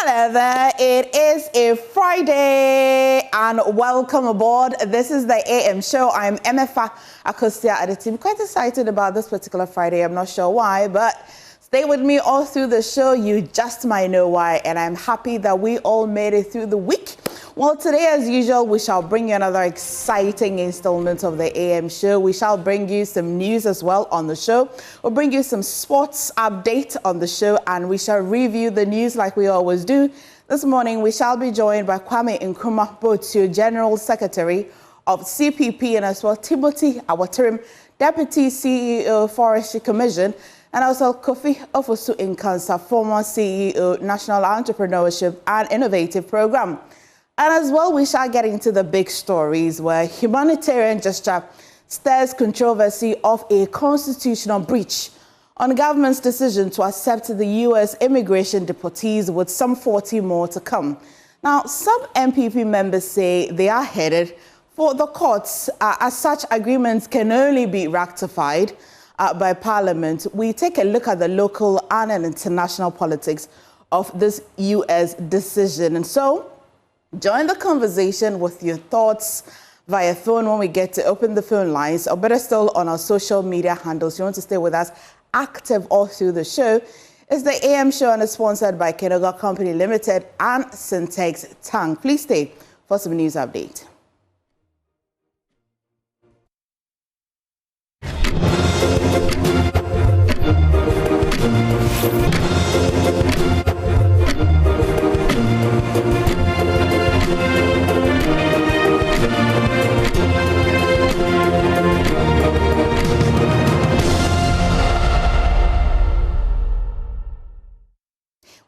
Hello there, it is a Friday and welcome aboard. This is the AM show. I'm MFA Akostia at the team. Quite excited about this particular Friday. I'm not sure why, but stay with me all through the show. You just might know why, and I'm happy that we all made it through the week. Well, today, as usual, we shall bring you another exciting installment of the AM show. We shall bring you some news as well on the show. We'll bring you some sports update on the show, and we shall review the news like we always do. This morning, we shall be joined by Kwame Nkrumah Botu, General Secretary of CPP, and as well Timothy Awatirim, Deputy CEO, Forestry Commission, and also Kofi Ofosu Nkansa, former CEO, National Entrepreneurship and Innovative Program. And as well, we shall get into the big stories where humanitarian gesture stirs controversy of a constitutional breach on the government's decision to accept the U.S. immigration deportees, with some 40 more to come. Now, some MPP members say they are headed for the courts, as such agreements can only be ratified by Parliament. We take a look at the local and international politics of this U.S. decision. And so, join the conversation with your thoughts via phone when we get to open the phone lines, or better still on our social media handles. You want to stay with us active all through the show. It's the AM show and it's sponsored by Kenoga Company Limited and Syntex Tank. Please stay for some news update.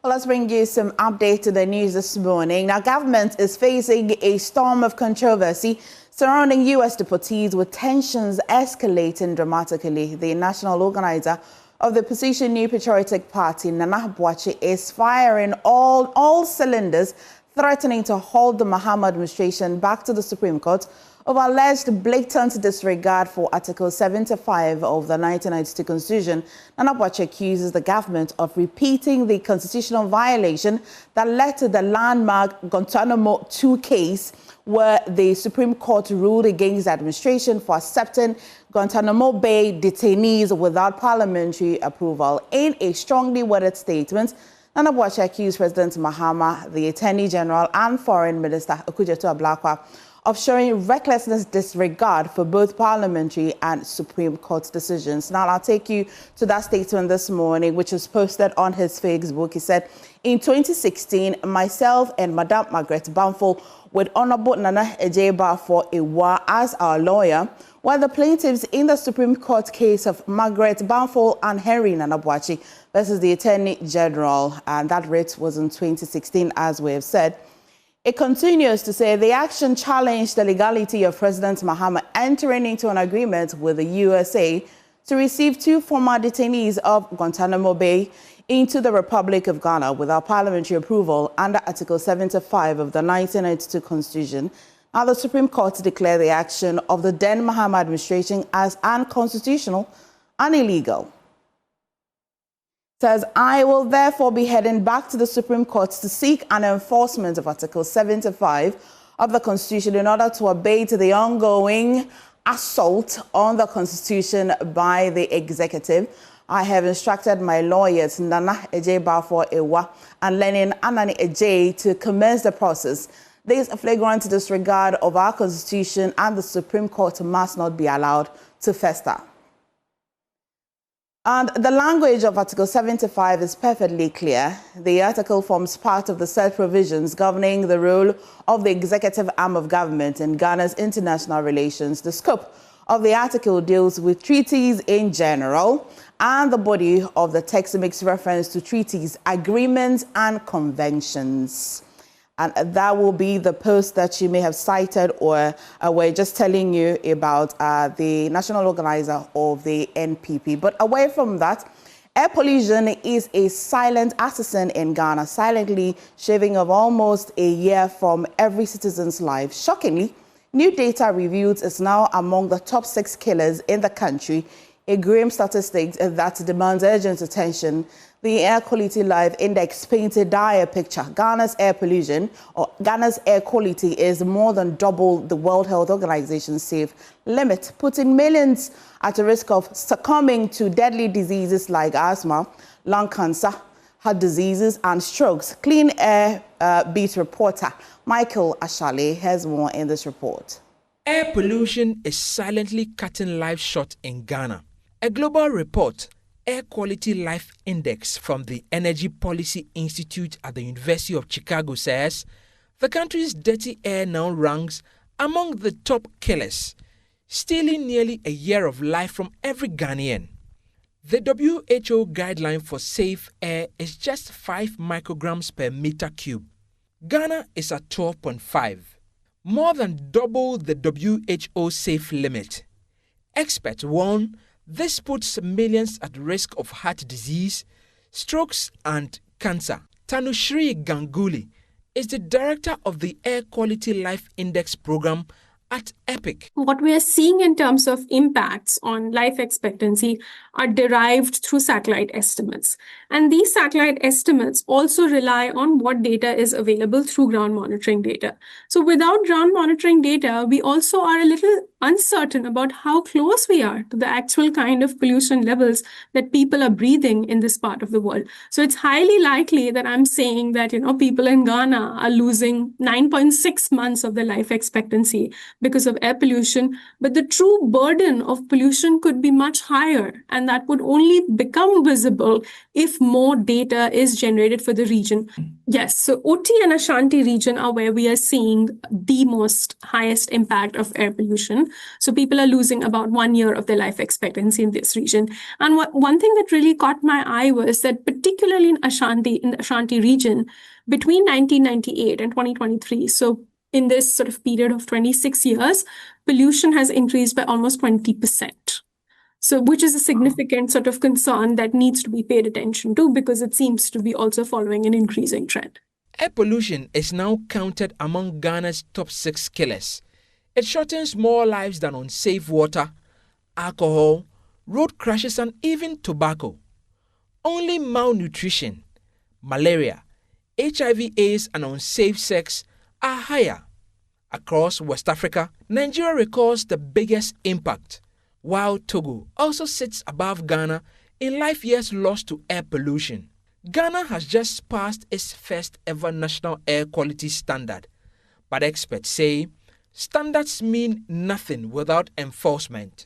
Well, let's bring you some update to the news this morning. Now, government is facing a storm of controversy surrounding U.S. deportees, with tensions escalating dramatically. The national organizer of the opposition New Patriotic Party, Nana Boakye, is firing all cylinders, threatening to hold the Mahama administration back to the Supreme Court over alleged blatant disregard for Article 75 of the 1992 Constitution. Nana Boakye accuses the government of repeating the constitutional violation that led to the landmark Guantanamo II case, where the Supreme Court ruled against the administration for accepting Guantanamo Bay detainees without parliamentary approval. In a strongly worded statement, Nana Boakye accused President Mahama, the Attorney General and Foreign Minister Okujeto Ablakwa of showing recklessness disregard for both parliamentary and Supreme Court decisions. Now, I'll take you to that statement this morning, which was posted on his Facebook. He said, in 2016, myself and Madam Margaret Bamfo, with Honorable Nana Ejeba for Iwa as our lawyer, were the plaintiffs in the Supreme Court case of Margaret Bamfo and Henry Nana Boakye versus the Attorney General. And that writ was in 2016, as we have said. It continues to say the action challenged the legality of President Mahama entering into an agreement with the USA to receive two former detainees of Guantanamo Bay into the Republic of Ghana without parliamentary approval under Article 75 of the 1992 Constitution. Now, the Supreme Court declared the action of the then Mahama administration as unconstitutional and illegal. Says, I will therefore be heading back to the Supreme Court to seek an enforcement of Article 75 of the Constitution in order to abate the ongoing assault on the Constitution by the executive. I have instructed my lawyers, Nana Ejeba for Ewa and Lenin Anani Ejay, to commence the process. This flagrant disregard of our Constitution and the Supreme Court must not be allowed to fester. And the language of Article 75 is perfectly clear. The article forms part of the set provisions governing the role of the executive arm of government in Ghana's international relations. The scope of the article deals with treaties in general, and the body of the text makes reference to treaties, agreements, and conventions. And that will be the post that you may have cited, or we're just telling you about the national organizer of the NPP. But away from that, air pollution is a silent assassin in Ghana, silently shaving off almost a year from every citizen's life. Shockingly, new data reveals it's now among the top 6 killers in the country, a grim statistic that demands urgent attention. The Air Quality Life Index paints a dire picture. Ghana's air pollution, or Ghana's air quality, is more than double the World Health Organization's safe limit, putting millions at a risk of succumbing to deadly diseases like asthma, lung cancer, heart diseases, and strokes. Clean Air Beat reporter Michael Ashale has more in this report. Air pollution is silently cutting life short in Ghana. A global report, Air Quality Life Index from the Energy Policy Institute at the University of Chicago says the country's dirty air now ranks among the top killers, stealing nearly a year of life from every Ghanaian. The WHO guideline for safe air is just 5 micrograms per meter cube. Ghana is at 12.5, more than double the WHO safe limit. Experts warn this puts millions at risk of heart disease, strokes, and cancer. Tanushri Ganguly is the director of the Air Quality Life Index program at EPIC. What we are seeing in terms of impacts on life expectancy are derived through satellite estimates. And these satellite estimates also rely on what data is available through ground monitoring data. So without ground monitoring data, we also are a little uncertain about how close we are to the actual kind of pollution levels that people are breathing in this part of the world. So it's highly likely that I'm saying that, people in Ghana are losing 9.6 months of their life expectancy because of air pollution, but the true burden of pollution could be much higher, and that would only become visible if more data is generated for the region. Yes, so OT and Ashanti region are where we are seeing the most highest impact of air pollution. So people are losing about 1 year of their life expectancy in this region. And one thing that really caught my eye was that particularly in the Ashanti region, between 1998 and 2023, so in this sort of period of 26 years, pollution has increased by almost 20%. So, which is a significant sort of concern that needs to be paid attention to because it seems to be also following an increasing trend. Air pollution is now counted among Ghana's top 6 killers. It shortens more lives than unsafe water, alcohol, road crashes, and even tobacco. Only malnutrition, malaria, HIV/AIDS, and unsafe sex are higher. Across West Africa, Nigeria records the biggest impact, while Togo also sits above Ghana in life years lost to air pollution. Ghana has just passed its first ever national air quality standard, but experts say standards mean nothing without enforcement.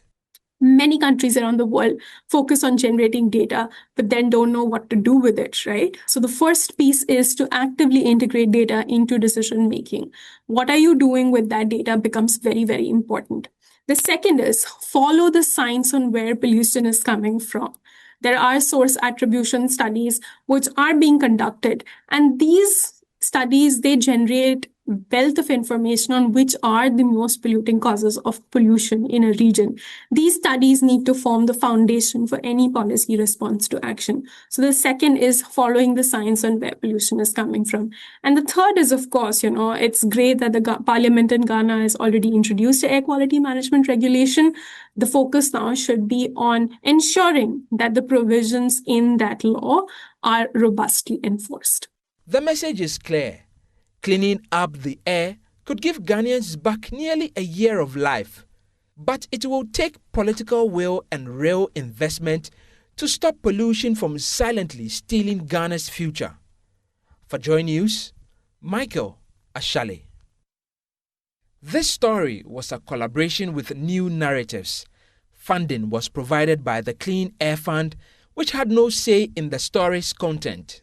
Many countries around the world focus on generating data, but then don't know what to do with it, right? So the first piece is to actively integrate data into decision making. What are you doing with that data becomes very, very important. The second is follow the science on where pollution is coming from. There are source attribution studies which are being conducted, and these studies, they generate wealth of information on which are the most polluting causes of pollution in a region. These studies need to form the foundation for any policy response to action. So the second is following the science on where pollution is coming from. And the third is, of course, it's great that the Parliament in Ghana has already introduced the air quality management regulation. The focus now should be on ensuring that the provisions in that law are robustly enforced. The message is clear. Cleaning up the air could give Ghanaians back nearly a year of life. But it will take political will and real investment to stop pollution from silently stealing Ghana's future. For Joy News, Michael Ashale. This story was a collaboration with New Narratives. Funding was provided by the Clean Air Fund, which had no say in the story's content.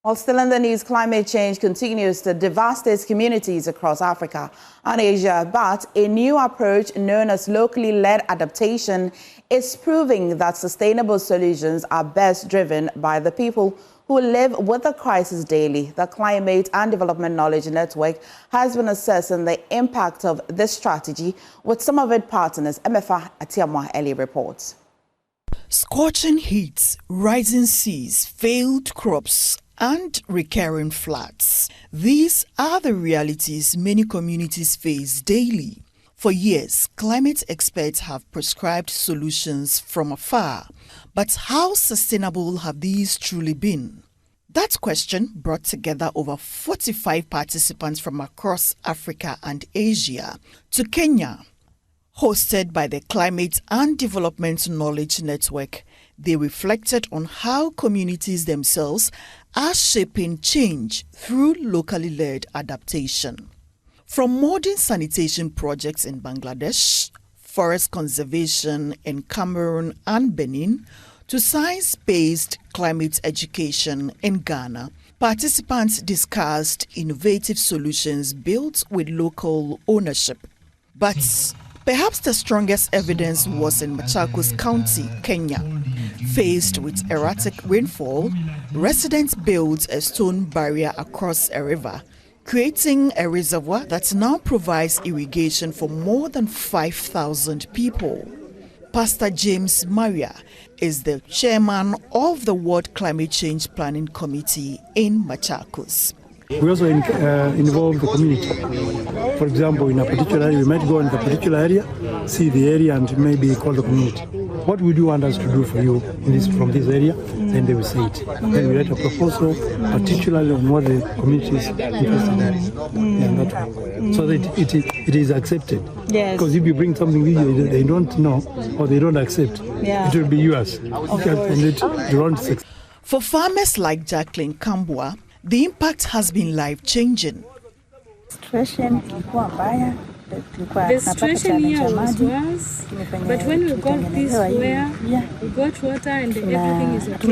While still in the news, climate change continues to devastate communities across Africa and Asia, but a new approach known as locally led adaptation is proving that sustainable solutions are best driven by the people who live with the crisis daily. The Climate and Development Knowledge Network has been assessing the impact of this strategy with some of its partners. MFA Atiamwa Eli reports. Scorching heat, rising seas, failed crops, and recurring floods. These are the realities many communities face daily. For years, climate experts have prescribed solutions from afar, But how sustainable have these truly been? That question brought together over 45 participants from across Africa and Asia to Kenya. Hosted by the Climate and Development Knowledge Network, they reflected on how communities themselves are shaping change through locally led adaptation. From modern sanitation projects in Bangladesh, forest conservation in Cameroon and Benin, to science-based climate education in Ghana, participants discussed innovative solutions built with local ownership. But perhaps the strongest evidence was in Machakos County, Kenya. Faced with erratic rainfall, residents built a stone barrier across a river, creating a reservoir that now provides irrigation for more than 5,000 people. Pastor James Maria is the chairman of the World Climate Change Planning Committee in Machakos. We also involve the community. For example, in a particular area, we might go in the particular area, see the area, and maybe call the community. What would you want us to do for you from this area? Then they will say it. Then we write a proposal, particularly on what the community is interested in. So that it is accepted. Yes. Because if you bring something they don't know or they don't accept, it will be yours. And it won't succeed. For farmers like Jacqueline Kambua, the impact has been life-changing. The situation here was worse, but when we got this where we got water and everything is okay.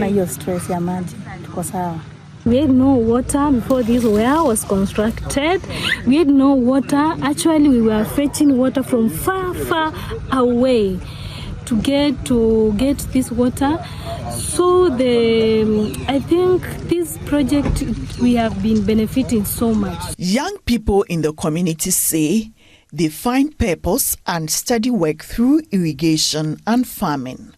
We had no water before this well was constructed. We had no water. Actually, we were fetching water from far, far away to get this water. So I think this project, we have been benefiting so much. Young people in the community say they find purpose and steady work through irrigation and farming.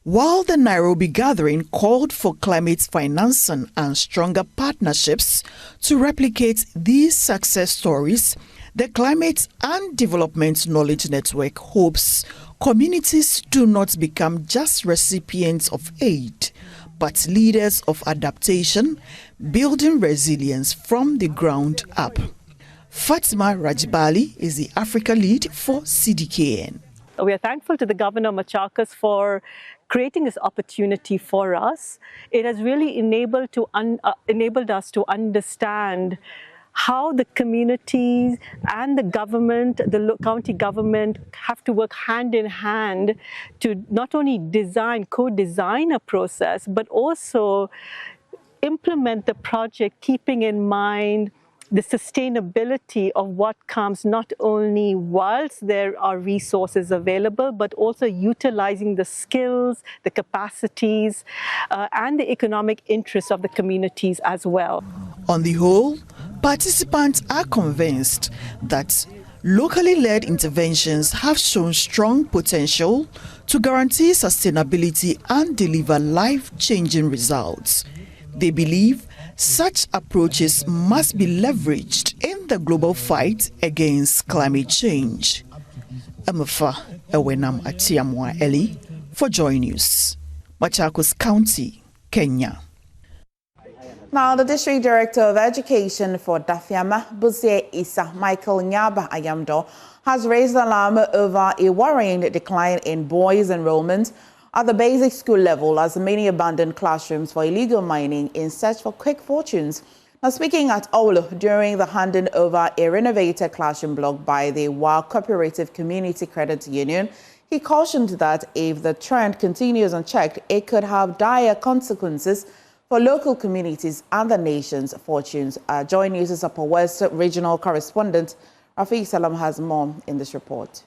While the Nairobi gathering called for climate financing and stronger partnerships to replicate these success stories, the Climate and Development Knowledge Network hopes communities do not become just recipients of aid, but leaders of adaptation, building resilience from the ground up. Fatima Rajbali is the Africa lead for CDKN. We are thankful to the Governor of Machakos for creating this opportunity for us. It has really enabled us to understand how the communities and the government, the county government, have to work hand in hand to not only co-design a process, but also implement the project, keeping in mind the sustainability of what comes not only whilst there are resources available, but also utilizing the skills, the capacities, and the economic interests of the communities as well. On the whole, participants are convinced that locally led interventions have shown strong potential to guarantee sustainability and deliver life-changing results. They believe such approaches must be leveraged in the global fight against climate change. Amafa Ewenam Atiamwa Eli for Joy News, Machakos County, Kenya. Now, the District Director of Education for Dafiama, Busie Isa Michael Nyaba Ayamdo, has raised alarm over a worrying decline in boys' enrollment at the basic school level as many abandoned classrooms for illegal mining in search for quick fortunes. Now, speaking at Olu during the handing over a renovated classroom block by the WA Cooperative Community Credit Union, he cautioned that if the trend continues unchecked, it could have dire consequences for local communities and the nation's fortunes. Joy News' Upper West Regional Correspondent Rafiq Salam has more in this report.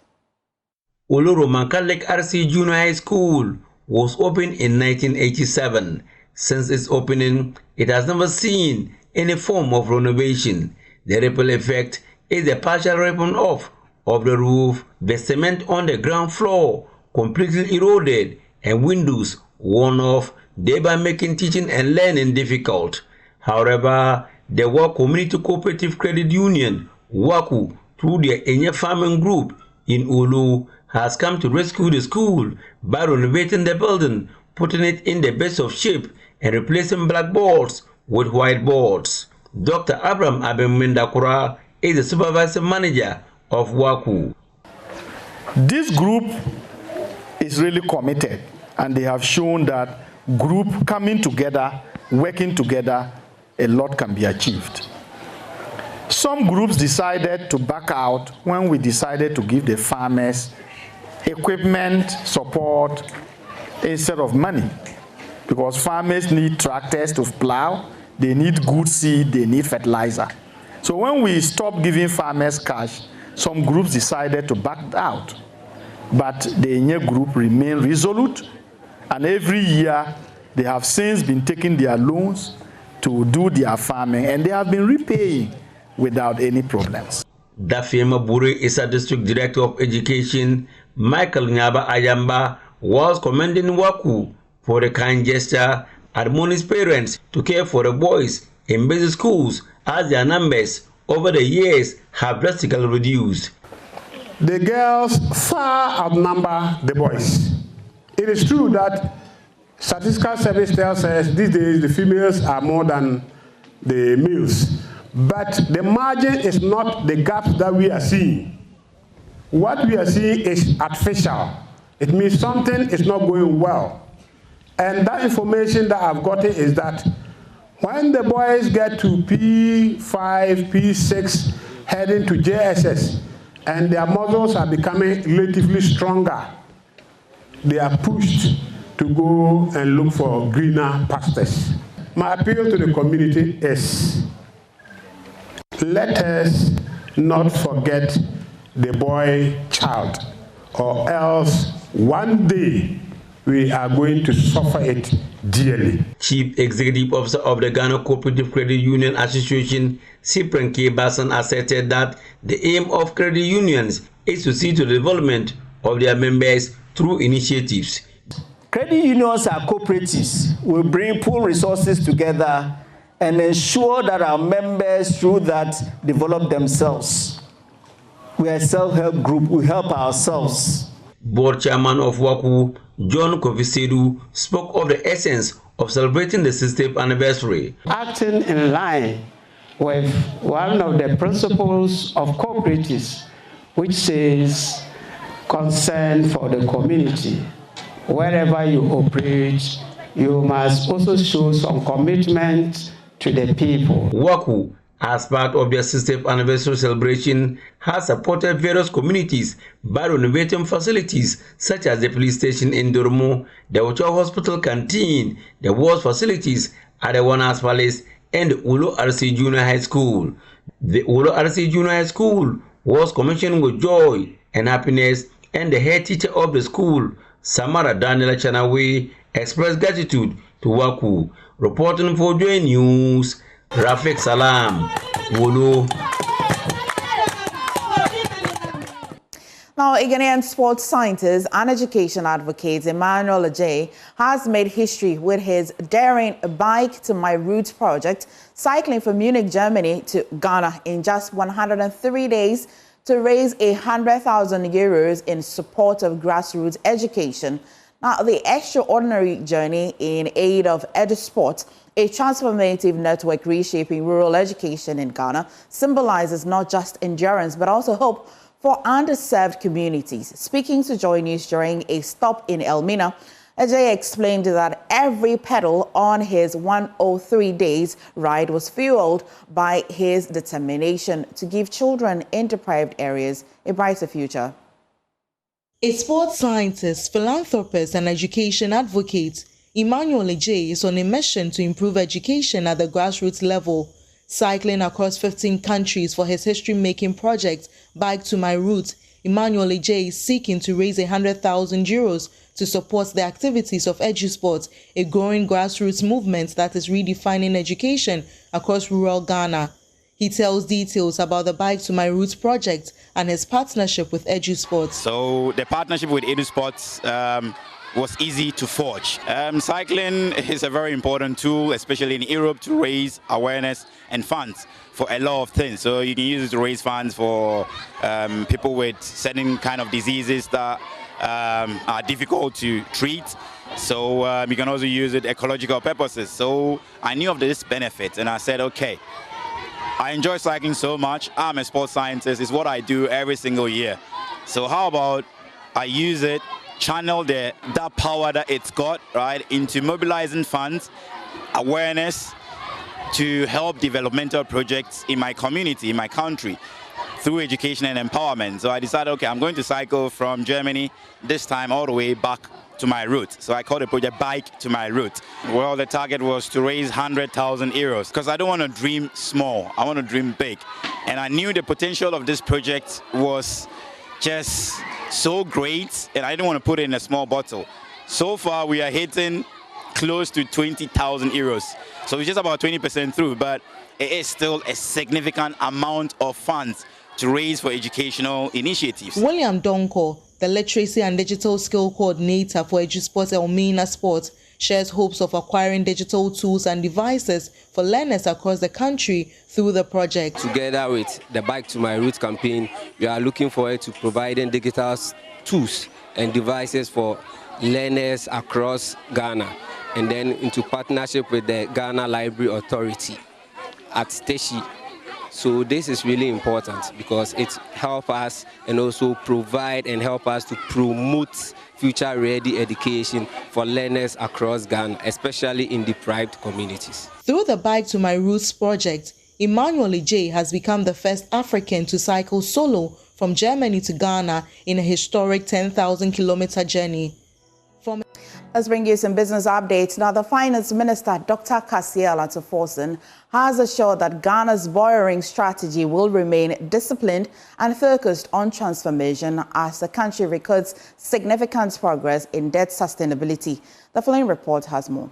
Oloro Mankalek RC Junior High School was opened in 1987. Since its opening, it has never seen any form of renovation. The ripple effect is the partial ripping off of the roof, the cement on the ground floor completely eroded, and windows worn off, thereby making teaching and learning difficult. However, the WA Community Cooperative Credit Union, WACU, through their Enya Farming Group in Olu, has come to rescue the school by renovating the building putting it in the best of shape and replacing blackboards with whiteboards. Dr. Abraham Abemindakura is the supervising manager of WACU. This group is really committed, and they have shown that group coming together, working together, a lot can be achieved. Some groups decided to back out when we decided to give the farmers equipment support instead of money, because farmers need tractors to plow, they need good seed, they need fertilizer. So when we stopped giving farmers cash, some groups decided to back out. But the Enye group remained resolute, and every year they have since been taking their loans to do their farming, and they have been repaying without any problems. Dafema Bure is a district director of education. Michael Nyaba Ayamba was commending WACU for the kind gesture, admonished parents to care for the boys in basic schools as their numbers over the years have drastically reduced. The girls far outnumber the boys. It is true that statistical service tells us these days the females are more than the males, but the margin is not the gap that we are seeing. What we are seeing is artificial. It means something is not going well. And that information that I've gotten is that when the boys get to P5, P6, heading to JSS, and their muscles are becoming relatively stronger, they are pushed to go and look for greener pastures. My appeal to the community is, let us not forget the boy child, or else one day we are going to suffer it dearly. Chief Executive Officer of the Ghana Cooperative Credit Union Association, Cyprian K. Basson, asserted that the aim of credit unions is to see to the development of their members through initiatives. Credit unions are cooperatives. We bring pool resources together and ensure that our members through that develop themselves. We are a self-help group. We help ourselves. Board Chairman of WACU, John Kofisedu, spoke of the essence of celebrating the 60th anniversary. Acting in line with one of the principles of cooperatives, which says concern for the community. Wherever you operate, you must also show some commitment to the people. WACU, as part of their 60th anniversary celebration, has supported various communities by renovating facilities such as the police station in Durmo, the Ocho Hospital canteen, the ward facilities at the Wanas Palace, and the Ulo RC Junior High School. The Ulo RC Junior High School was commissioned with joy and happiness, and the head teacher of the school, Samara Daniela Chanawe, expressed gratitude to WACU. Reporting for Joy News, Rafik Salam, Wolo. Now, a Ghanaian sports scientist and education advocate Emmanuel Ajay has made history with his daring Bike to My Roots project, cycling from Munich, Germany to Ghana in just 103 days to raise 100,000 euros in support of grassroots education. Now, the extraordinary journey in aid of EduSport, a transformative network reshaping rural education in Ghana, symbolizes not just endurance but also hope for underserved communities. Speaking to Joy News during a stop in Elmina, Ajay explained that every pedal on his 103 days ride was fueled by his determination to give children in deprived areas a brighter future. A sports scientist, philanthropist, and education advocate, Emmanuel Ajay is on a mission to improve education at the grassroots level. Cycling across 15 countries for his history-making project, Bike to My Roots, Emmanuel Ajay is seeking to raise 100,000 euros to support the activities of EduSport, a growing grassroots movement that is redefining education across rural Ghana. He tells details about the Bike to My Roots project and his partnership with EduSport. So the partnership with EduSport was easy to forge. Cycling is a very important tool, especially in Europe, to raise awareness and funds for a lot of things. So you can use it to raise funds for people with certain kind of diseases that are difficult to treat. So you can also use it ecological purposes. So I knew of this benefit, and I said, okay, I enjoy cycling so much. I'm a sports scientist. It's what I do every single year. So how about I use it, channel that power that it's got, right, into mobilizing funds, awareness, to help developmental projects in my community, in my country, through education and empowerment. So I decided, okay, I'm going to cycle from Germany, this time all the way back to my route. So I called the project Bike to My Route. Well, the target was to raise 100,000 euros because I don't want to dream small. I want to dream big. And I knew the potential of this project was just so great, and I didn't want to put it in a small bottle. So far, we are hitting close to 20,000 euros. So it's just about 20% through, but it is still a significant amount of funds to raise for educational initiatives. William Donko, the Literacy and Digital Skill Coordinator for EduSport Elmina Sport, shares hopes of acquiring digital tools and devices for learners across the country through the project. Together with the Bike to My Route campaign, we are looking forward to providing digital tools and devices for learners across Ghana, and then into partnership with the Ghana Library Authority at Teshi. So this is really important because it helps us and also provide and help us to promote future-ready education for learners across Ghana, especially in deprived communities. Through the Bike to My Roots project, Emmanuel J has become the first African to cycle solo from Germany to Ghana in a historic 10,000-kilometer journey. Let's bring you some business updates. Now, the Finance Minister, Dr. Kasiel Atuforsen, has assured that Ghana's borrowing strategy will remain disciplined and focused on transformation as the country records significant progress in debt sustainability. The following report has more.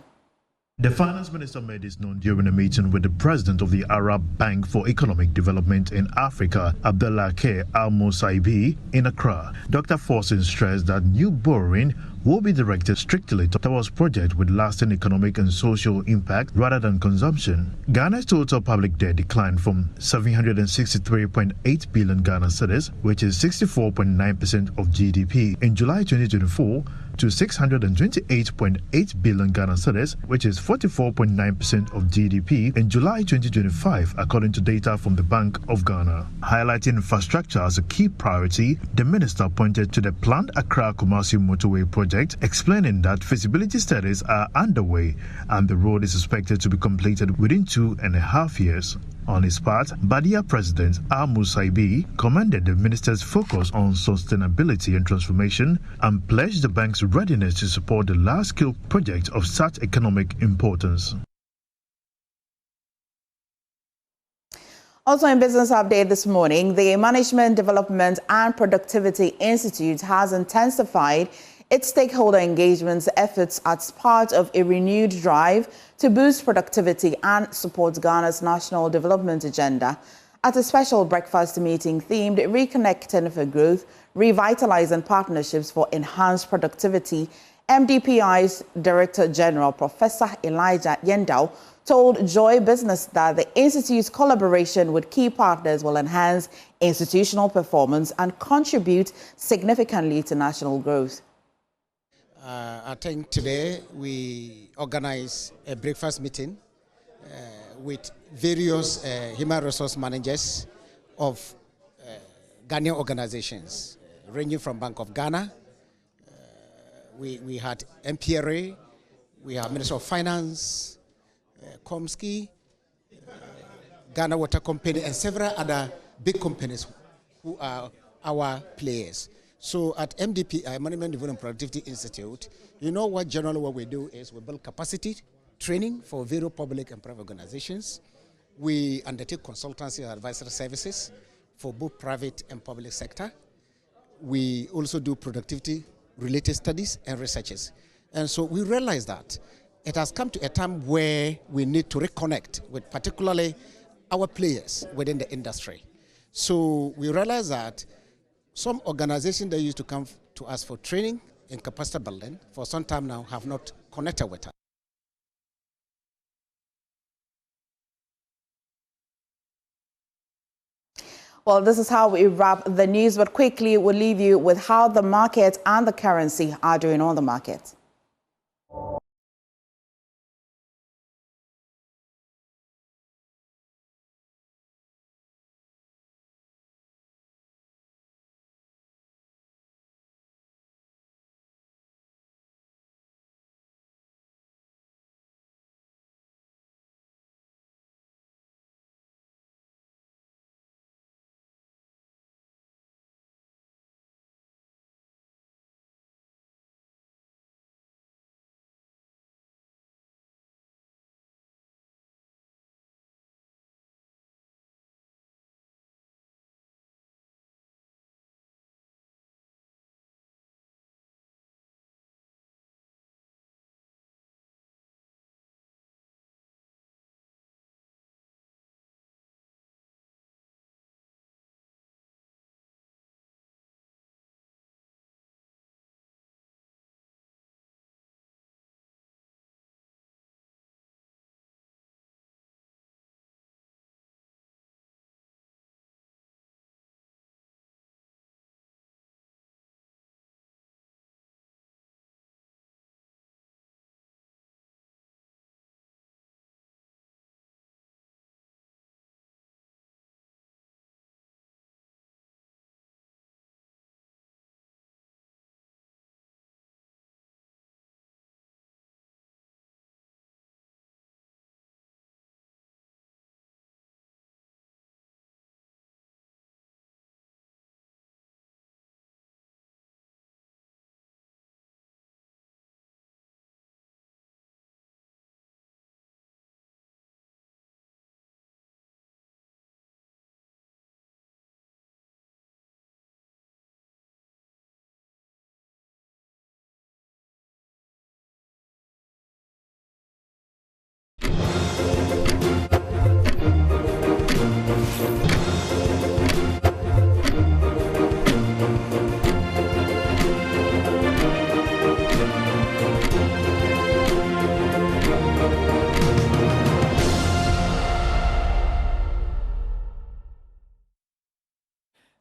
The Finance Minister made this known during a meeting with the President of the Arab Bank for Economic Development in Africa, Ablakwa Al-Musaibi, in Accra. Dr. Forsen stressed that new borrowing will be directed strictly towards projects with lasting economic and social impact rather than consumption. Ghana's total public debt declined from 763.8 billion Ghana cedis, which is 64.9% of GDP, in July 2024 to 628.8 billion Ghana cedis, which is 44.9% of GDP, in July 2025, according to data from the Bank of Ghana. Highlighting infrastructure as a key priority, the minister pointed to the planned Accra-Kumasi motorway project, explaining that feasibility studies are underway and the road is expected to be completed within 2.5 years. On his part, Badia President Al-Musaibi commended the minister's focus on sustainability and transformation and pledged the bank's readiness to support the large-scale project of such economic importance. Also in Business Update this morning, the Management Development and Productivity Institute has intensified its stakeholder engagement efforts as part of a renewed drive to boost productivity and support Ghana's national development agenda. At a special breakfast meeting themed Reconnecting for Growth, Revitalizing Partnerships for Enhanced Productivity, MDPI's Director General, Professor Elijah Yendau, told Joy Business that the Institute's collaboration with key partners will enhance institutional performance and contribute significantly to national growth. I think today we organize a breakfast meeting with various human resource managers of Ghanaian organizations, ranging from Bank of Ghana. We had MPRA, we have Minister of Finance, Komsky, Ghana Water Company, and several other big companies who are our players. So at MDPI, Management Development and Productivity Institute, you know what generally what we do is we build capacity training for various public and private organizations. We undertake consultancy and advisory services for both private and public sector. We also do productivity-related studies and researches. And so we realize that it has come to a time where we need to reconnect with particularly our players within the industry. So we realize that some organizations that used to come to us for training and capacity building for some time now have not connected with us. Well, this is how we wrap the news, but quickly we'll leave you with how the market and the currency are doing on the markets.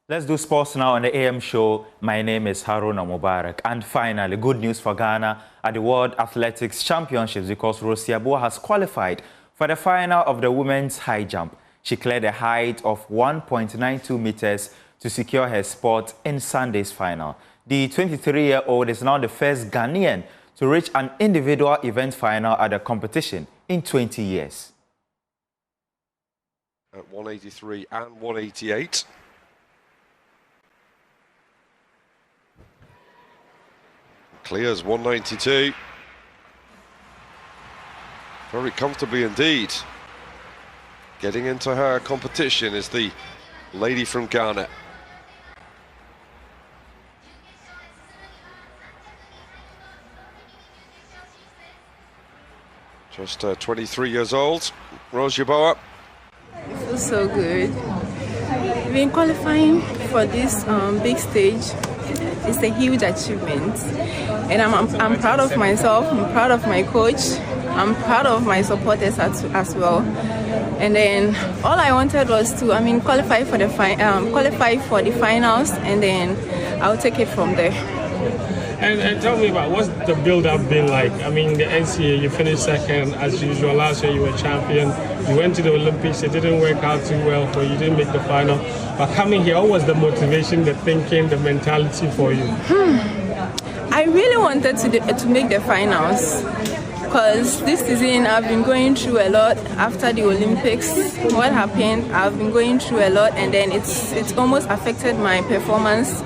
Let's do sports now on the AM show. My name is Haruna Mubarak. And finally, good news for Ghana at the World Athletics Championships because Rosie Abua has qualified for the final of the women's high jump. She cleared a height of 1.92 meters to secure her spot in Sunday's final. The 23-year-old is now the first Ghanaian to reach an individual event final at the competition in 20 years. At 183 and 188. Clears 192. Very comfortably indeed. Getting into her competition is the lady from Ghana. Just 23 years old. Rosie Abua. It feels so good. Being qualifying for this big stage is a huge achievement, and I'm proud of myself. I'm proud of my coach. I'm proud of my supporters as well. And then all I wanted was to, qualify for the finals, and then I'll take it from there. And tell me about what's the build-up been like? The NCAA, you finished second as usual. Last year you were champion. You went to the Olympics. It didn't work out too well for you. You didn't make the final. But coming here, what was the motivation, the thinking, the mentality for you? I really wanted to make the finals because this season I've been going through a lot after the Olympics. What happened? I've been going through a lot, and then it's almost affected my performance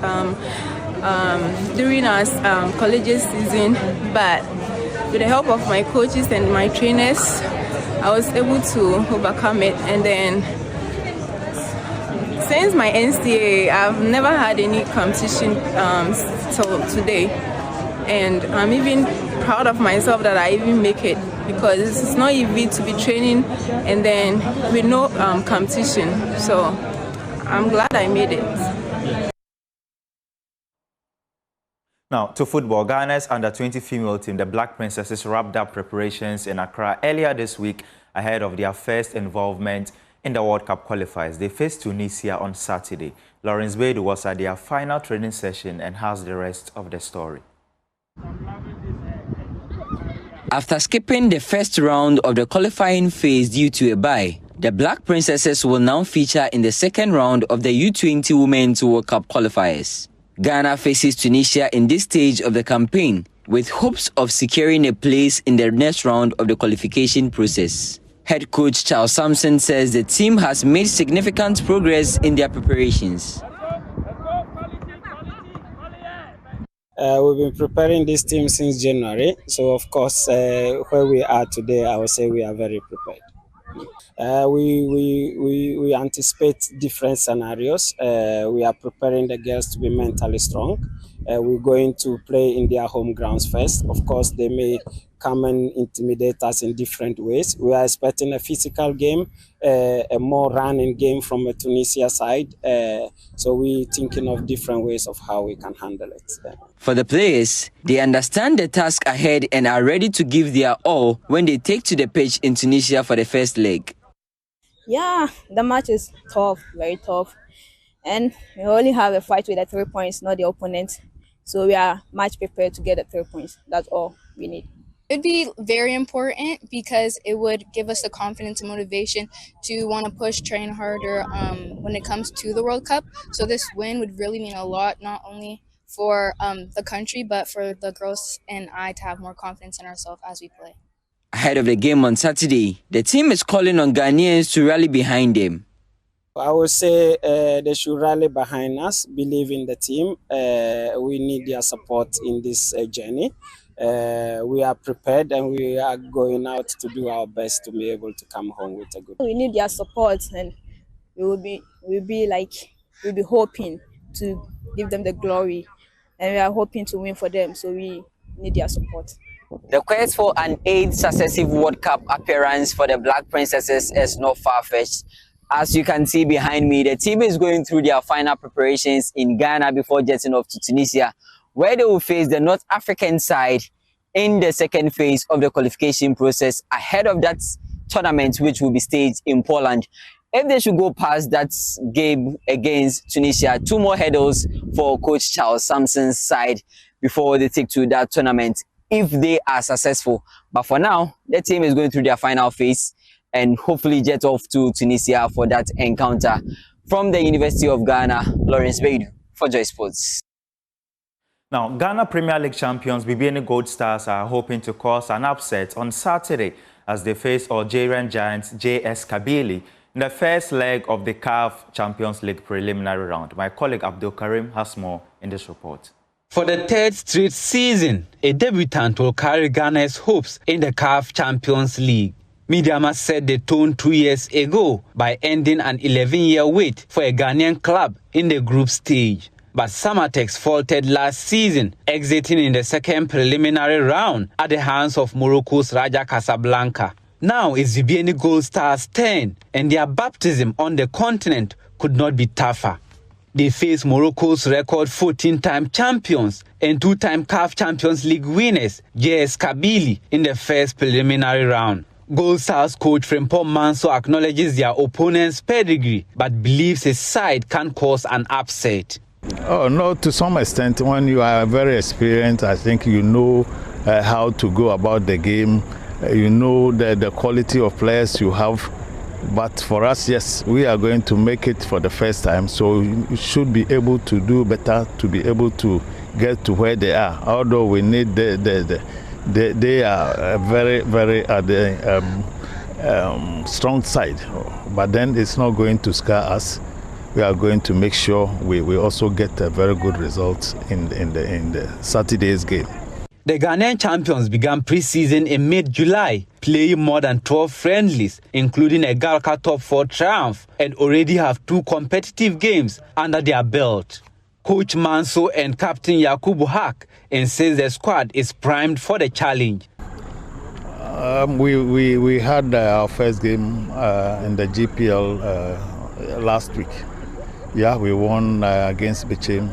during our collegiate season, but with the help of my coaches and my trainers, I was able to overcome it. And then since my NCAA, I've never had any competition till today, and I'm even proud of myself that I even make it, because it's not easy to be training and then with no competition. So I'm glad I made it. Now, to football, Ghana's under-20 female team, the Black Princesses, wrapped up preparations in Accra earlier this week ahead of their first involvement in the World Cup qualifiers. They faced Tunisia on Saturday. Lawrence Beidou was at their final training session and has the rest of the story. After skipping the first round of the qualifying phase due to a bye, the Black Princesses will now feature in the second round of the U20 Women's World Cup qualifiers. Ghana faces Tunisia in this stage of the campaign, with hopes of securing a place in the next round of the qualification process. Head coach Charles Sampson says the team has made significant progress in their preparations. We've been preparing this team since January, so of course, where we are today, I would say we are very prepared. We anticipate different scenarios. We are preparing the girls to be mentally strong. We're going to play in their home grounds first. Of course, they may come and intimidate us in different ways. We are expecting a physical game, a more running game from a Tunisia side. So we're thinking of different ways of how we can handle it. For the players, they understand the task ahead and are ready to give their all when they take to the pitch in Tunisia for the first leg. Yeah, the match is tough, very tough. And we only have a fight with the 3 points, not the opponent. So we are much prepared to get the 3 points. That's all we need. It would be very important because it would give us the confidence and motivation to want to push, train harder when it comes to the World Cup. So this win would really mean a lot, not only for the country, but for the girls and I to have more confidence in ourselves as we play. Ahead of the game on Saturday, the team is calling on Ghanaians to rally behind them. I would say they should rally behind us, believe in the team. We need their support in this journey. We are prepared and we are going out to do our best to be able to come home with a good. We need their support, and we'll be hoping to give them the glory, and we are hoping to win for them. So we need their support. The quest for an 8th successive World Cup appearance for the Black Princesses is not far-fetched. As you can see behind me, the team is going through their final preparations in Ghana before jetting off to Tunisia, where they will face the North African side in the second phase of the qualification process ahead of that tournament, which will be staged in Poland. If they should go past that game against Tunisia, 2 more hurdles for Coach Charles Sampson's side before they take to that tournament, if they are successful. But for now, the team is going through their final phase and hopefully jet off to Tunisia for that encounter. From the University of Ghana, Lawrence Baidu for Joy Sports. Now, Ghana Premier League champions BBN Gold Stars are hoping to cause an upset on Saturday as they face Algerian giants JS Kabylie in the first leg of the CAF Champions League preliminary round. My colleague Abdul Karim has more in this report. For the 3rd straight season, a debutant will carry Ghana's hopes in the CAF Champions League. Midiama set the tone 2 years ago by ending an 11-year wait for a Ghanaian club in the group stage. But Samatex faltered last season, exiting in the 2nd preliminary round at the hands of Morocco's Raja Casablanca. Now it's BBN Gold Stars' turn, and their baptism on the continent could not be tougher. They face Morocco's record 14-time champions and 2-time CAF Champions League winners, JS Kabylie, in the first preliminary round. Gold Stars coach Frimpong Manso acknowledges their opponent's pedigree, but believes his side can cause an upset. Oh, no, to some extent, when you are very experienced, I think you know how to go about the game. You know the quality of players you have. But for us, yes, we are going to make it for the first time. So you should be able to do better to be able to get to where they are. Although we need they are a very, very strong side. But then it's not going to scare us. We are going to make sure we also get a very good result in the Saturday's game. The Ghanaian champions began pre-season in mid-July, playing more than 12 friendlies, including a Galka Top 4 triumph, and already have 2 competitive games under their belt. Coach Manso and Captain Yakubu Haq insists the squad is primed for the challenge. We had our first game in the GPL last week. Yeah, we won against Bichim,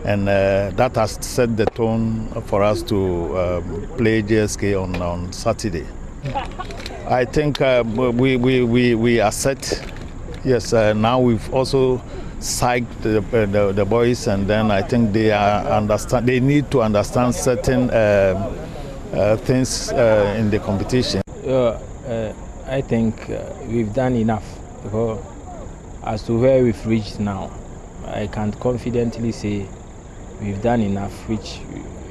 and that has set the tone for us to play JSK on Saturday. I think we are set. Yes, now we've also psyched the boys, and then I think they need to understand certain things in the competition. I think we've done enough. Because as to where we've reached now, I can confidently say we've done enough, which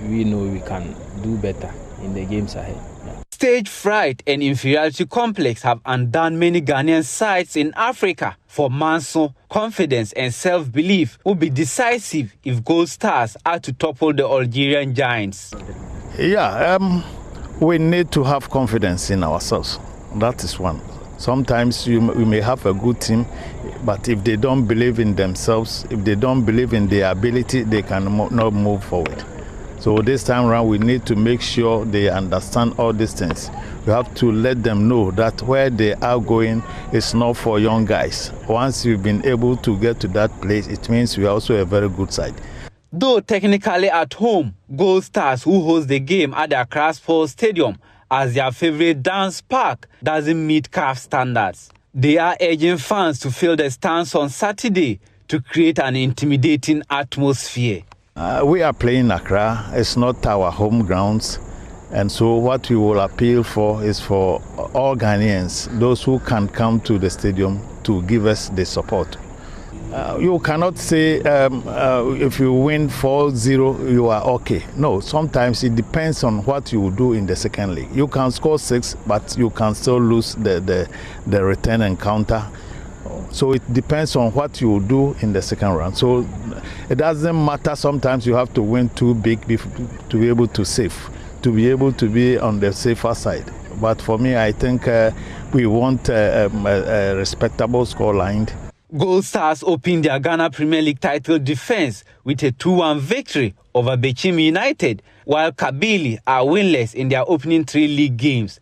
we know we can do better in the games ahead. Yeah. Stage fright and inferiority complex have undone many Ghanaian sides in Africa. For Manso, confidence and self-belief will be decisive if Gold Stars are to topple the Algerian giants. Yeah, we need to have confidence in ourselves. That is one. Sometimes we may have a good team, but if they don't believe in themselves, if they don't believe in their ability, they cannot move forward. So this time around, we need to make sure they understand all these things. We have to let them know that where they are going is not for young guys. Once you've been able to get to that place, it means we are also a very good side. Though technically at home, Gold Stars, who host the game at the Accra Sports Stadium as their favorite dance park, doesn't meet CAF standards. They are urging fans to fill the stands on Saturday to create an intimidating atmosphere. We are playing Accra. It's not our home grounds. And so what we will appeal for is for all Ghanaians, those who can come to the stadium, to give us the support. You cannot say if you win 4-0, you are okay. No, sometimes it depends on what you do in the second leg. You can score 6, but you can still lose the return encounter. So it depends on what you do in the second round. So it doesn't matter. Sometimes you have to win too big to be able to save, to be able to be on the safer side. But for me, I think we want a respectable scoreline. Gold Stars opened their Ghana Premier League title defense with a 2-1 victory over Bichim United, while Kabylie are winless in their opening 3 league games.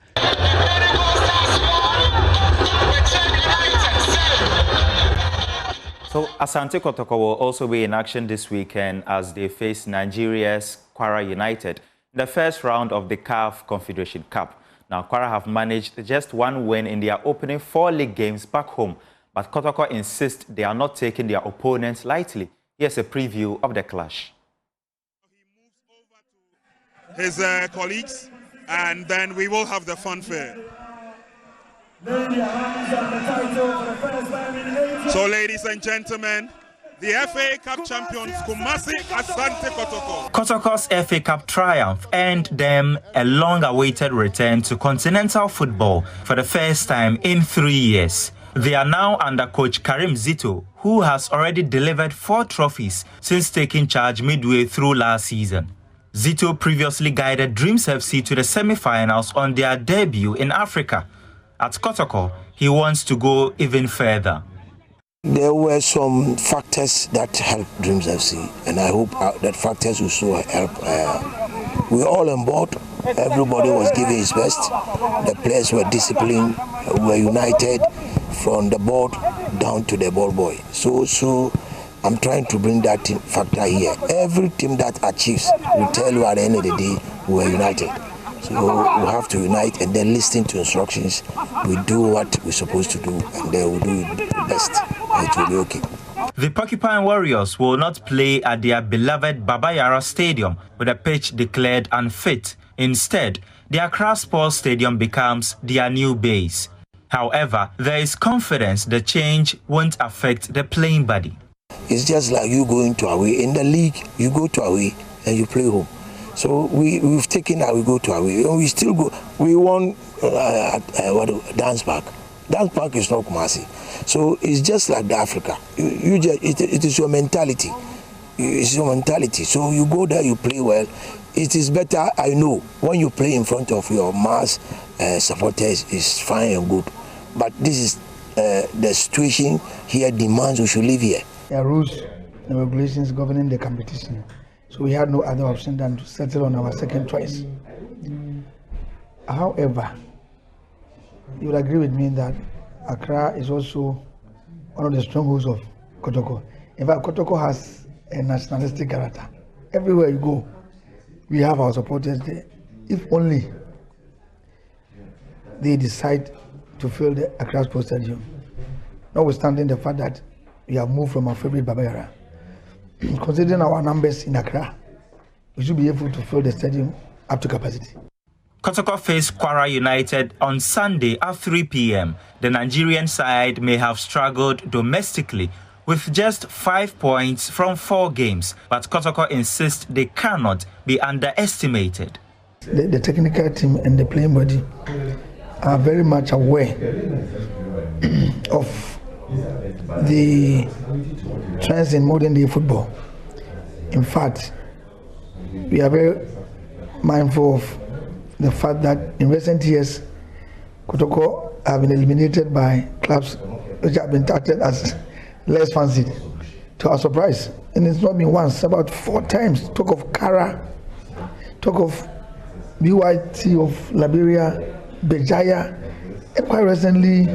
So Asante Kotoko will also be in action this weekend as they face Nigeria's Kwara United in the first round of the CAF Confederation Cup. Now, Kwara have managed just 1 win in their opening 4 league games back home, but Kotoko insists they are not taking their opponents lightly. Here's a preview of the clash. His colleagues, and then we will have the fanfare. So, ladies and gentlemen, the FA Cup champions, Kumasi Asante Kotoko. Kotoko's FA Cup triumph earned them a long-awaited return to continental football for the first time in 3 years. They are now under coach Karim Zito, who has already delivered 4 trophies since taking charge midway through last season. Zito previously guided Dreams FC to the semi-finals on their debut in Africa. At Kotoko, he wants to go even further. There were some factors that helped Dreams FC, and I hope that factors will also help. We were all on board. Everybody was giving his best. The players were disciplined, were united from the board down to the ball boy. So I'm trying to bring that factor here. Every team that achieves will tell you at the end of the day we are united. So we have to unite and then listen to instructions. We do what we're supposed to do, and then we'll do it best. And it will be okay. The Porcupine Warriors will not play at their beloved Baba Yara Stadium with a pitch declared unfit. Instead, the Accra Sports Stadium becomes their new base. However, there is confidence the change won't affect the playing body. It's just like you going to away. In the league, you go to away and you play home. So we've taken that, we go to away. And we still go. We won Dance Park. Dance Park is not Kumasi. So it's just like the Africa. It is your mentality. It's your mentality. So you go there, you play well. It is better, I know, when you play in front of your mass supporters, is fine and good. But this is the situation here demands we should live here. There are rules and regulations governing the competition. So we had no other option than to settle on our second choice. However, you will agree with me that Accra is also one of the strongholds of Kotoko. In fact, Kotoko has a nationalistic character. Everywhere you go, we have our supporters there. If only they decide to fill the Accra Sports Stadium, notwithstanding the fact that we have moved from our favorite Baba Yara. Considering our numbers in Accra, we should be able to fill the stadium up to capacity. Kotoko face Kwara United on Sunday at 3 p.m. The Nigerian side may have struggled domestically with just 5 points from 4 games, but Kotoko insists they cannot be underestimated. The technical team and the playing body are very much aware of the trends in modern day football. In fact, we are very mindful of the fact that in recent years, Kotoko have been eliminated by clubs which have been touted as less fancied, to our surprise. And it's not been once, about 4 times. Talk of Kara, talk of BYT of Liberia, Bejaya, and quite recently,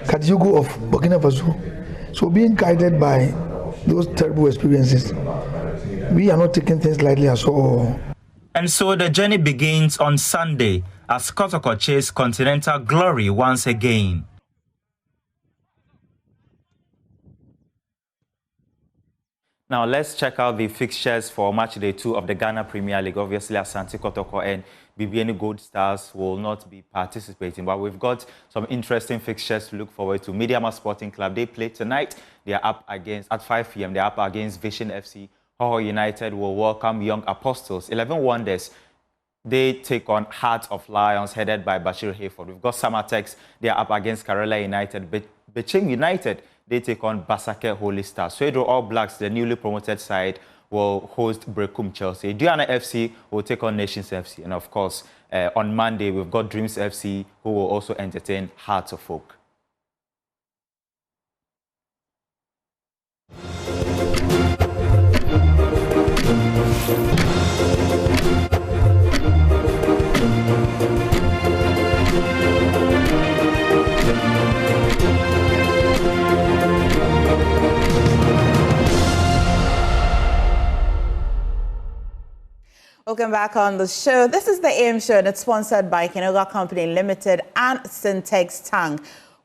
Kadiogo of Burkina Faso. So being guided by those terrible experiences, we are not taking things lightly at all. And so the journey begins on Sunday as Kotoko chase continental glory once again. Now let's check out the fixtures for match day 2 of the Ghana Premier League. Obviously, Asante Kotoko and BBN Gold Stars will not be participating, but we've got some interesting fixtures to look forward to. Mediama Sporting Club, they play tonight. They are up against, at 5 p.m., they're up against Vision FC. Hoho United will welcome Young Apostles. 11 Wonders, they take on Heart of Lions, headed by Bashir Hayford. We've got Samatex, they are up against Karela United. Beching United, they take on Basake Holy Stars. Swedro All Blacks, the newly promoted side, will host Brekum Chelsea. Diana FC will take on Nations FC. And of course, on Monday, we've got Dreams FC, who will also entertain Hearts of Oak. Welcome back on the show. This is the AM show, and it's sponsored by Kenoga Company Limited and Syntex Tank.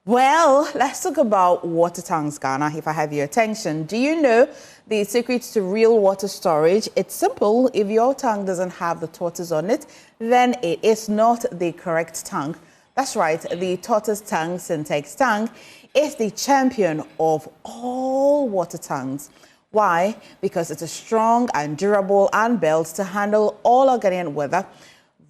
Well, let's talk about water tanks, Ghana, if I have your attention. Do you know the secret to real water storage? It's simple. If your tank doesn't have the tortoise on it, then it is not the correct tank. That's right, the tortoise tank, Syntex tank, is the champion of all water tanks. Why? Because it's strong and durable and built to handle all Ghanaian weather,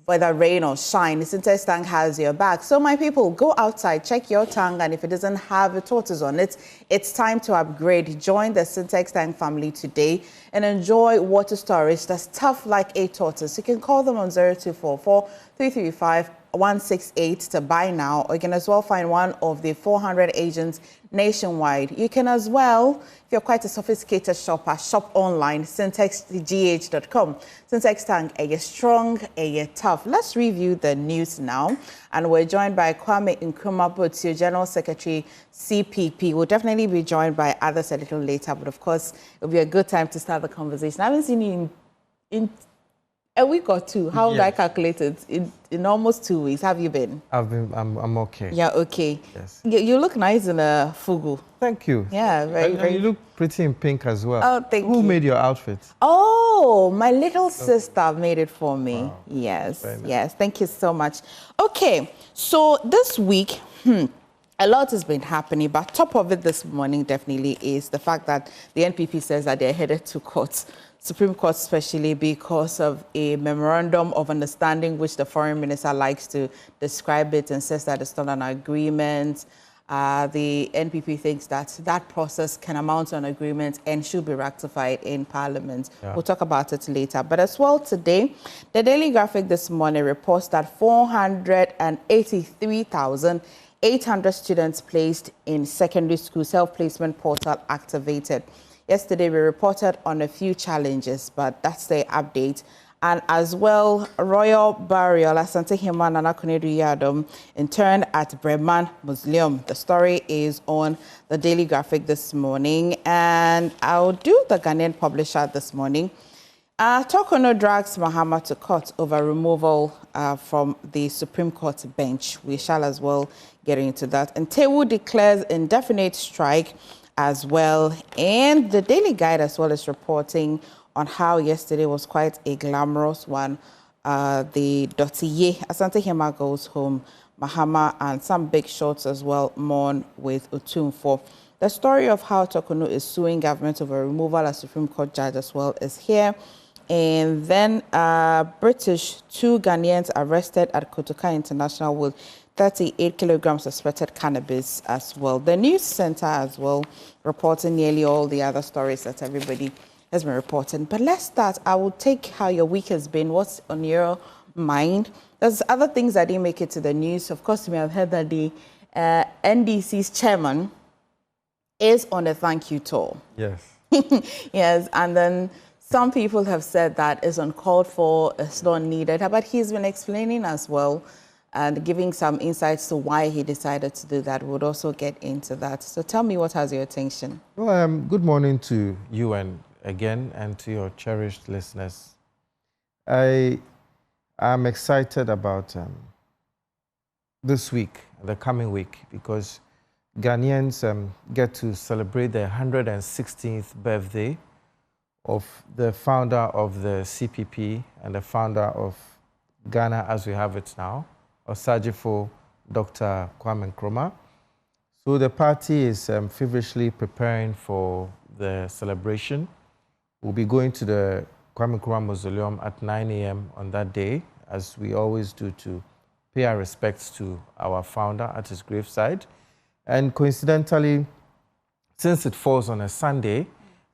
whether rain or shine. The Syntex tank has your back. So my people, go outside, check your tank, and if it doesn't have a tortoise on it, it's time to upgrade. Join the Syntex tank family today and enjoy water storage that's tough like a tortoise. You can call them on 0244 335 168 to buy now, or you can as well find one of the 400 agents nationwide. You can as well, if you're quite a sophisticated shopper, shop online, syntexgh.com. Syntex tank, a strong, a tough. Let's review the news now. And we're joined by Kwame Nkrumah Butsu, General Secretary, CPP. We'll definitely be joined by others a little later, but of course, it'll be a good time to start the conversation. I haven't seen you in a week or two. How would I calculate it? In almost 2 weeks. Have you been? I'm okay. Yeah, okay. Yes. You look nice in a fugu. Thank you. Yeah, very. You look pretty in pink as well. Oh, thank you. Who made your outfit? Oh, my little sister made it for me. Wow. Yes, Very nice. yes. Thank you so much. Okay, so this week, a lot has been happening, but top of it this morning definitely is the fact that the NPP says that they're headed to court. Supreme Court, especially because of a memorandum of understanding, which the foreign minister likes to describe it, and says that it's not an agreement. The NPP thinks that that process can amount to an agreement and should be ratified in Parliament. Yeah. We'll talk about it later. But as well today, the Daily Graphic this morning reports that 483,800 students placed in secondary school self-placement portal activated. Yesterday, we reported on a few challenges, but that's the update. And as well, Royal Burial, Asante Hima Nana Konedu Yadom, interned at Breman Mausoleum. The story is on the Daily Graphic this morning. And I'll do the Ghanaian Publisher this morning. Tokono drags Mahama to court over removal from the Supreme Court bench. We shall as well get into that. And Tewu declares indefinite strike as well. And the Daily Guide as well is reporting on how yesterday was quite a glamorous one. The Dotiye, Asante Hema goes home, Mahama and some big shots as well mourn with Otumfo. The story of how Tokono is suing government over removal as Supreme Court judge as well is here. And then British, 2 Ghanaians arrested at Kotoka International with 38 kilograms suspected cannabis as well. The news center as well reporting nearly all the other stories that everybody has been reporting. But let's start. I will take how your week has been. What's on your mind? There's other things that didn't make it to the news. Of course, you may have heard that the NDC's chairman is on a thank you tour. Yes. Yes, and then some people have said that it's uncalled for, it's not needed, but he's been explaining as well and giving some insights to why he decided to do that. We'll also get into that. So tell me, what has your attention? Well, good morning to you and to your cherished listeners. I am excited about this week, the coming week, because Ghanaians get to celebrate the 116th birthday of the founder of the CPP and the founder of Ghana as we have it now, Osajifo Dr. Kwame Nkrumah. So the party is feverishly preparing for the celebration. We'll be going to the Kwame Nkrumah Mausoleum at 9 a.m. on that day, as we always do, to pay our respects to our founder at his graveside. And coincidentally, since it falls on a Sunday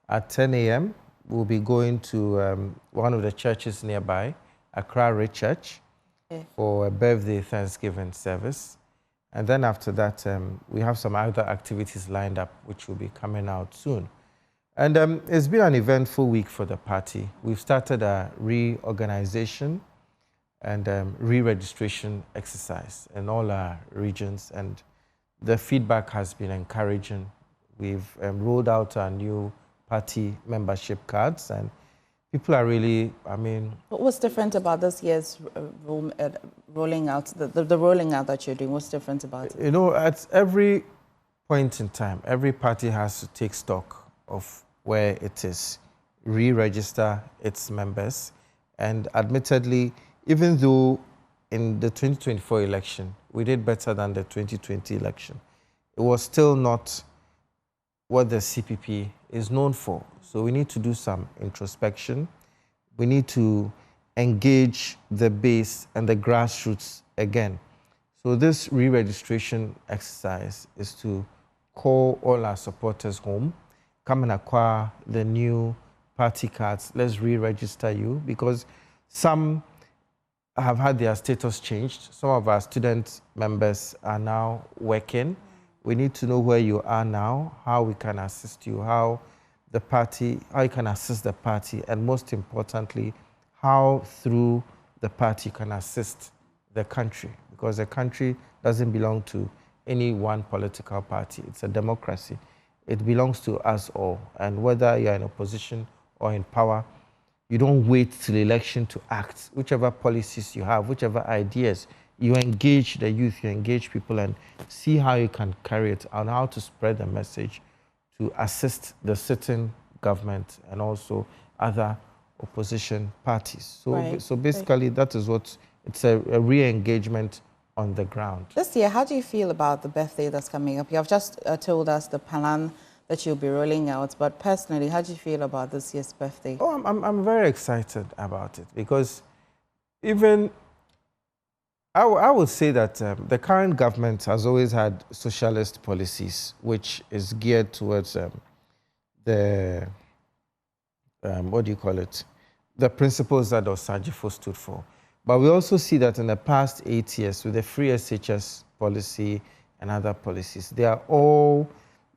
at 10 a.m., we'll be going to one of the churches nearby, Accra Ray Church, for a birthday Thanksgiving service. And then after that, we have some other activities lined up, which will be coming out soon. And it's been an eventful week for the party. We've started a reorganization and re-registration exercise in all our regions, and the feedback has been encouraging. We've rolled out our new party membership cards, and people are really, I mean... What's different about this year's rolling out, the rolling out that you're doing? What's different about it? You know, at every point in time, every party has to take stock of where it is, re-register its members. And admittedly, even though in the 2024 election, we did better than the 2020 election, it was still not what the CPP is known for. So we need to do some introspection. We need to engage the base and the grassroots again. So this re-registration exercise is to call all our supporters home, come and acquire the new party cards. Let's re-register you, because some have had their status changed. Some of our student members are now working. We need to know where you are now, how we can assist you, how you can assist the party, and most importantly, how through the party you can assist the country, because the country doesn't belong to any one political party. It's a democracy. It belongs to us all, and whether you're in opposition or in power, you don't wait till election to act. Whichever policies you have, whichever ideas, you engage the youth, you engage people, and see how you can carry it and how to spread the message to assist the sitting government and also other opposition parties. So, so basically, that is what, it's a re-engagement on the ground. This year, how do you feel about the birthday that's coming up? You have just told us the plan that you'll be rolling out, but personally, how do you feel about this year's birthday? Oh, I'm very excited about it, because even I would say that the current government has always had socialist policies, which is geared towards the, what do you call it, the principles that Osajifo stood for. But we also see that in the past 8 years, with the free SHS policy and other policies, they are all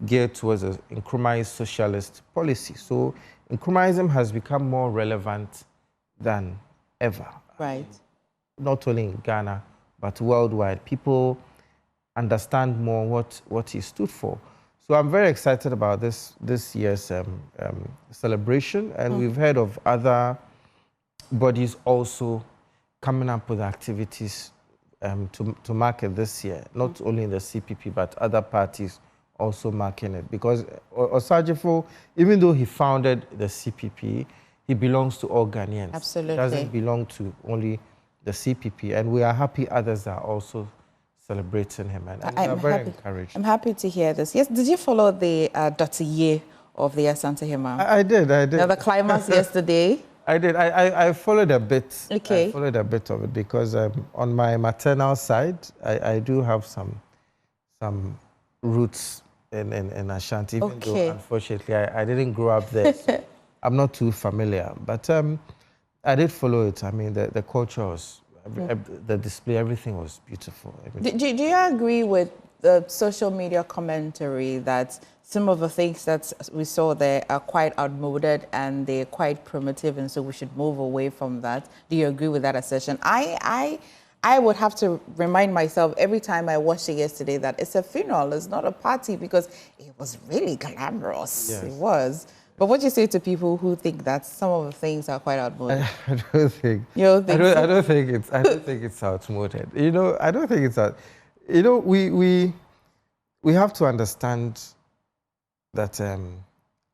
geared towards an Nkrumah's socialist policy. So Nkrumahism has become more relevant than ever. Right. Not only in Ghana, but worldwide. People understand more what he stood for. So I'm very excited about this year's celebration, and we've heard of other bodies also coming up with activities to mark it this year, not only in the CPP, but other parties also marking it. Because Osajifo, even though he founded the CPP, he belongs to all Ghanaians. Absolutely. He doesn't belong to only the CPP, and we are happy others are also celebrating him, and we are very encouraged. I'm happy to hear this. Yes, did you follow the dossier of the Asante Hima? I did. The climax yesterday? I did. I followed a bit. Okay. I followed a bit of it because on my maternal side, I do have some roots in Ashanti, even though unfortunately I didn't grow up there. So I'm not too familiar, but I did follow it. I mean, the culture was, the display, everything was beautiful. Do you agree with the social media commentary that some of the things that we saw there are quite outmoded and they're quite primitive, and so we should move away from that? Do you agree with that assertion? I would have to remind myself every time I watched it yesterday that it's a funeral, it's not a party, because it was really glamorous. Yes. It was. But what do you say to people who think that some of the things are quite outmoded? I don't think. You don't think so? I don't think it's outmoded. You know, I don't think it's out. You know, we have to understand that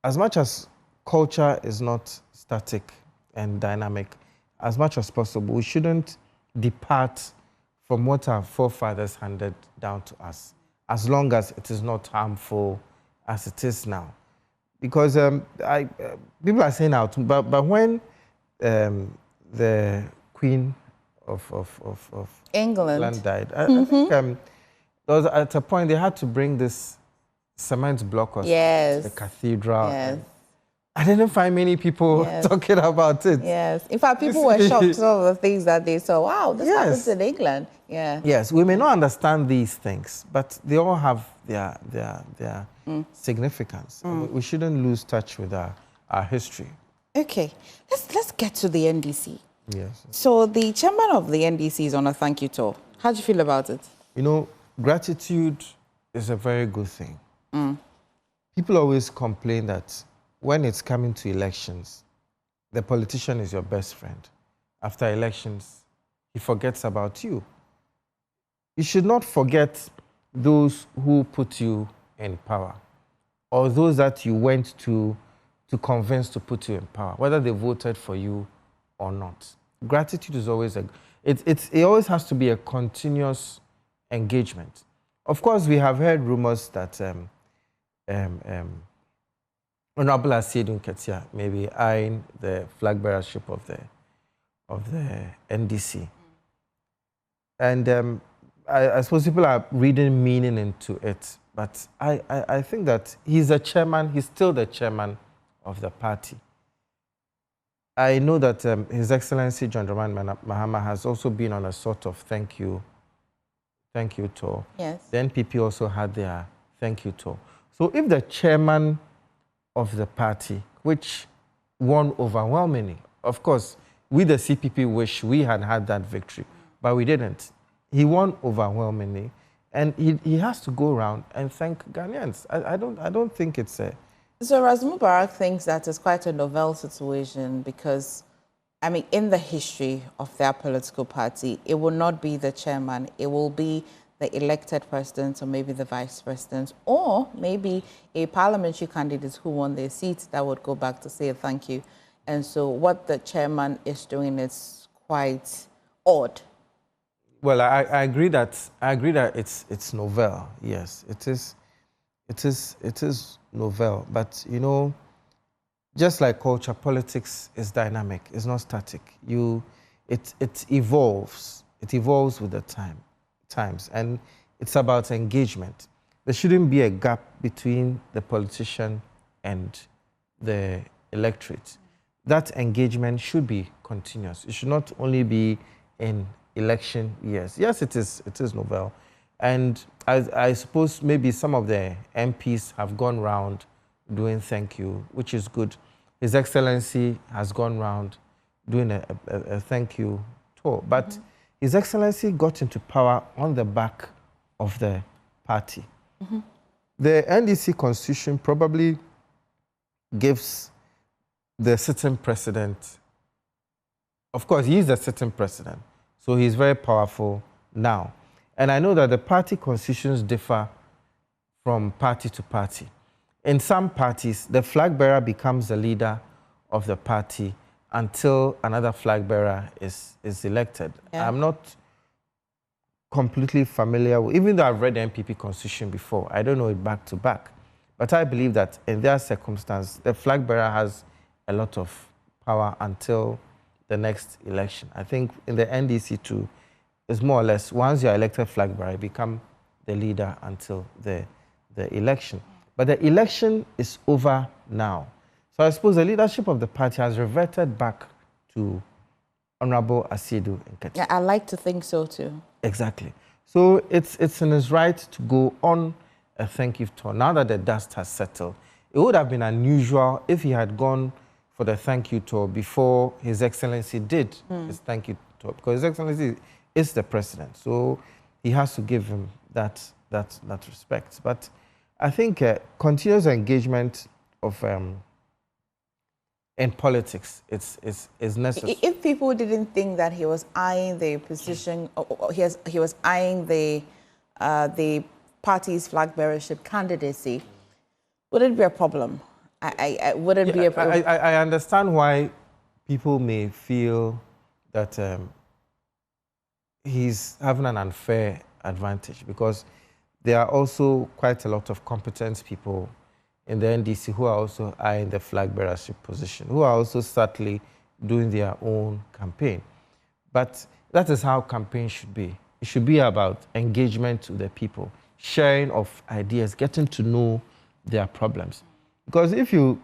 as much as culture is not static and dynamic, as much as possible, we shouldn't depart from what our forefathers handed down to us, as long as it is not harmful as it is now. Because people are saying out, but when the Queen of England died, I think there was at a point they had to bring this cement block or the cathedral. Yes. I didn't find many people talking about it. Yes. In fact, people were shocked some of the things that they saw. Wow, this happens in England. Yeah. Yes, we may not understand these things, but they all have their significance. We shouldn't lose touch with our history. Okay, let's get to the NDC. Yes. So the chairman of the NDC is on a thank you tour. How do you feel about it? You know, gratitude is a very good thing. People always complain that when it's coming to elections, the politician is your best friend. After elections, he forgets about you. You should not forget those who put you in power, or those that you went to convince to put you in power, whether they voted for you or not. Gratitude is always it always has to be a continuous engagement. Of course, we have heard rumors that Honorable Asiedu Nketia may be eyeing the flag bearership of the NDC. And I suppose people are reading meaning into it, but I think that he's a chairman, he's still the chairman of the party. I know that His Excellency John Dramani Mahama has also been on a sort of thank you tour. Yes. The NPP also had their thank you tour. So if the chairman of the party, which won overwhelmingly, of course, we the CPP wish we had had that victory, but we didn't. He won overwhelmingly, and he has to go around and thank Ghanaians. I don't think it's a... So Ras Mubarak thinks that it's quite a novel situation because, I mean, in the history of their political party, it will not be the chairman, it will be the elected president or maybe the vice president or maybe a parliamentary candidate who won their seat that would go back to say thank you. And so what the chairman is doing is quite odd. Well, I agree that it's novel. Yes, it is novel. But you know, just like culture, politics is dynamic. It's not static. It evolves. It evolves with the times, and it's about engagement. There shouldn't be a gap between the politician and the electorate. That engagement should be continuous. It should not only be in election years. Yes, it is novel. And I suppose maybe some of the MPs have gone round doing thank you, which is good. His Excellency has gone round doing a thank you tour. But His Excellency got into power on the back of the party. The NDC constitution probably gives the sitting president, of course, he is the sitting president, so he's very powerful now. And I know that the party constitutions differ from party to party. In some parties, the flag bearer becomes the leader of the party until another flag bearer is elected. Yeah. I'm not completely familiar with, even though I've read the NPP constitution before, I don't know it back to back. But I believe that in their circumstance, the flag bearer has a lot of power until the next election. I think in the NDC too, it's more or less, once you're elected flag bearer, you become the leader until the election. But the election is over now. So I suppose the leadership of the party has reverted back to Honorable Asiedu Nketia. Yeah, I like to think so too. Exactly. So it's in his right to go on a thank you tour. Now that the dust has settled, it would have been unusual if he had gone for the thank you tour before His Excellency did his thank you tour, because His Excellency is the president, so he has to give him that respect. But I think continuous engagement of in politics is necessary. If people didn't think that he was eyeing the position, or he was eyeing the party's flag bearership candidacy, would it be a problem? Would it be a problem? I understand why people may feel that he's having an unfair advantage, because there are also quite a lot of competent people in the NDC who are also eyeing the flag bearership position, who are also subtly doing their own campaign. But that is how campaign should be. It should be about engagement with the people, sharing of ideas, getting to know their problems. Because if you,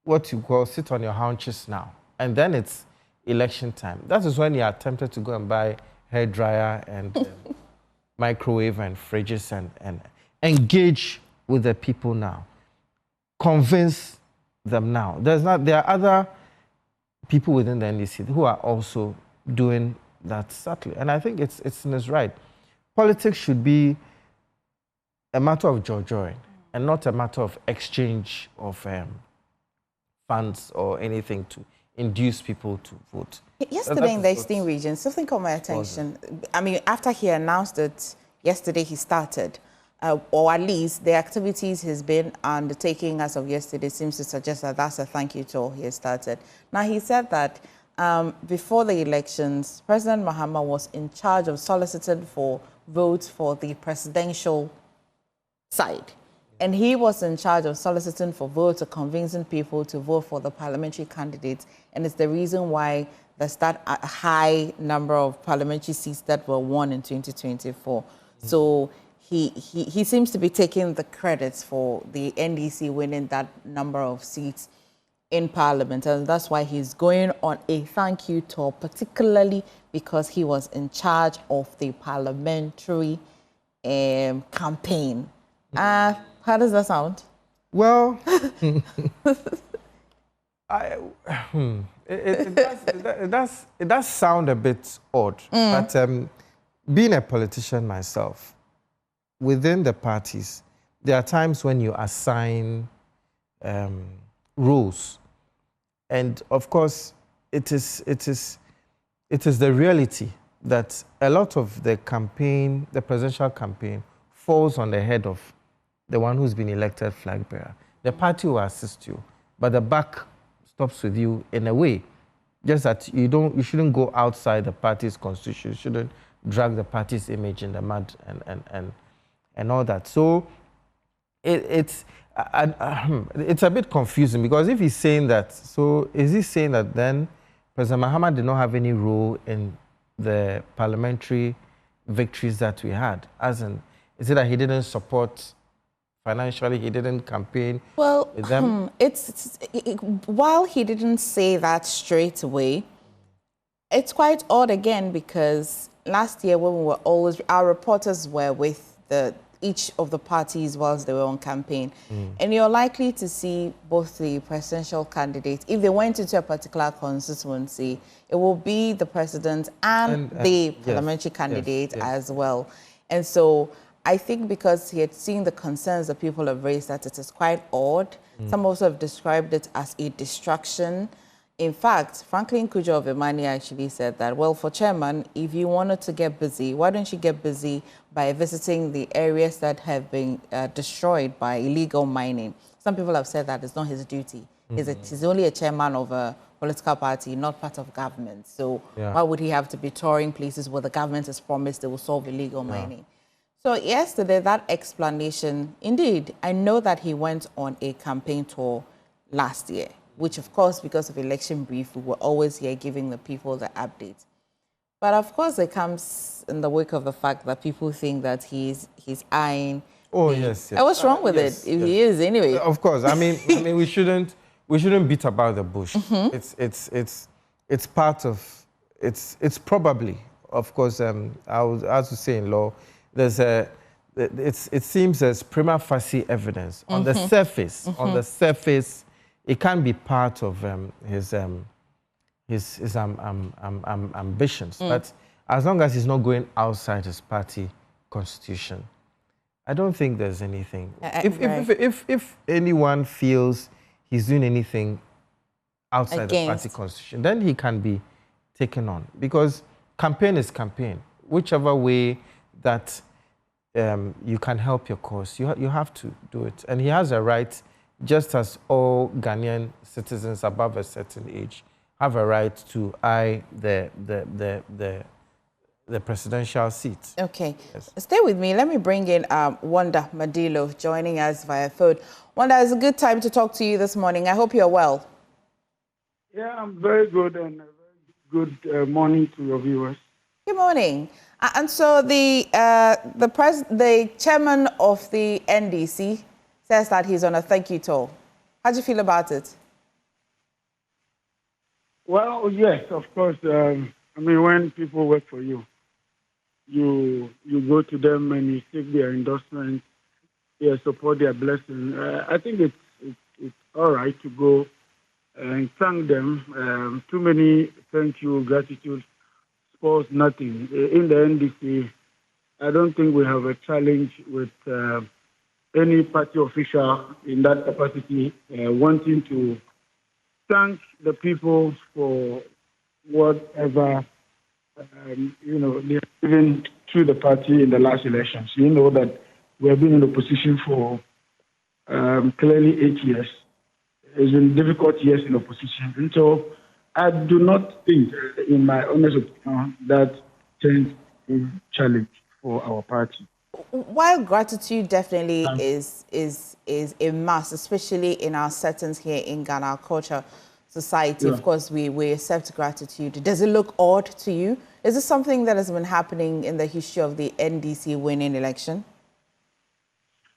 what you call, sit on your haunches now, and then it's election time, that is when you are tempted to go and buy hair dryer and microwave and fridges and engage with the people now. Convince them now. There are other people within the NDC who are also doing that subtly. And I think it's in his right. Politics should be a matter of joy and not a matter of exchange of funds or anything to induce people to vote. Yesterday in the Eastern region, something caught my attention. I mean, after he announced it yesterday, he started, or at least the activities he's been undertaking as of yesterday seems to suggest that that's a thank you tour he has started. Now, he said that before the elections, President Mahama was in charge of soliciting for votes for the presidential side. And he was in charge of soliciting for votes or convincing people to vote for the parliamentary candidates. And it's the reason why there's that high number of parliamentary seats that were won in 2024. So he seems to be taking the credits for the NDC winning that number of seats in Parliament. And that's why he's going on a thank you tour, particularly because he was in charge of the parliamentary campaign. How does that sound? Well, it does sound a bit odd, but being a politician myself, within the parties, there are times when you assign roles, and of course, it is the reality that a lot of the campaign, the presidential campaign, falls on the head of the one who's been elected flag bearer. The party will assist you, but the buck stops with you in a way. Just that you shouldn't go outside the party's constitution. You shouldn't drag the party's image in the mud and all that. So it's a bit confusing, because if he's saying that, so is he saying that then President Mahama did not have any role in the parliamentary victories that we had? As in, is it that he didn't support financially, he didn't campaign with them? While he didn't say that straight away, it's quite odd again, because last year when we were our reporters were with each of the parties whilst they were on campaign. And you're likely to see both the presidential candidates, if they went into a particular constituency, it will be the president and the parliamentary candidate as well. And so I think because he had seen the concerns that people have raised, that it is quite odd. Some also have described it as a distraction. In fact, Franklin Kujo of Imani actually said that, well, for chairman, if you wanted to get busy, why don't you get busy by visiting the areas that have been destroyed by illegal mining? Some people have said that it's not his duty. He's only a chairman of a political party, not part of government. So why would he have to be touring places where the government has promised they will solve illegal mining? So yesterday, that explanation, indeed, I know that he went on a campaign tour last year, which of course, because of election brief, we were always here giving the people the updates. But of course, it comes in the wake of the fact that people think that he's eyeing. Oh, yes. What's wrong with it? If he is, anyway. Of course. I mean, we shouldn't beat about the bush. It's part of, it's probably, of course, I was, as to say in law, it seems there's prima facie evidence on the surface. On the surface, it can be part of his ambitions. But as long as he's not going outside his party constitution, I don't think there's anything. If anyone feels he's doing anything outside the party constitution, then he can be taken on, because campaign is campaign. Whichever way that you can help your cause, you have to do it. And he has a right, just as all Ghanaian citizens above a certain age have a right to eye the presidential seat. Okay. Yes. Stay with me. Let me bring in Wanda Madilo joining us via phone. Wanda, it's a good time to talk to you this morning. I hope you're well. Yeah, I'm very good, and a very good morning to your viewers. Good morning. And so the chairman of the NDC says that he's on a thank you tour. How do you feel about it? Well, yes, of course. I mean, when people work for you, you go to them and you seek their endorsement, their support, their blessing. I think it's all right to go and thank them. Too many thank you, gratitude spoils nothing. In the NDC, I don't think we have a challenge with any party official in that capacity wanting to thank the people for whatever they have given to the party in the last elections. You know that we have been in opposition for clearly 8 years. It's been difficult years in opposition. And so I do not think, in my honest opinion, that change is a challenge for our party. While gratitude definitely is a must, especially in our settings here in Ghana, our culture, society, of course, we accept gratitude. Does it look odd to you? Is this something that has been happening in the history of the NDC winning election?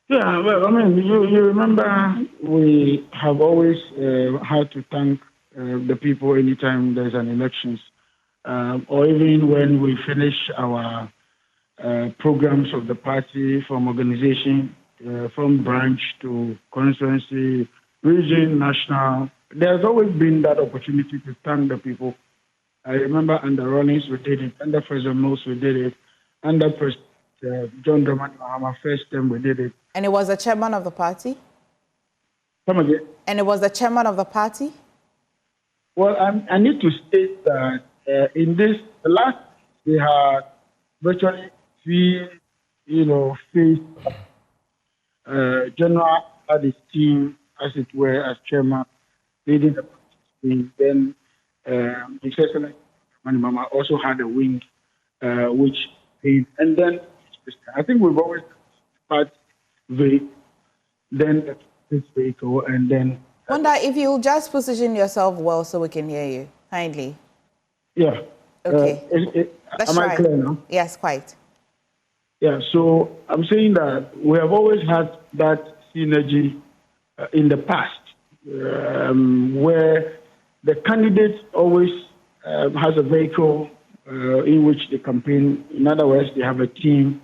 Yeah, well, I mean, you remember we have always had to thank the people anytime there's an elections, or even when we finish our programs of the party, from organization, from branch to constituency, region, national. There's always been that opportunity to thank the people. I remember under Rawlings we did it, under President Mills we did it, under President John Dramani Mahama first time we did it. And it was the chairman of the party? Come again? And it was the chairman of the party? Well, I need to state that in the last, we had virtually three, faced General had his team, as it were, as chairman, leading the party. Then His Excellency Mama also had a wing, which he, and then I think we've always had vehicle, then this vehicle, and then. Wonder if you'll just position yourself well so we can hear you, kindly. Yeah. Okay. Am I clear now? Yes, quite. Yeah, so I'm saying that we have always had that synergy in the past, where the candidate always has a vehicle in which they campaign. In other words, they have a team.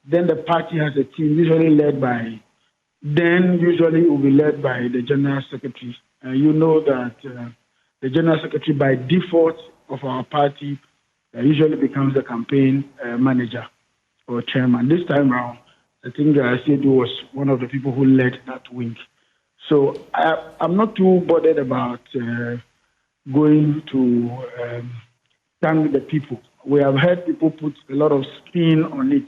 Then the party has a team, usually led by, usually it will be led by the General Secretary. You know that the General Secretary, by default of our party, usually becomes the campaign manager or chairman. This time around, I think Sedu was one of the people who led that wing. So I'm not too bothered about going to thank the people. We have heard people put a lot of spin on it.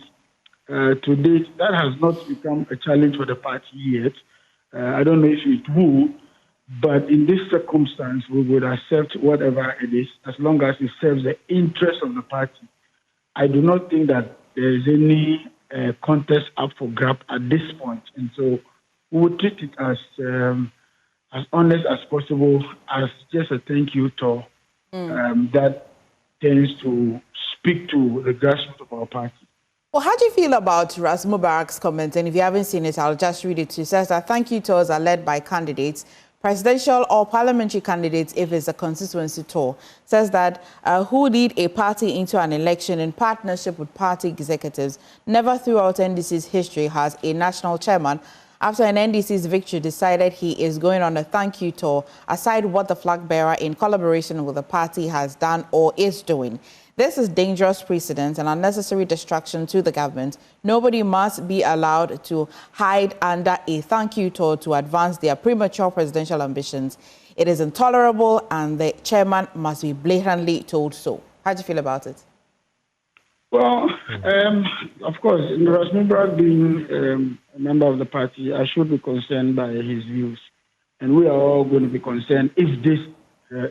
To date, that has not become a challenge for the party yet. I don't know if it will, but in this circumstance, we would accept whatever it is, as long as it serves the interest of the party. I do not think that there is any contest up for grab at this point, and so we will treat it as honest as possible, as just a thank you to that tends to speak to the grassroots of our party. Well, how do you feel about Ras Mubarak's comment? And if you haven't seen it, I'll just read it to you. It says that thank you tours are led by candidates, presidential or parliamentary candidates if it's a constituency tour. It says that who lead a party into an election in partnership with party executives. Never throughout NDC's history has a national chairman, after an NDC's victory, decided he is going on a thank you tour, aside what the flag bearer in collaboration with the party has done or is doing. This is dangerous precedent and unnecessary distraction to the government. Nobody must be allowed to hide under a thank you tour to advance their premature presidential ambitions. It is intolerable and the chairman must be blatantly told so. How do you feel about it? Well, of course, Ras Mubarak being a member of the party, I should be concerned by his views. And we are all going to be concerned if this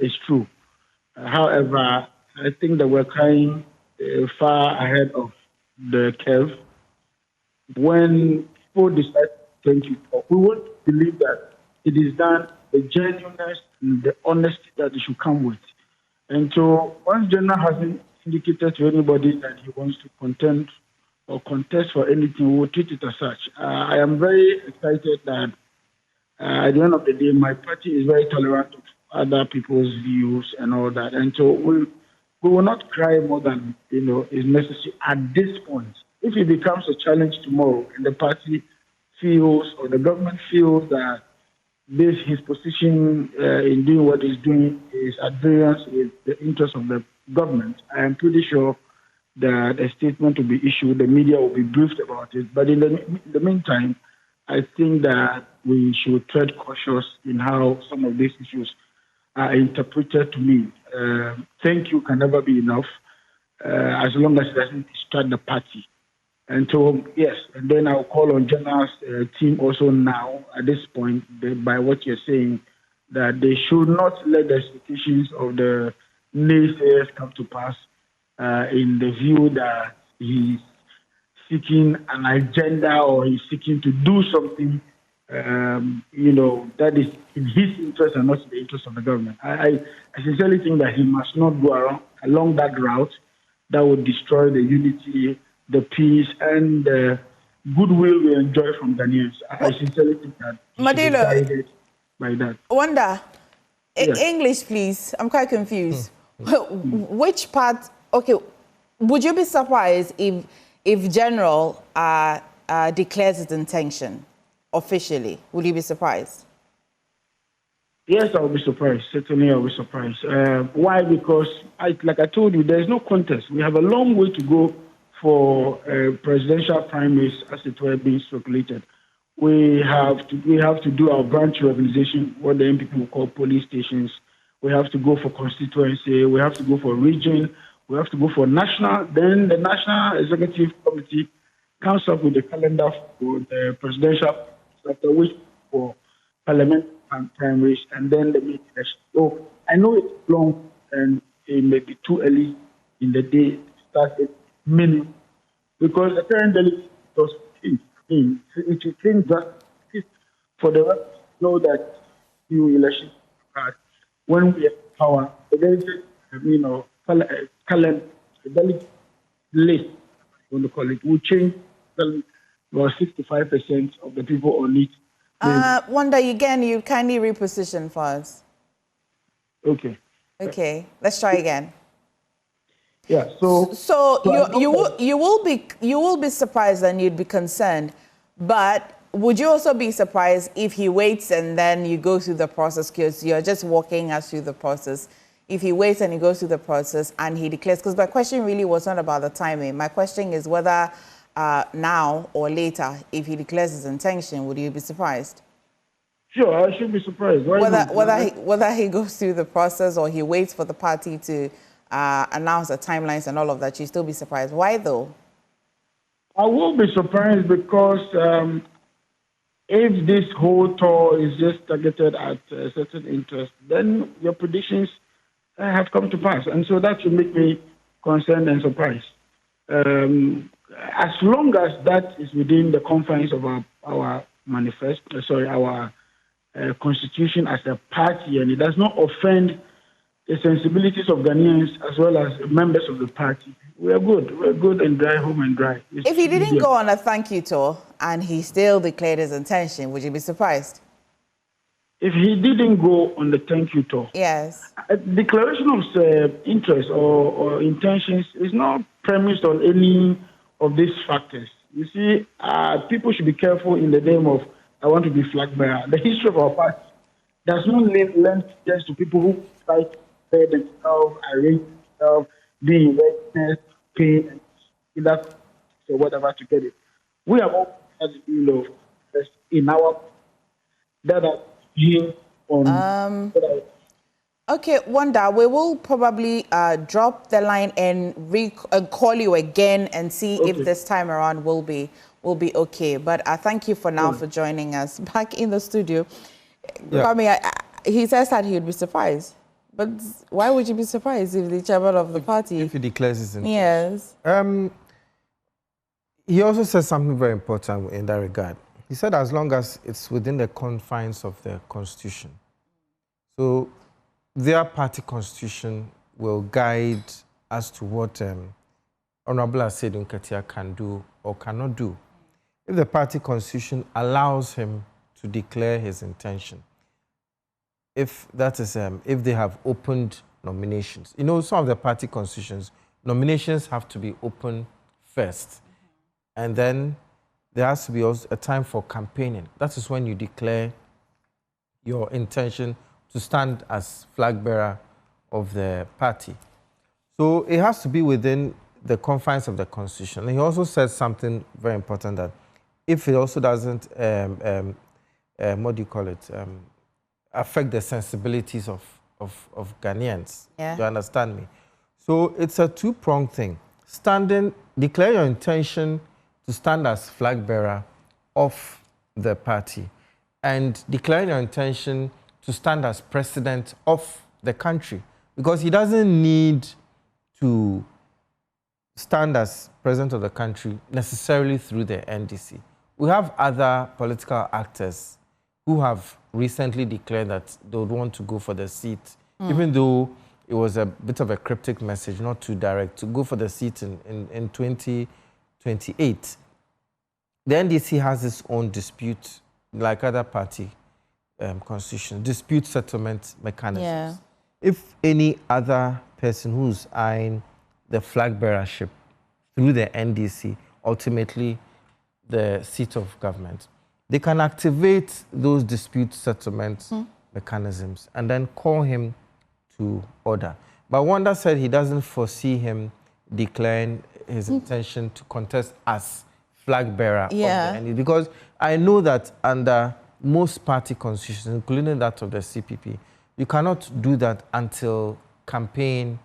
is true. However, I think that we're trying far ahead of the curve. When people decide to thank you, we won't believe that it is done, the genuineness and the honesty that it should come with. And so once General hasn't indicated to anybody that he wants to contend or contest for anything, we will treat it as such. I am very excited that at the end of the day, my party is very tolerant of other people's views and all that. And so we will not cry more than is necessary at this point. If it becomes a challenge tomorrow and the party feels or the government feels that his position in doing what he's doing is at variance with the interests of the government, I am pretty sure that a statement will be issued, the media will be briefed about it. But in the meantime, I think that we should tread cautious in how some of these issues are interpreted to mean. Thank you can never be enough, as long as it doesn't distract the party. And so, yes, and then I'll call on General's team also now, at this point, by what you're saying, that they should not let the expectations of the naysayers come to pass in the view that he's seeking an agenda or he's seeking to do something, that is in his interest and not in the interest of the government. I sincerely think that he must not go along that route that would destroy the unity, the peace, and the goodwill we enjoy from Ghanaians. I sincerely think that he should be guided by that. Wanda, Yes. English, please. I'm quite confused. Which part? Okay, would you be surprised if General declares his intention officially? Would you be surprised? Yes, I'll be surprised. Certainly, I'll be surprised. Why? Because, like I told you, there's no contest. We have a long way to go for presidential primaries, as it were, being circulated. We have to do our branch organization, what the MPP will call police stations. We have to go for constituency. We have to go for region. We have to go for national. Then the National Executive Committee comes up with the calendar for the presidential, after which for parliament and primaries, and then the meeting. So I know it's long and it may be too early in the day to start it minimum, because the current delegate was it will change just for the rest to know that new elections when we have power, the delegate, calendar, the delegate list, what we call it, will change about 65% of the people on it. Wanda, again, you kindly reposition for us. Okay. Okay, let's try again. Yeah. So you will be surprised and you'd be concerned, but would you also be surprised if he waits and then you go through the process, because you're just walking us through the process? If he waits and he goes through the process and he declares, because my question really was not about the timing. My question is whether now or later, if he declares his intention, would you be surprised? Sure, I should be surprised. Whether he goes through the process or he waits for the party to announce the timelines and all of that, you still be surprised. Why though? I will be surprised because if this whole tour is just targeted at a certain interest, then your predictions have come to pass. And so that should make me concerned and surprised. As long as that is within the confines of our manifesto, our constitution as a party, and it does not offend the sensibilities of Ghanaians as well as members of the party, we are good. We're good and dry, home and dry. If he didn't go on a thank you tour and he still declared his intention, would you be surprised? If he didn't go on the thank you tour, yes, a declaration of interest or intentions is not premised on any of these factors. You see, people should be careful in the name of I want to be flag bearer. The history of our party does not lend just to people who fight for themselves, arrange themselves, be in readiness, pain, and that or whatever to get it. We have all had in our that are being on. Okay, Wanda, we will probably drop the line and call you again and see if this time around will be okay. But I thank you for now for joining us back in the studio. Yeah. I mean, he says that he would be surprised. But why would you be surprised if the chairman of the party... If he declares his intention. Yes. He also said something very important in that regard. He said as long as it's within the confines of the constitution. So their party constitution will guide as to what Honorable Asedun Ketia can do or cannot do. If the party constitution allows him to declare his intention, if that is, if they have opened nominations. You know, some of the party constitutions, nominations have to be open first. And then there has to be also a time for campaigning. That is when you declare your intention to stand as flag bearer of the party. So it has to be within the confines of the constitution. And he also said something very important, that if it also doesn't, what do you call it, affect the sensibilities of of Ghanaians. Yeah. You understand me? So it's a two-pronged thing. Declare your intention to stand as flag bearer of the party, and declare your intention to stand as president of the country, because he doesn't need to stand as president of the country necessarily through the NDC. We have other political actors who have recently declared that they would want to go for the seat, even though it was a bit of a cryptic message, not too direct, to go for the seat in 2028. The NDC has its own dispute, like other party constitution, dispute settlement mechanisms. Yeah. If any other person who's eyeing the flag bearership through the NDC, ultimately the seat of government, they can activate those dispute settlement mechanisms and then call him to order. But Wanda said he doesn't foresee him declaring his intention to contest as flag bearer of the NDC, because I know that under most party constitutions, including that of the CPP, you cannot do that until campaign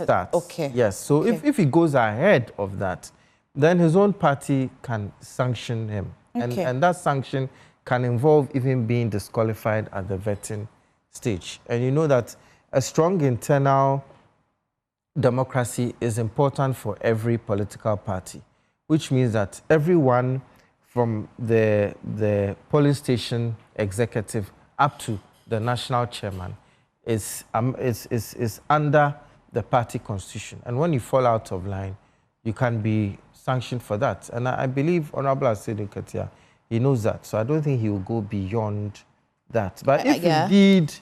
starts. Okay. Yes, so Okay. if he goes ahead of that, then his own party can sanction him. Okay. And that sanction can involve even being disqualified at the vetting stage. And you know that a strong internal democracy is important for every political party, which means that everyone from the polling station executive up to the national chairman is under the party constitution. And when you fall out of line, you can be sanctioned for that. And I believe Honorable Asedu Ketia, he knows that. So I don't think he will go beyond that. But if indeed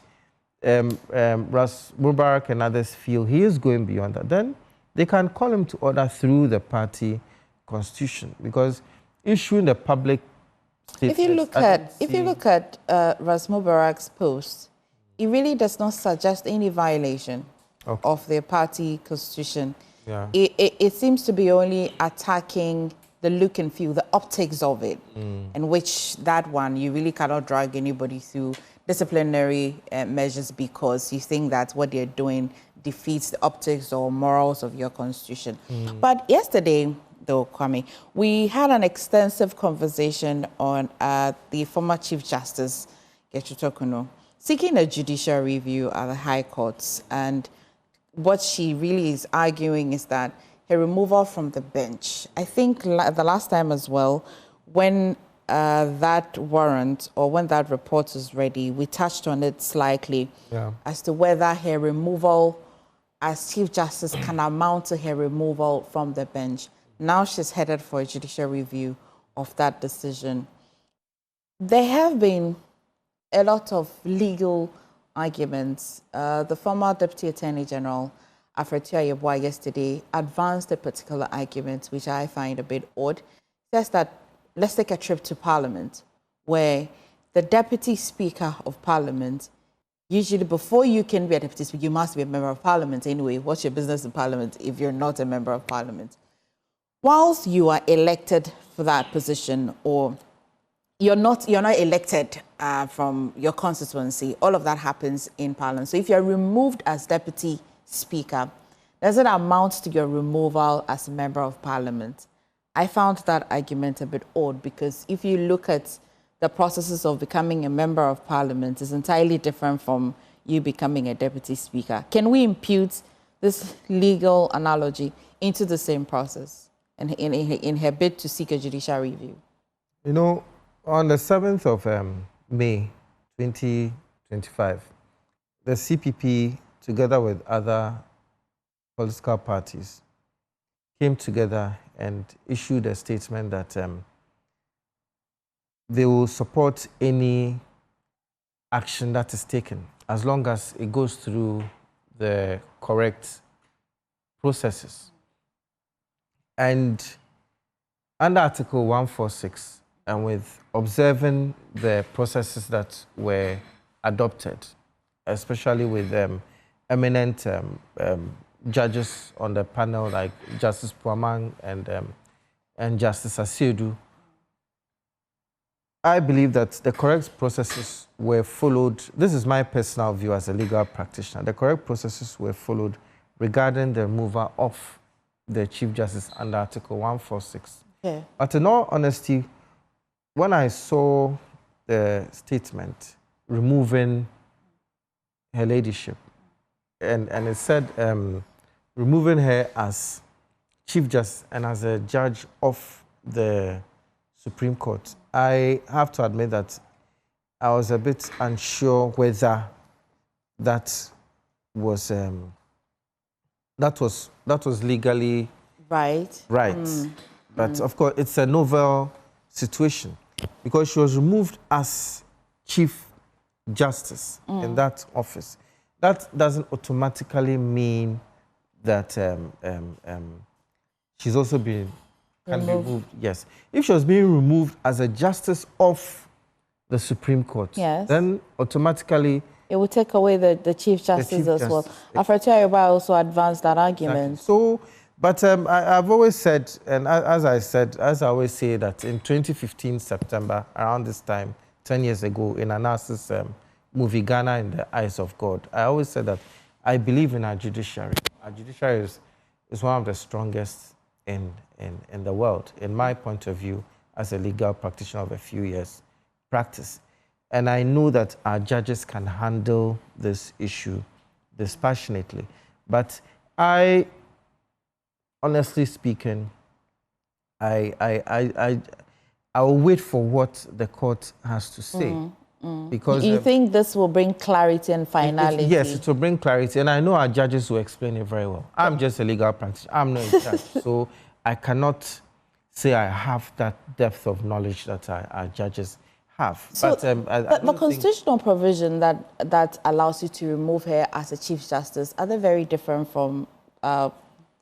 Ras Mubarak and others feel he is going beyond that, then they can call him to order through the party constitution, because issuing the public statement. If you look at Ras Mubarak's post, it really does not suggest any violation of their party constitution. Yeah. It seems to be only attacking the look and feel, the optics of it, in which that one, you really cannot drag anybody through disciplinary measures because you think that what they're doing defeats the optics or morals of your constitution. But yesterday, though, Kwame, we had an extensive conversation on the former Chief Justice, Getchuto Kuno, seeking a judicial review at the High Courts. And what she really is arguing is that her removal from the bench, I think the last time as well, when that warrant or when that report is ready, we touched on it slightly as to whether her removal as Chief Justice can amount to her removal from the bench. Now she's headed for a judicial review of that decision. There have been a lot of legal arguments. The former Deputy Attorney General, Afretu Ayeboah, yesterday advanced a particular argument, which I find a bit odd. Says that let's take a trip to Parliament, where the Deputy Speaker of Parliament, usually before you can be a Deputy Speaker, you must be a Member of Parliament anyway. What's your business in Parliament if you're not a Member of Parliament? Whilst you are elected for that position, or you're not elected from your constituency, all of that happens in Parliament. So if you're removed as Deputy Speaker, does it amount to your removal as a Member of Parliament? I found that argument a bit odd, because if you look at the processes of becoming a Member of Parliament, it's entirely different from you becoming a Deputy Speaker. Can we impute this legal analogy into the same process in her bid to seek a judicial review? You know, on the 7th of May 2025, the CPP, together with other political parties, came together and issued a statement that they will support any action that is taken as long as it goes through the correct processes. And under Article 146, and with observing the processes that were adopted, especially with eminent judges on the panel like Justice Puamang and Justice Asiedu, I believe that the correct processes were followed. This is my personal view as a legal practitioner. The correct processes were followed regarding the removal of the Chief Justice under Article 146. Okay. But in all honesty, when I saw the statement removing her ladyship, and it said removing her as Chief Justice and as a judge of the Supreme Court, I have to admit that I was a bit unsure whether that was legally right. But of course, it's a novel situation because she was removed as Chief Justice in that office. That doesn't automatically mean that she's also been removed. Yes. If she was being removed as a justice of the Supreme Court, yes, then automatically it would take away the Chief Justice as well. Afratiariba also advanced that argument. Exactly. So, but I've always said, and as I always say, that in 2015 September, around this time, 10 years ago, in Anas's movie Ghana in the Eyes of God, I always said that I believe in our judiciary. Our judiciary is one of the strongest in the world, in my point of view, as a legal practitioner of a few years practice. And I know that our judges can handle this issue dispassionately. But honestly speaking, I will wait for what the court has to say. Because you think this will bring clarity and finality? Yes, it will bring clarity. And I know our judges will explain it very well. I'm just a legal practitioner. I'm not a judge. So I cannot say I have that depth of knowledge that our judges have. So, but the constitutional provision that allows you to remove her as a Chief Justice, are they very different from the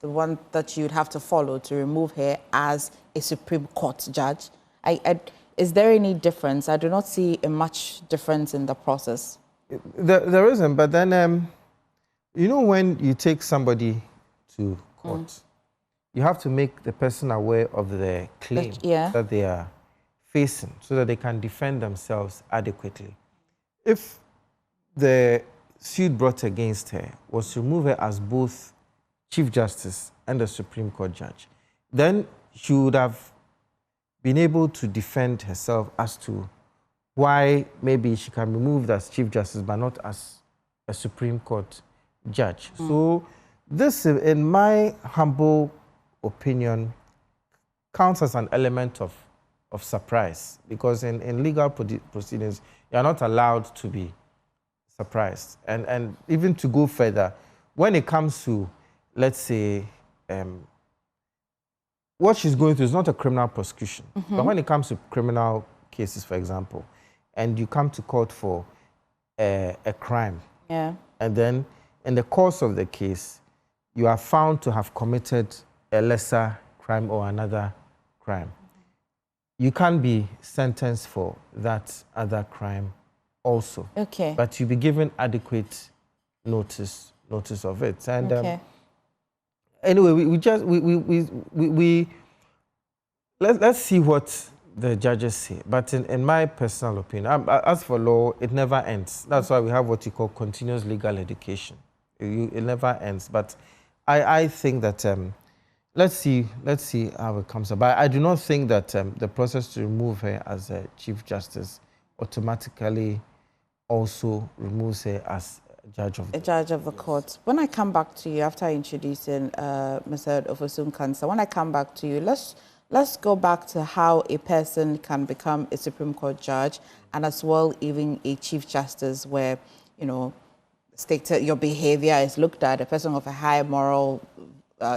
one that you'd have to follow to remove her as a Supreme Court judge? Is there any difference? I do not see a much difference in the process. There isn't, but then, you know, when you take somebody to court, you have to make the person aware of the claim that they are facing so that they can defend themselves adequately. If the suit brought against her was to remove her as both Chief Justice and a Supreme Court judge, then she would have been able to defend herself as to why maybe she can be removed as Chief Justice but not as a Supreme Court judge. So this, in my humble opinion, counts as an element of surprise, because in legal proceedings, you are not allowed to be surprised. And even to go further, when it comes to, let's say, what she's going through is not a criminal prosecution. But when it comes to criminal cases, for example, and you come to court for a crime, and then in the course of the case, you are found to have committed a lesser crime or another crime, you can be sentenced for that other crime also. Okay. But you'll be given adequate notice of it. And anyway, let's see what the judges say. But in my personal opinion, as for law, it never ends. That's why we have what you call continuous legal education. It never ends. But I think that let's see how it comes about. I do not think that the process to remove her as a Chief Justice automatically also removes her as a judge of the court. When I come back to you after introducing Mr. Ofosun Kansa, when I come back to you, let's go back to how a person can become a Supreme Court judge, and as well even a Chief Justice, where, you know, your behavior is looked at, a person of a high moral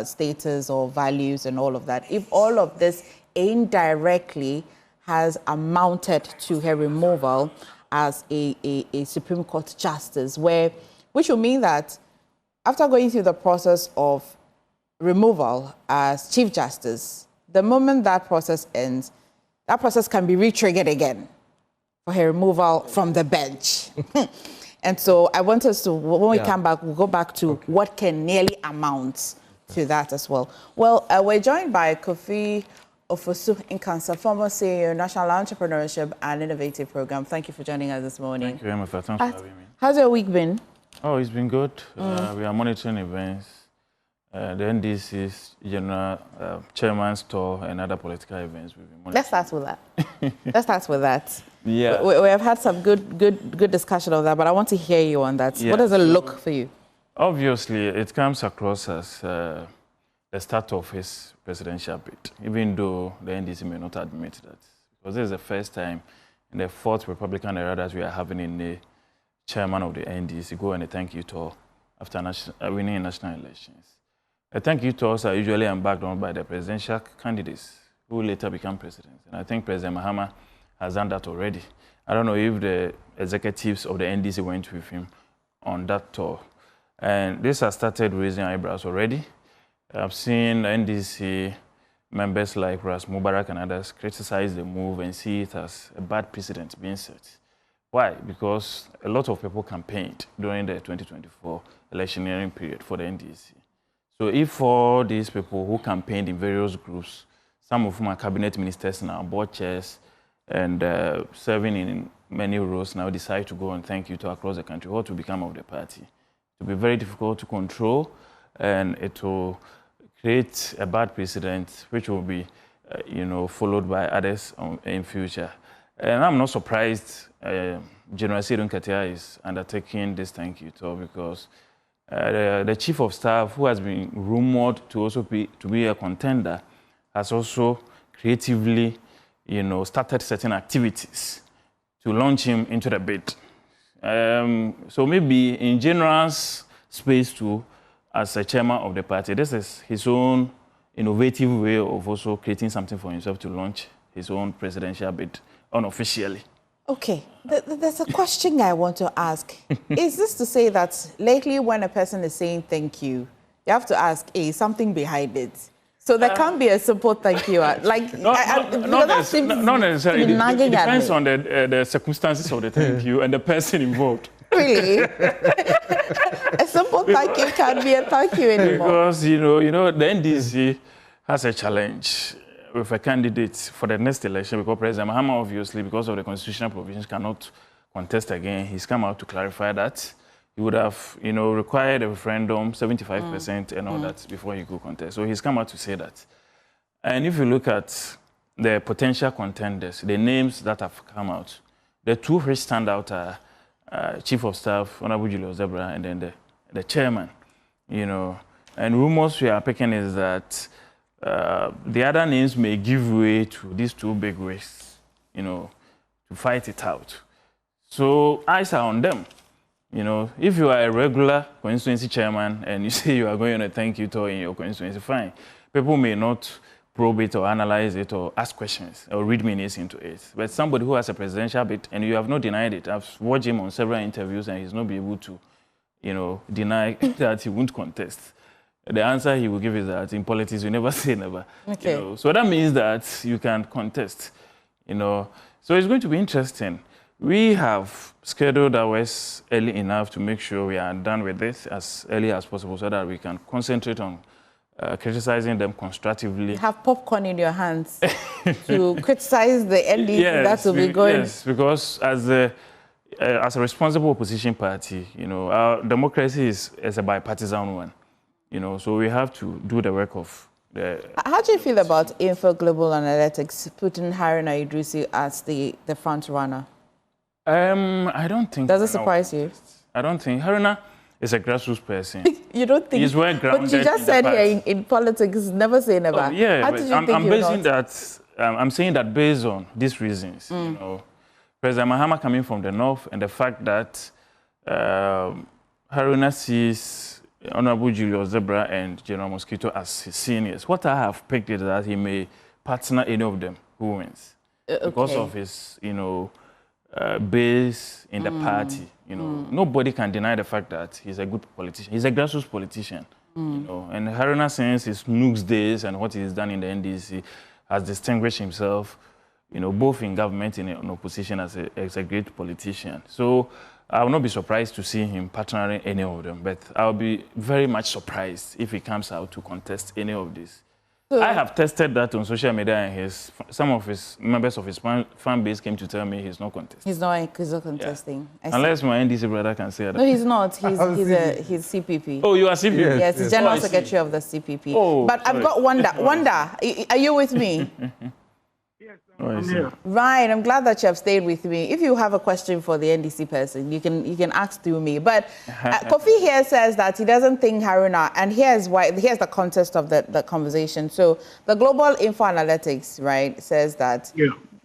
status or values and all of that. If all of this indirectly has amounted to her removal as a Supreme Court justice, which will mean that after going through the process of removal as Chief Justice, the moment that process ends, that process can be re-triggered again for her removal from the bench. And so I want us to, when we come back, we'll go back to what can nearly amount to that as well. Well, we're joined by Kofi Ofosu Inkansa, former CEO, National Entrepreneurship and Innovative Program. Thank you for joining us this morning. Thank you very much. Thanks for having me. How's your week been? Oh, it's been good. We are monitoring events. The NDC's general chairman's tour and other political events. Let's start with that. Let's start with that. Yeah. We have had some good discussion of that, but I want to hear you on that. Yeah. What does it look for you? Obviously, it comes across as the start of his presidential bid, even though the NDC may not admit that. Because this is the first time in the fourth Republican era that we are having in the chairman of the NDC go on a thank you tour after winning national elections. The thank you tours are usually embarked on by the presidential candidates who later become presidents. And I think President Mahama has done that already. I don't know if the executives of the NDC went with him on that tour. And this has started raising eyebrows already. I've seen NDC members like Ras Mubarak and others criticize the move and see it as a bad precedent being set. Why? Because a lot of people campaigned during the 2024 electioneering period for the NDC. So if all these people who campaigned in various groups, some of whom are cabinet ministers now, board chairs, and serving in many roles now decide to go and thank you to across the country, what will become of the party? It will be very difficult to control, and it will create a bad precedent, which will be, followed by others in future. And I'm not surprised General Sidon Katia is undertaking this thank you tour because the chief of staff, who has been rumored to also be a contender, has also creatively, started certain activities to launch him into the bid. So maybe in General's space too, as a chairman of the party, this is his own innovative way of also creating something for himself to launch his own presidential bid unofficially. Okay, there's a question I want to ask. Is this to say that lately when a person is saying thank you, you have to ask, is something behind it? So there can't be a simple thank you. Not necessarily. It depends on the circumstances of the thank you and the person involved. Really? A simple thank you can't be a thank you anymore. Because, the NDC has a challenge with a candidate for the next election because President Mahama, obviously, because of the constitutional provisions, cannot contest again. He's come out to clarify that. He would have, required a referendum, 75% and all that before he could contest. So he's come out to say that. And if you look at the potential contenders, the names that have come out, the two which stand out are Chief of Staff, Honorable Julius Zebra, and then the chairman, And rumors we are picking is that the other names may give way to these two big wigs, to fight it out. So eyes are on them. If you are a regular constituency chairman and you say you are going on a thank you tour in your constituency, fine. People may not probe it or analyze it or ask questions or read meanings into it. But somebody who has a presidential bid, and you have not denied it, I've watched him on several interviews and he's not been able to, deny that he won't contest. The answer he will give is that in politics, you never say never. Okay. So that means that you can contest, So it's going to be interesting. We have scheduled ours early enough to make sure we are done with this as early as possible so that we can concentrate on criticizing them constructively. Have popcorn in your hands to criticize the NDC. Yes, that will be going. Yes, because as a responsible opposition party, our democracy is a bipartisan one. So we have to do the work of the... How do you feel about Info Global Analytics putting Haruna Idrisi as the front runner? I don't think... Does it surprise you? I don't think. Haruna is a grassroots person. You don't think... He's well grounded. But you just said here in politics, never say never. Oh, yeah, how did you think I'm basing that... I'm saying that based on these reasons, President Mahama coming from the north and the fact that Haruna sees Honorable Julius Zebra and General Mosquito as his seniors. What I have picked is that he may partner any of them who wins. Because of his, base in the party. Nobody can deny the fact that he's a good politician. He's a grassroots politician. And Haruna, since his Nooks days and what he's done in the NDC, has distinguished himself, both in government and in opposition as a great politician. So I will not be surprised to see him partnering any of them, but I'll be very much surprised if he comes out to contest any of this. I have tested that on social media, and some of his members of his fan base came to tell me he's not contesting. He's not contesting. Yeah. Unless my NDC brother can say that. No, he's not. He's CPP. Oh, you are CPP? Yes, he's General Secretary of the CPP. Oh, but I've got Wanda, are you with me? I'm here. Right, I'm glad that you have stayed with me. If you have a question for the NDC person, you can ask through me. But Kofi here says that he doesn't think Haruna, and here's the context of the conversation. So the Global Info Analytics, right, says that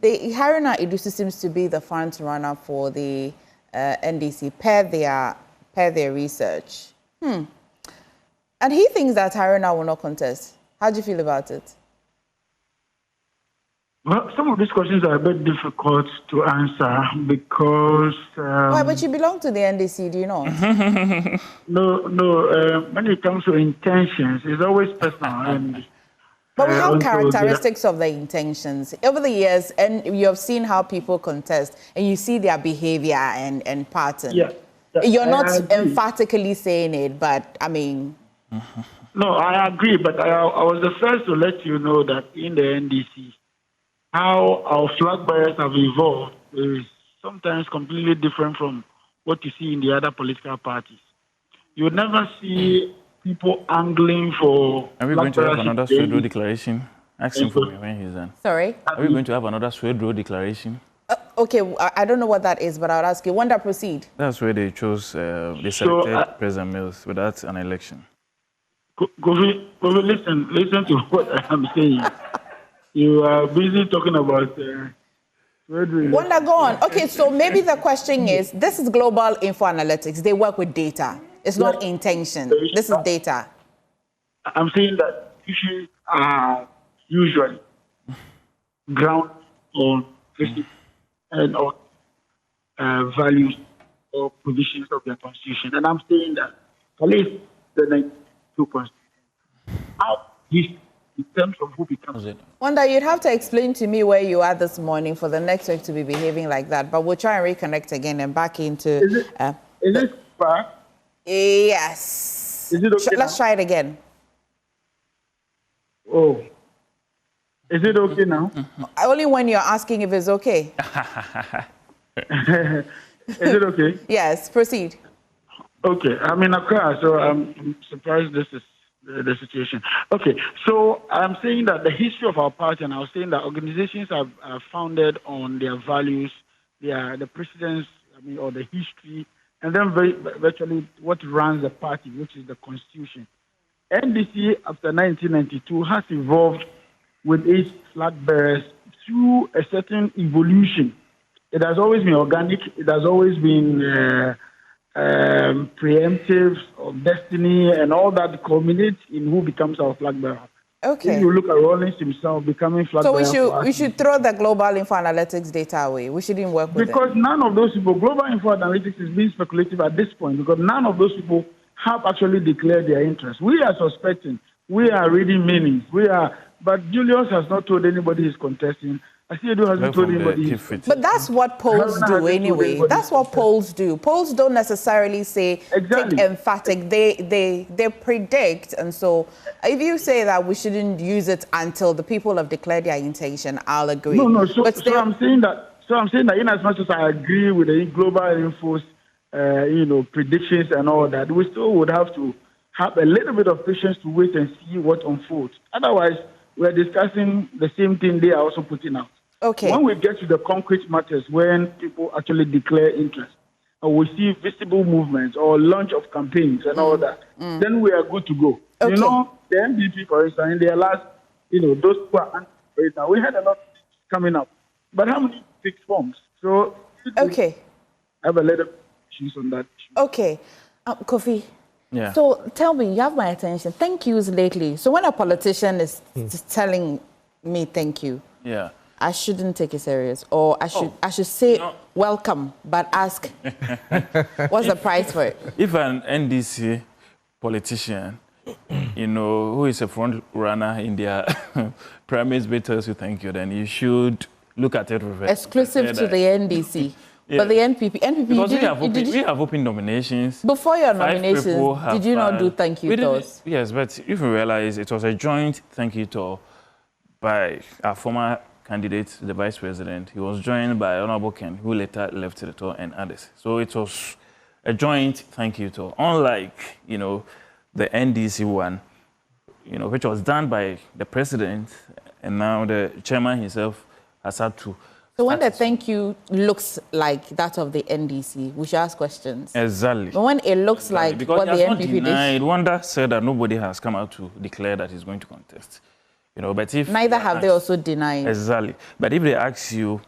Haruna Idusu seems to be the front runner for the NDC per their research. And he thinks that Haruna will not contest. How do you feel about it? Well, some of these questions are a bit difficult to answer because... Why, but you belong to the NDC, do you know? No. When it comes to intentions, it's always personal. But we have characteristics of the intentions. Over the years, and you have seen how people contest, and you see their behavior and pattern. Yeah. You're not emphatically saying it, but, I mean... No, I agree, but I was the first to let you know that in the NDC, how our flag bearers have evolved is sometimes completely different from what you see in the other political parties. You would never see people angling for... Are we going to have another Swedro declaration? Ask him for me when he's done. Sorry? Are we going to have another Swedro declaration? Okay, I don't know what that is, but I'll ask you. When that proceed? That's where they chose, they selected President Mills without an election. Listen to what I'm saying. You are busy talking about... Wanda, go on. Okay, so maybe the question is, this is Global Info Analytics. They work with data. It's not intention. This is data. I'm saying that issues are usually ground on and on values or provisions of the Constitution. And I'm saying that at least the 92 Constitution, how this in terms of who becomes it. Wanda, you'd have to explain to me where you are this morning for the network to be behaving like that. But we'll try and reconnect again and back into... Is it far? Yes. Is it okay Let's try it again. Oh. Is it okay now? Only when you're asking if it's okay. Is it okay? Yes, proceed. Okay. I'm in Accra, so I'm surprised this is the situation. Okay, so I'm saying that the history of our party, and I was saying that organizations are founded on their values, the precedents, or the history, and then virtually what runs the party, which is the Constitution. NDC, after 1992, has evolved with its flag bearers through a certain evolution. It has always been organic. It has always been... preemptive of destiny and all that culminates in who becomes our flag bearer. Okay. If you look at Rawlings himself becoming flag bearer. So we should throw the Global Info Analytics data away. We shouldn't work with it. Because none of those people, Global Info Analytics is being speculative at this point because none of those people have actually declared their interest. We are suspecting. We are reading meanings. But Julius has not told anybody he's contesting. Asiedu hasn't told anybody. But that's what polls do anyway. That's what polls do. Polls don't necessarily say take emphatic. They predict, and so if you say that we shouldn't use it until the people have declared their intention, I'll agree. No. So I'm saying that. So I'm saying that in as much as I agree with the Global Info's, predictions and all that, we still would have to have a little bit of patience to wait and see what unfolds. Otherwise, we're discussing the same thing they are also putting out. Okay. When we get to the concrete matters, when people actually declare interest, and we see visible movements or launch of campaigns and all that, then we are good to go. Okay. The MDP, for instance, in their last, those who are anti-now, we had a lot coming up. But how many fixed forms? So, okay. I have a little issues on that issue. Okay. Kofi. Yeah. So tell me, you have my attention. Thank yous lately. So when a politician is telling me thank you, I shouldn't take it serious, or I should say welcome, but ask what's the price for it? If an NDC politician, who is a front runner in their premise tells you thank you, then you should look at it reverse. Exclusive to the NDC. Yeah. But the NPP, because we have open nominations. Before your nominations, did you not do thank you tours? Yes, but if you realize it was a joint thank you tour by our former candidate, the vice president. He was joined by Honorable Ken, who later left the tour, and others. So it was a joint thank you tour, unlike, you know, the NDC one, you know, which was done by the president, and now the chairman himself has had to. So when the thank you looks like that of the NDC, we should ask questions. Exactly. But when it looks like because what the NPP did. Wanda said that nobody has come out to declare that he's going to contest. You know, but if neither have they also denied. Exactly. But if they ask you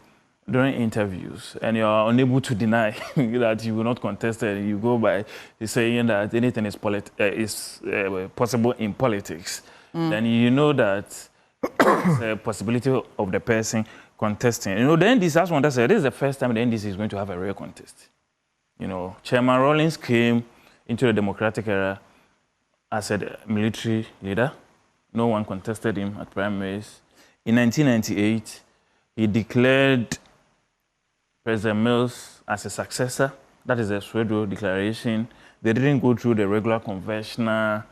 during interviews and you are unable to deny that you will not contest it, you go by saying that anything is possible in politics, then you know that there's a possibility of the person contesting. You know, the NDC, as Wanda said, this is the first time the NDC is going to have a real contest. You know, Chairman Rawlings came into the democratic era as a military leader. No one contested him at primaries. In 1998, he declared President Mills as a successor. That is a pseudo declaration. They didn't go through the regular conventional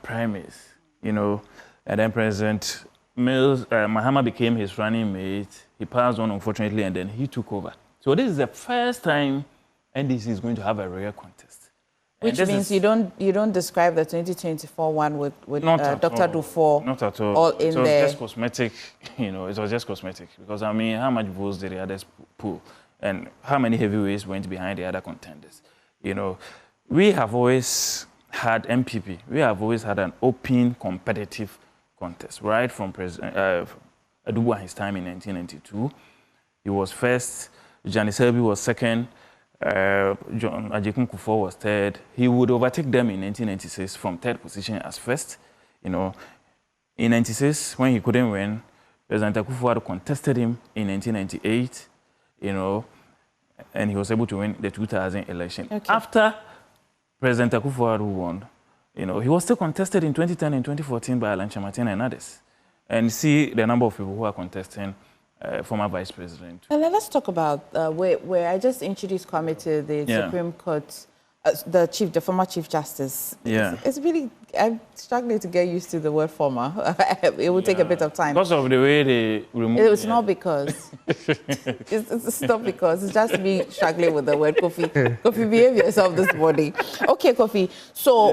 primaries, you know. And then President Mills, Mahama became his running mate. He passed on, unfortunately, and then he took over. So this is the first time NDC is going to have a real contest. Which means you don't describe the 2024 one with Dr. Dufour. Not at all. All in it was there. just cosmetic, you know. It was just cosmetic because I mean, how much votes did the others pull, and how many heavyweights went behind the other contenders? You know, we have always had MPP. We have always had an open, competitive contest, right from President Adubu his time in 1992. He was first. Gianni Selby was second. John Ajikun Kufuor was third. He would overtake them in 1996 from third position as first. You know, in 96 when he couldn't win, President Kufuor contested him in 1998. You know, and he was able to win the 2000 election. Okay. After President Kufuor won, you know, he was still contested in 2010 and 2014 by Alan Chamatin and others. And see the number of people who are contesting. Former vice president. And then let's talk about where I just introduced Kwame to the Supreme Court, the former Chief Justice. Yeah. It's really, I'm struggling to get used to the word former. It will take a bit of time. Because of the way they remove it. It's not because. it's not because. It's just me struggling with the word. Kofi, behave yourself this morning. Okay, Kofi. So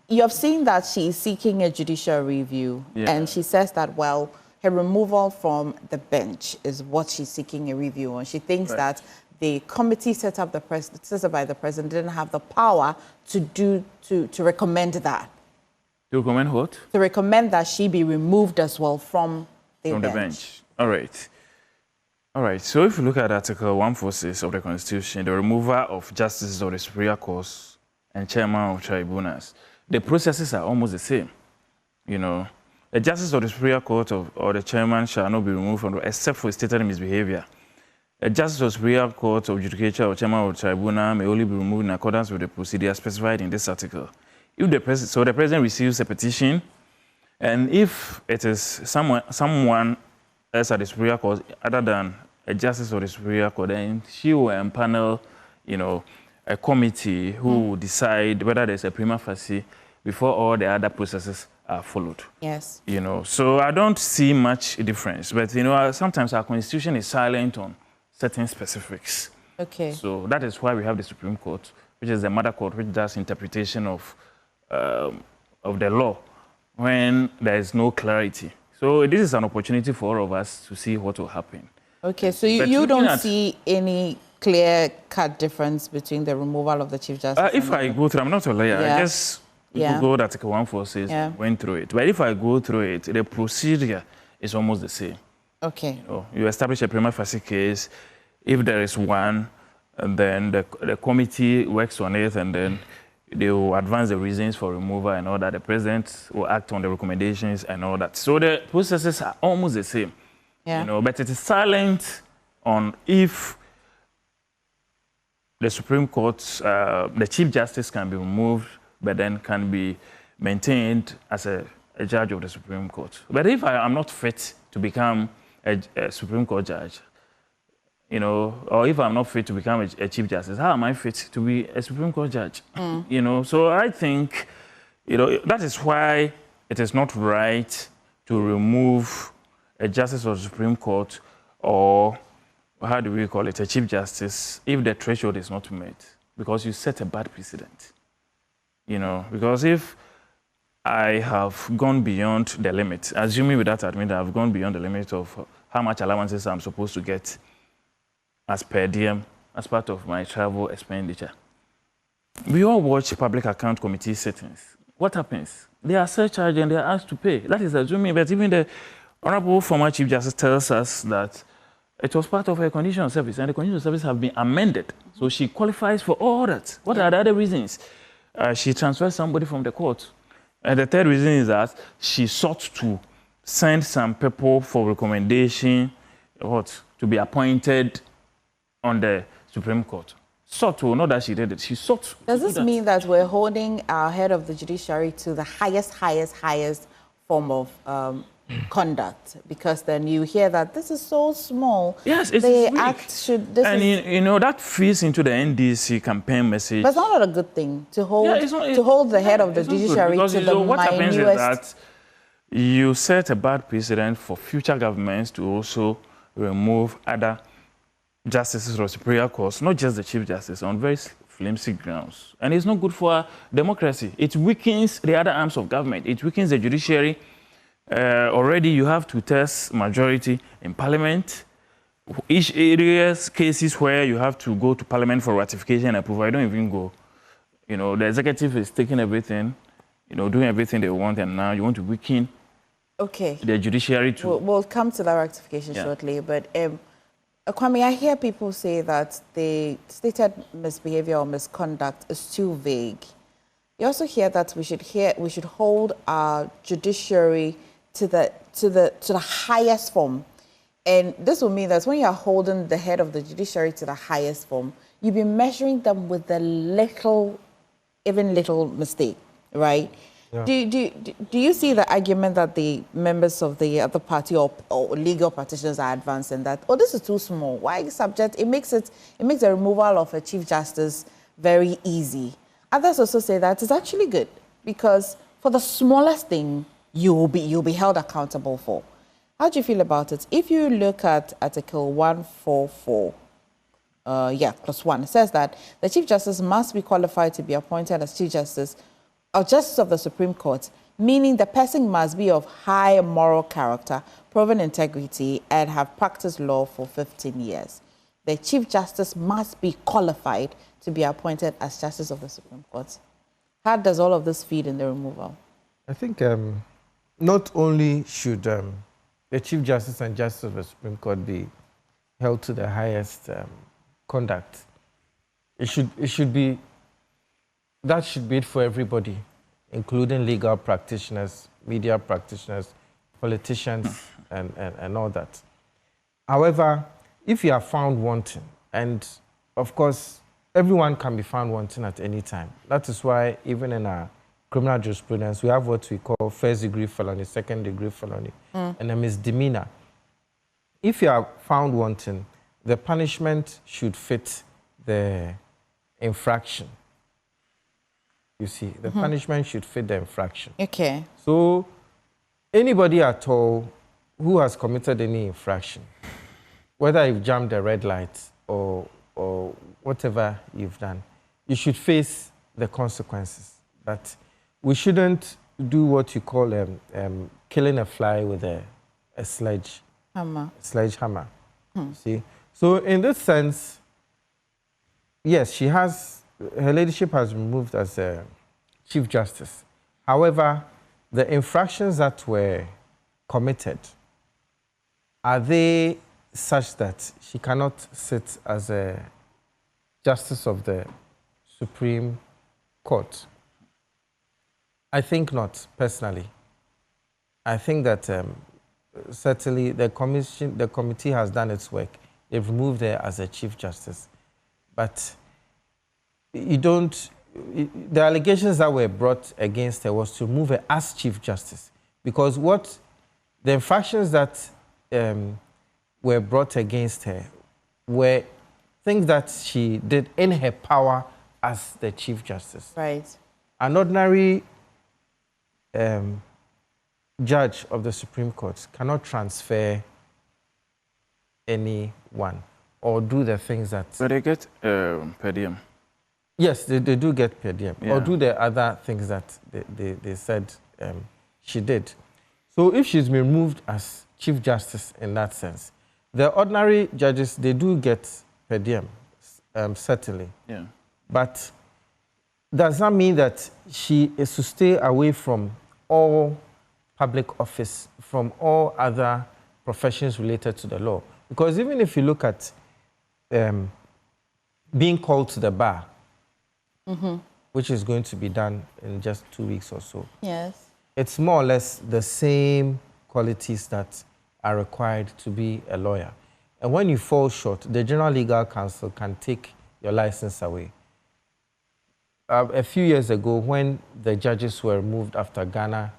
you have seen that she's seeking a judicial review. Yeah. And she says that, well, her removal from the bench is what she's seeking a review on. She thinks that the committee set up by the president didn't have the power to recommend that. To recommend what? To recommend that she be removed as well from the bench. All right. All right. So if you look at Article 146 of the Constitution, the removal of justices of the Superior Courts and chairman of tribunals, the processes are almost the same, you know. A justice of the Superior Court or the chairman shall not be removed from except for stated misbehavior. A justice of the Superior Court of Judicature or chairman of the tribunal may only be removed in accordance with the procedure specified in this article. If the president receives a petition, and if it is someone else at the Superior Court other than a justice of the Superior Court, then she will empanel, you know, a committee who will decide whether there's a prima facie before all the other processes are followed. Yes. You know, so I don't see much difference. But, you know, sometimes our Constitution is silent on certain specifics. Okay. So that is why we have the Supreme Court, which is the mother court, which does interpretation of the law when there is no clarity. So this is an opportunity for all of us to see what will happen. Okay, so you don't see any clear-cut difference between the removal of the Chief Justice? If I go through, I'm not a lawyer, I guess people go to Article 146, went through it. But if I go through it, the procedure is almost the same. Okay. You know, you establish a prima facie case. If there is one, and then the committee works on it, and then they will advance the reasons for removal and all that. The president will act on the recommendations and all that. So the processes are almost the same. Yeah. You know, but it is silent on if the Supreme Court, the Chief Justice can be removed, but then can be maintained as a judge of the Supreme Court. But if I am not fit to become a Supreme Court judge, you know, or if I'm not fit to become a Chief Justice, how am I fit to be a Supreme Court judge? You know, so I think, you know, that is why it is not right to remove a Justice of the Supreme Court, or how do we call it, a Chief Justice, if the threshold is not met, because you set a bad precedent. You know, because if I have gone beyond the limit, assuming without admitting I've gone beyond the limit of how much allowances I'm supposed to get as per diem, as part of my travel expenditure. We all watch Public Account Committee sittings. What happens? They are surcharged and they are asked to pay. That is assuming, but even the Honorable former Chief Justice tells us that it was part of her condition of service, and the condition of service have been amended. So she qualifies for all that. What are the other reasons? She transferred somebody from the court. And the third reason is that she sought to send some people for recommendation, to be appointed on the Supreme Court. Sought to, not that she did it, she sought. Does this mean that we're holding our head of the judiciary to the highest form of conduct? Because then you hear that this is so small. Yes, it's the weak. act should. This and is, you know that feeds into the NDC campaign message. but it's not a good thing to hold to hold the head of the judiciary to the what happens is minutest. that you set a bad precedent for future governments to also remove other justices of Superior Courts, not just the Chief Justice, on very flimsy grounds. And it's not good for democracy. It weakens the other arms of government. It weakens the judiciary. Already you have to test majority in Parliament. Each area's cases where you have to go to Parliament for ratification and approval, I don't even go. You know, the executive is taking everything, you know, doing everything they want, and now you want to weaken the judiciary too. We'll come to that rectification shortly, but Kwame, I hear people say that the stated misbehavior or misconduct is too vague. You also hear that we should hold our judiciary to the highest form. And this will mean that when you're holding the head of the judiciary to the highest form, you'll be measuring them with the even little mistake, right? Yeah. Do you see the argument that the members of the other party or legal practitioners are advancing that, oh, this is too small? Why subject? It makes the removal of a Chief Justice very easy. Others also say that it's actually good because for the smallest thing, you'll be held accountable for. How do you feel about it? If you look at Article 144, +1, it says that the Chief Justice must be qualified to be appointed as Chief Justice or Justice of the Supreme Court, meaning the person must be of high moral character, proven integrity, and have practiced law for 15 years. The Chief Justice must be qualified to be appointed as Justice of the Supreme Court. How does all of this feed in the removal? I think not only should the Chief Justice and Justice of the Supreme Court be held to the highest conduct, that should be it for everybody, including legal practitioners, media practitioners, politicians, and all that. However, if you are found wanting, and of course, everyone can be found wanting at any time. That is why even in our criminal jurisprudence, we have what we call first-degree felony, second-degree felony, and a misdemeanor. If you are found wanting, the punishment should fit the infraction. You see, the punishment should fit the infraction. Okay. So anybody at all who has committed any infraction, whether you've jammed a red light or whatever you've done, you should face the consequences. But we shouldn't do what you call killing a fly with a sledgehammer. See? So in this sense, yes, her ladyship has been moved as a Chief Justice. However, the infractions that were committed, are they such that she cannot sit as a Justice of the Supreme Court? I think not, personally. I think that certainly the committee has done its work. They've removed her as a Chief Justice. But the allegations that were brought against her was to remove her as Chief Justice. Because the infractions that were brought against her were things that she did in her power as the Chief Justice. Right. An ordinary judge of the Supreme Court cannot transfer anyone or do the things that... But they get per diem. Yes, they do get per diem, Yeah. or do the other things that they said she did. So if she's been removed as Chief Justice in that sense, the ordinary judges, they do get per diem, certainly. Yeah. But does that mean that she is to stay away from all public office, from all other professions related to the law? Because even if you look at being called to the bar, which is going to be done in just 2 weeks or so, Yes. it's more or less the same qualities that are required to be a lawyer. And when you fall short, the General Legal Counsel can take your license away. A few years ago, when the judges were removed after Ghana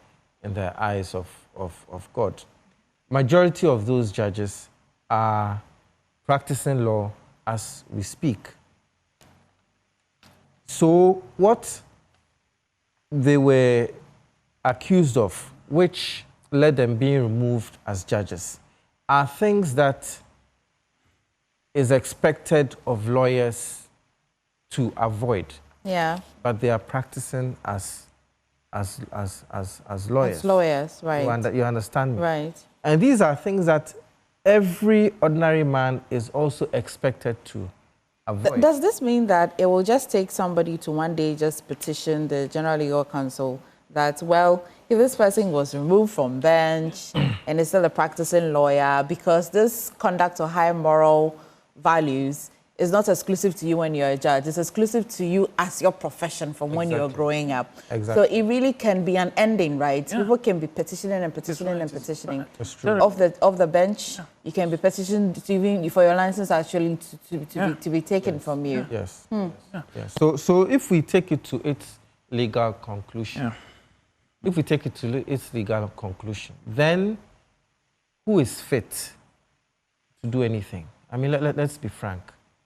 in the eyes of God, majority of those judges are practicing law as we speak. So what they were accused of, which led them being removed as judges, are things that is expected of lawyers to avoid. Yeah. But they are practicing as lawyers. As lawyers, right. You understand me? Right. And these are things that every ordinary man is also expected to avoid. Does this mean that it will just take somebody to one day just petition the General Legal Counsel that, well, if this person was removed from bench and is still a practicing lawyer, because this conduct of high moral values is not exclusive to you when you're a judge, it's exclusive to you as your profession from when you're growing up. Exactly. So it really can be an ending, right? Yeah. People can be petitioning and petitioning and petitioning. That's true. Off the bench, you can be petitioned to even for your license actually to be taken from you. Yes. Yes. So if we take it to its legal conclusion, then who is fit to do anything? I mean, let's be frank.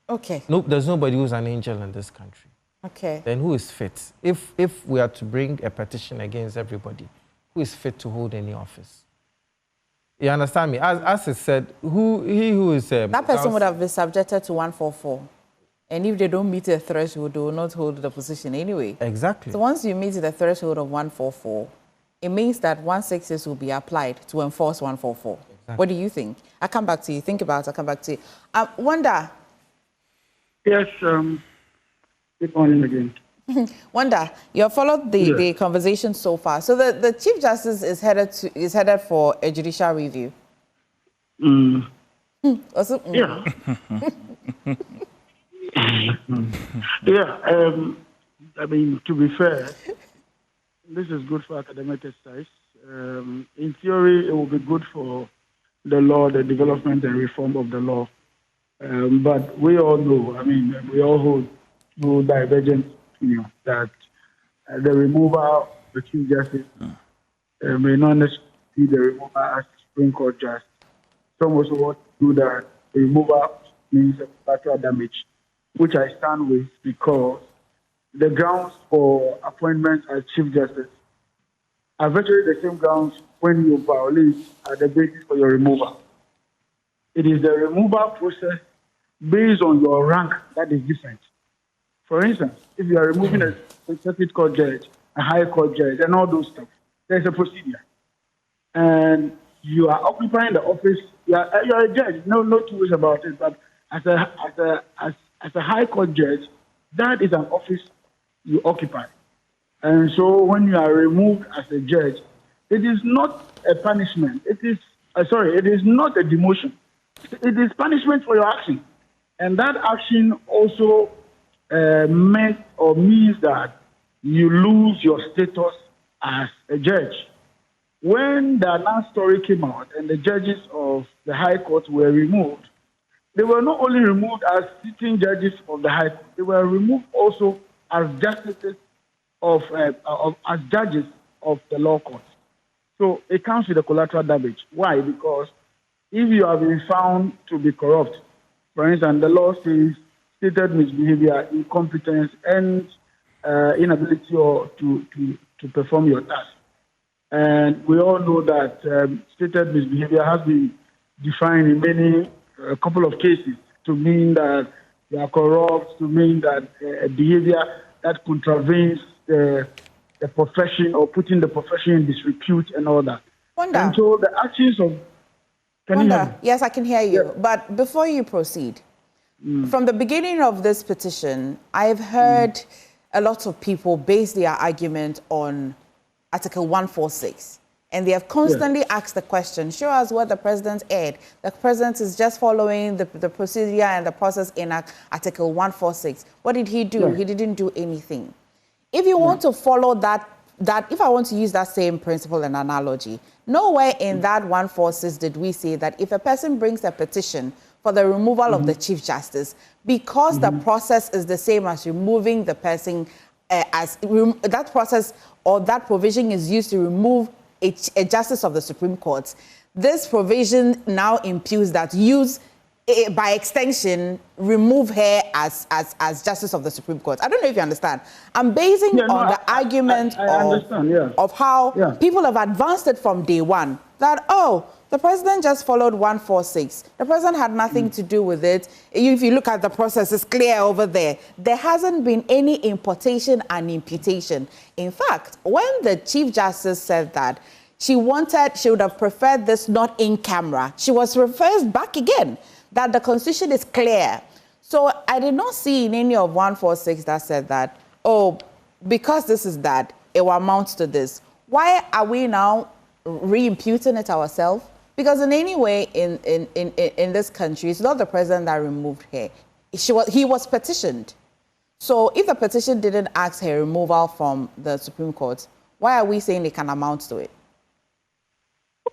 Okay. No, there's nobody who's an angel in this country. Okay. Then who is fit? If we are to bring a petition against everybody, who is fit to hold any office? You understand me? As it said, he who is... that person would have been subjected to 144. And if they don't meet the threshold, they will not hold the position anyway. Exactly. So once you meet the threshold of 144, it means that 166 will be applied to enforce 144. Exactly. What do you think? I'll come back to you. Think about it. I'll come back to you. Wanda. Yes, good morning again. Wanda, you have followed the conversation so far. So the Chief Justice is headed for a judicial review. Also, Yeah. I mean, to be fair, this is good for academic exercise. In theory, it will be good for the law, the development and reform of the law. But we all know, I mean, we all hold no divergent opinion that the removal of the Chief Justice may not necessarily be the removal as Supreme Court Justice. Some also want to do that. The removal means collateral damage, which I stand with because the grounds for appointment as Chief Justice are virtually the same grounds when you violate the basis for your removal. It is the removal process based on your rank that is different. For instance, if you are removing a circuit court judge, a high court judge, and all those stuff, there's a procedure. And you are occupying the office, you are a judge, no two ways about it, but as a high court judge, that is an office you occupy. And so when you are removed as a judge, it is not a punishment. It is not a demotion. It is punishment for your action. And that action also means that you lose your status as a judge. When the last story came out and the judges of the High Court were removed, they were not only removed as sitting judges of the High Court, they were removed also as justices as judges of the law court. So it comes with a collateral damage. Why? Because if you have been found to be corrupt, For instance, the law says stated misbehavior, incompetence, and inability to perform your task. And we all know that stated misbehavior has been defined in a couple of cases to mean that they are corrupt, to mean that behavior that contravenes the profession or putting the profession in disrepute and all that. Wanda. And so the actions of... Wanda, yes, I can hear you. Yeah. But before you proceed, from the beginning of this petition, I've heard a lot of people base their argument on Article 146. And they have constantly asked the question, show us what the president aired. The president is just following the procedure and the process in Article 146. What did he do? He didn't do anything. If you want to follow that, if I want to use that same principle and analogy, nowhere in that 146 did we say that if a person brings a petition for the removal of the Chief Justice, because the process is the same as removing the person, that process or that provision is used to remove a justice of the Supreme Court, this provision now imputes that by extension, remove her as justice of the Supreme Court. I don't know if you understand. I'm basing on the argument of how people have advanced it from day one, that, the president just followed 146. The president had nothing to do with it. If you look at the process, it's clear over there. There hasn't been any importation and imputation. In fact, when the Chief Justice said that she would have preferred this not in camera, she was reversed back again, that the Constitution is clear. So I did not see in any of 146 that said that, because this is that, it will amount to this. Why are we now re-imputing it ourselves? Because in any way in this country, it's not the president that removed her. He was petitioned. So if the petition didn't ask her removal from the Supreme Court, why are we saying it can amount to it?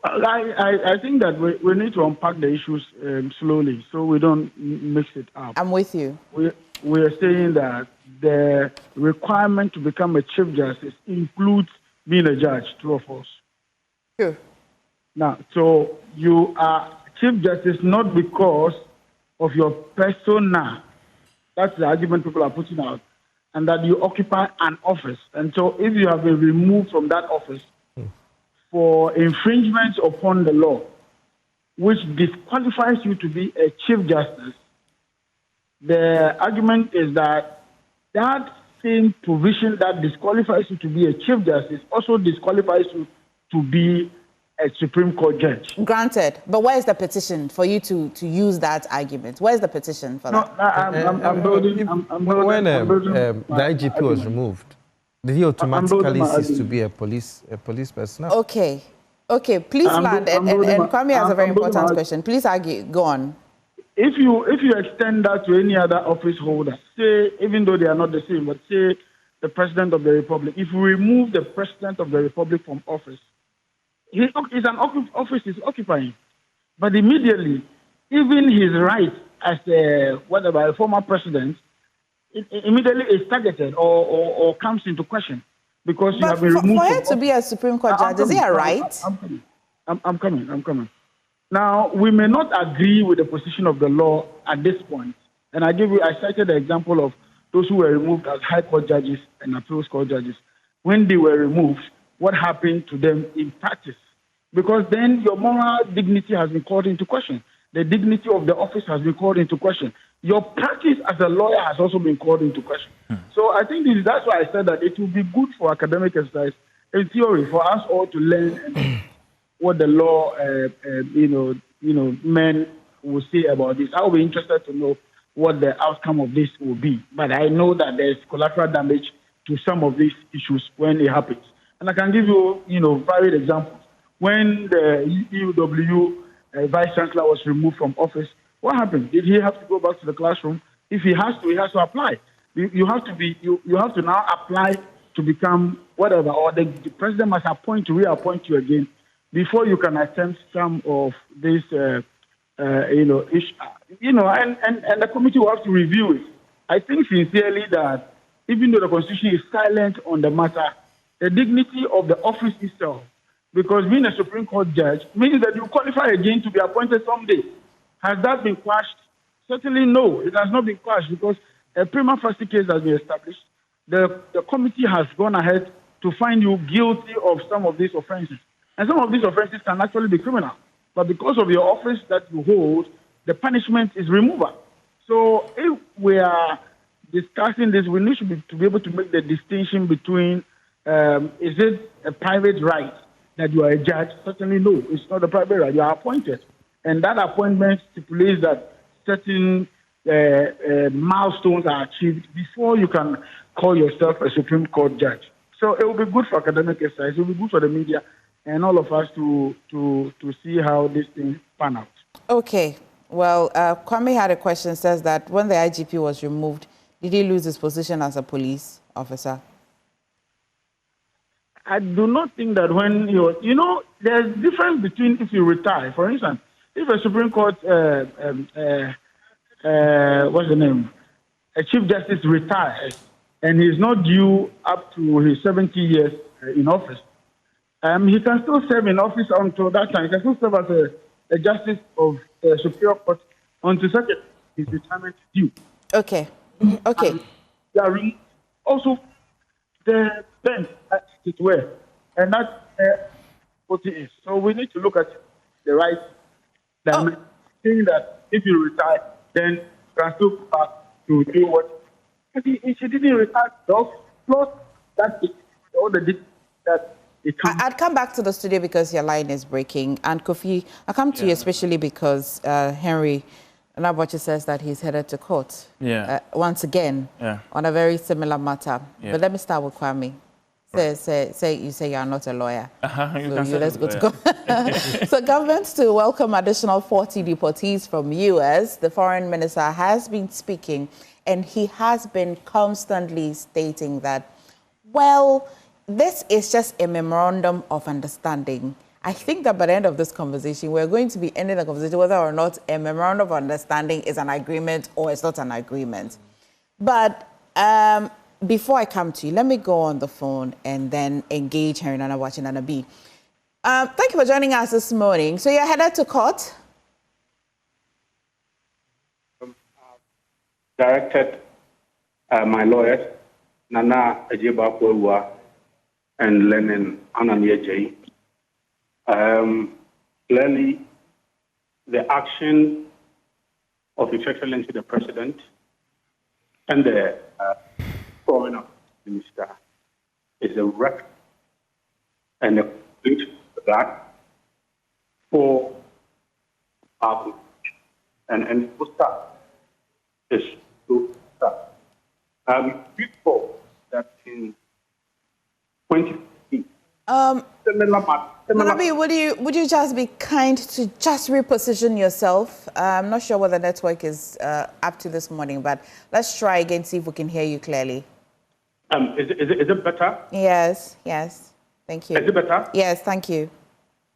I think that we need to unpack the issues slowly so we don't mix it up. I'm with you. We are saying that the requirement to become a Chief Justice includes being a judge, true or false? True. Now, so you are Chief Justice not because of your persona. That's the argument people are putting out. And that you occupy an office. And so if you have been removed from that office for infringements upon the law, which disqualifies you to be a Chief Justice, the argument is that that same provision that disqualifies you to be a Chief Justice also disqualifies you to be a Supreme Court judge. Granted, but where is the petition for you to use that argument? Where is the petition for that? When the IGP was removed, did he automatically cease to be a police personnel? Okay, please land. And Kwame has a very important question. Please argue. Go on. If you extend that to any other office holder, say, even though they are not the same, but say the President of the Republic, if we remove the President of the Republic from office, it's an office he's occupying. But immediately, even his right as a former president, it immediately is targeted or comes into question because you have been removed. For her to be a Supreme Court judge, is he a right? I'm coming. Now, we may not agree with the position of the law at this point. And I cited the example of those who were removed as High Court judges and Appeals Court judges. When they were removed, what happened to them in practice? Because then your moral dignity has been called into question. The dignity of the office has been called into question. Your practice as a lawyer has also been called into question. So I think that's why I said that it will be good for academic exercise, in theory, for us all to learn what the law, men will say about this. I will be interested to know what the outcome of this will be. But I know that there's collateral damage to some of these issues when it happens. And I can give you, varied examples. When the EUW Vice Chancellor was removed from office, what happened? Did he have to go back to the classroom? If he has to apply. You have to now apply to become whatever, or the president must reappoint you again before you can attempt some of this, and the committee will have to review it. I think sincerely that even though the Constitution is silent on the matter, the dignity of the office itself, because being a Supreme Court judge means that you qualify again to be appointed someday. Has that been quashed Certainly no, it has not been quashed because a prima facie case has been established. The committee has gone ahead to find you guilty of some of these offenses. And some of these offenses can actually be criminal. But because of your office that you hold, the punishment is removal. So if we are discussing this, we need to be able to make the distinction between is it a private right that you are a judge? Certainly no, it's not a private right. You are appointed. And that appointment stipulates that certain milestones are achieved before you can call yourself a Supreme Court judge. So it will be good for academic exercise. It will be good for the media and all of us to see how this thing pan out. Okay. Well, Kwame had a question, says that when the IGP was removed, did he lose his position as a police officer? I do not think that when you know, there's difference between if you retire. For instance, if a Supreme Court, what's the name, a Chief Justice retires and he's not due up to his 70 years in office, he can still serve in office until that time. He can still serve as a Justice of the Superior Court until such his retirement is due. Okay. Okay. Also, the bench that it were, and that's what it is. So we need to look at the right dimension, saying that if you retire, then you can still go back to do what. If she didn't retire, plus that is all the that it comes. I'd come back to the studio because your line is breaking, and Kofi, I come to you especially because Henry Naboche says that he's headed to court once again on a very similar matter. But let me start with Kwame. Say you say you are not a lawyer. Let's go to court. So government to welcome additional 40 deportees from US. The foreign minister has been speaking, and he has been constantly stating that, well, this is just a memorandum of understanding. I think that by the end of this conversation, we're going to be ending the conversation whether or not a memorandum of understanding is an agreement or it's not an agreement. But before I come to you, let me go on the phone and then engage Henry Nana watching Nana B. Thank you for joining us this morning. So you're headed to court? Directed my lawyers, Nana Ablakwa and Lenin Anania J. Clearly, the action of His Excellency the President and the Foreign Affairs Minister is a record and a complete that for our and start is to start. Before that in 2015. Manabi, would you just be kind to just reposition yourself? I'm not sure what the network is up to this morning, but let's try again, see if we can hear you clearly. Is it better? Yes. Thank you. Is it better? Yes, thank you.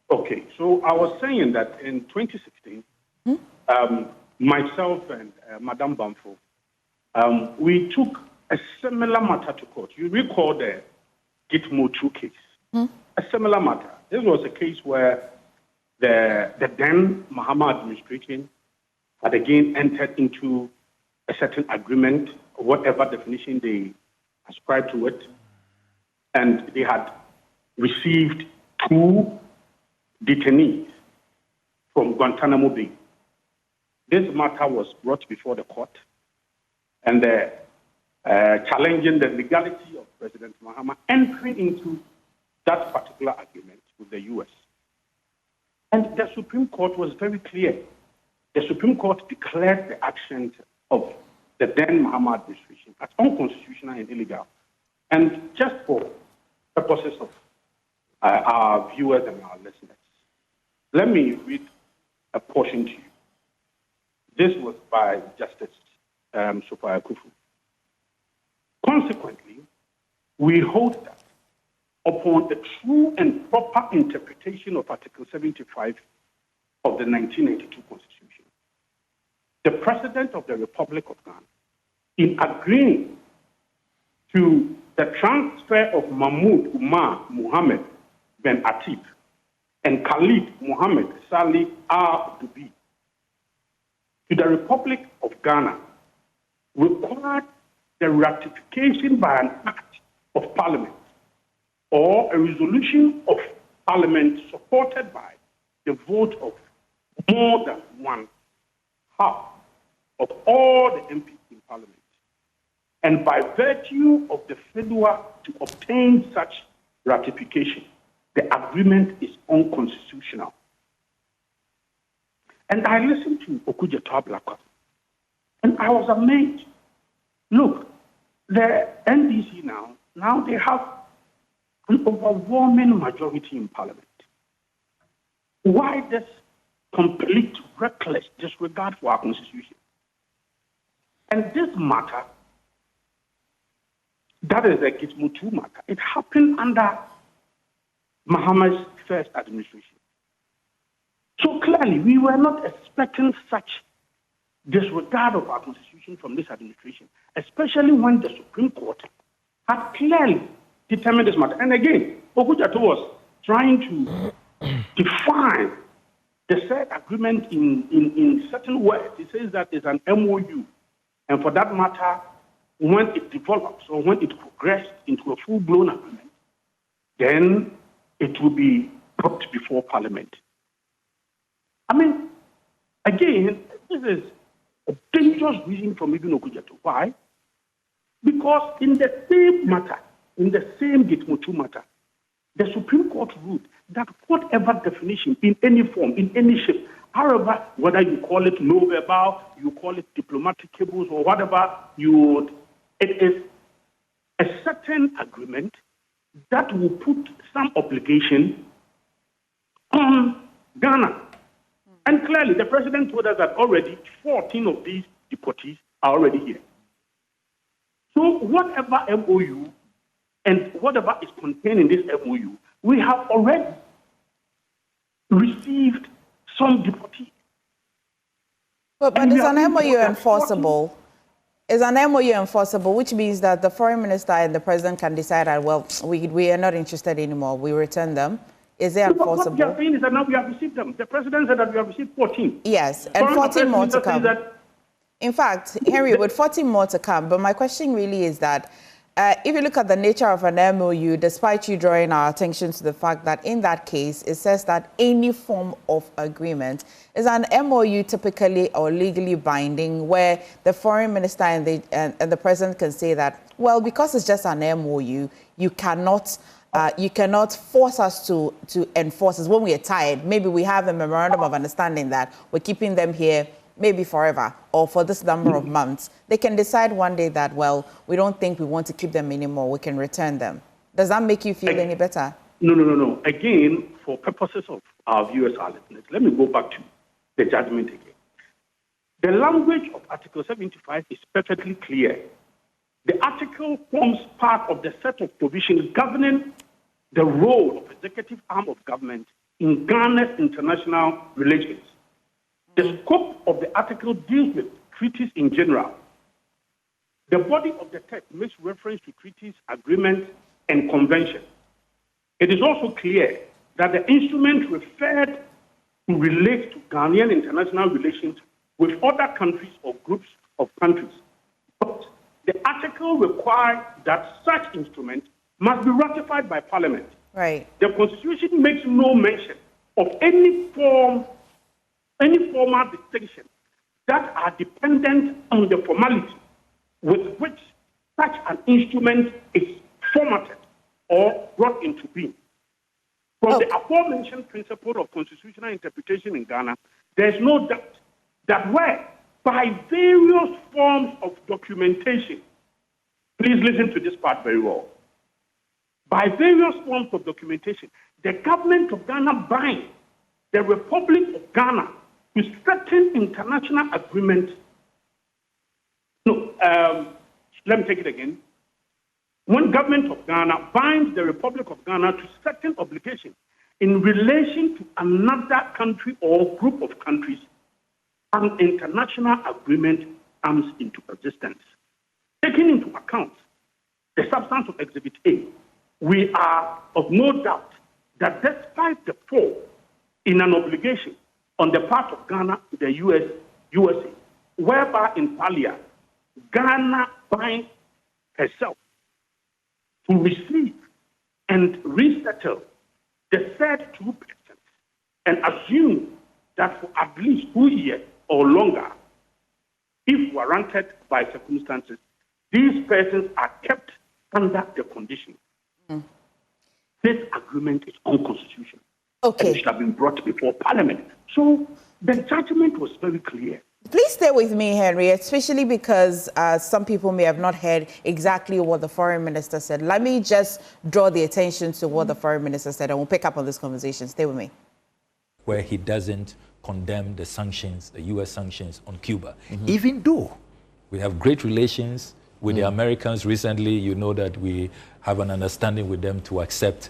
Okay, so I was saying that in 2016, myself and Madame Bamfo, we took a similar matter to court. You recall the Gitmo 2 case. A similar matter. This was a case where the then Mahama administration had again entered into a certain agreement, whatever definition they ascribed to it, and they had received 2 detainees from Guantanamo Bay. This matter was brought before the court, and challenging the legality of President Mahama entering into that particular agreement with the U.S. And the Supreme Court was very clear. The Supreme Court declared the actions of the then Mahama administration as unconstitutional and illegal. And just for purposes of our viewers and our listeners, let me read a portion to you. This was by Justice Sophia Kufu. Consequently, we hold that upon the true and proper interpretation of Article 75 of the 1992 Constitution, the President of the Republic of Ghana, in agreeing to the transfer of Mahmoud Umar Mohammed Ben Atib and Khalid Mohammed Salih Al-Dubi to the Republic of Ghana required the ratification by an act of Parliament or a resolution of Parliament supported by the vote of more than one half of all the MPs in Parliament. And by virtue of the failure to obtain such ratification, the agreement is unconstitutional. And I listened to Ablakwa, and I was amazed. Look, the NDC now they have an overwhelming majority in Parliament. Why this complete reckless disregard for our Constitution? And this matter, that is the Gitmutu matter, it happened under Mahama's first administration. So clearly, we were not expecting such disregard of our Constitution from this administration, especially when the Supreme Court had clearly determined this matter. And again, Okujato was trying to define the said agreement in certain words. He says that it's an MOU. And for that matter, when it develops or when it progressed into a full-blown agreement, then it will be brought before Parliament. I mean, again, this is a dangerous reason from even Okujato. Why? Because in the same matter, in the same Gitmutu matter, the Supreme Court ruled that whatever definition in any form, in any shape, however, whether you call it no-verbal, you call it diplomatic cables or whatever, it is a certain agreement that will put some obligation on Ghana. And clearly, the president told us that already 14 of these deportees are already here. So whatever MOU and whatever is contained in this MOU, we have already received some deportees. But is an MOU enforceable? Is an MOU enforceable, which means that the foreign minister and the president can decide that, well, we are not interested anymore, we return them. Is it enforceable? What we are saying is that now we have received them. The president said that we have received 14. Yes, and 14 more to come. In fact, Henry, with 14 more to come, but my question really is that if you look at the nature of an MOU, despite you drawing our attention to the fact that in that case, it says that any form of agreement is an MOU typically or legally binding, where the foreign minister and the president can say that, well, because it's just an MOU, you cannot force us to enforce it when we are tired. Maybe we have a memorandum of understanding that we're keeping them here maybe forever or for this number of months. They can decide one day that, well, we don't think we want to keep them anymore. We can return them. Does that make you feel any better? No. Again, for purposes of our viewers, our listeners, let me go back to the judgment again. The language of Article 75 is perfectly clear. The article forms part of the set of provisions governing the role of executive arm of government in Ghana's international relations. The scope of the article deals with treaties in general. The body of the text makes reference to treaties, agreements, and conventions. It is also clear that the instrument referred to relates to Ghanaian international relations with other countries or groups of countries. But the article requires that such instruments must be ratified by Parliament. Right. The Constitution makes no mention of any formal distinction that are dependent on the formality with which such an instrument is formatted or brought into being. From the aforementioned principle of constitutional interpretation in Ghana, there is no doubt that where, by various forms of documentation, please listen to this part very well, by various forms of documentation, the government of Ghana binds the Republic of Ghana with certain international agreements. Let me take it again. When government of Ghana binds the Republic of Ghana to certain obligations in relation to another country or group of countries, an international agreement comes into existence. Taking into account the substance of Exhibit A, we are of no doubt that despite the fall in an obligation on the part of Ghana to the U.S. USA, whereby in Palia, Ghana binds herself to receive and resettle the third 2% and assume that for at least 2 years or longer, if warranted by circumstances, these persons are kept under the condition. This agreement is unconstitutional. Okay. And it should have been brought before Parliament. So the judgment was very clear. Please stay with me, Henry, especially because some people may have not heard exactly what the foreign minister said. Let me just draw the attention to what the foreign minister said, and we'll pick up on this conversation. Stay with me. Where he doesn't condemn the sanctions, the U.S. sanctions on Cuba, even though we have great relations with the Americans. Recently, you know that we have an understanding with them to accept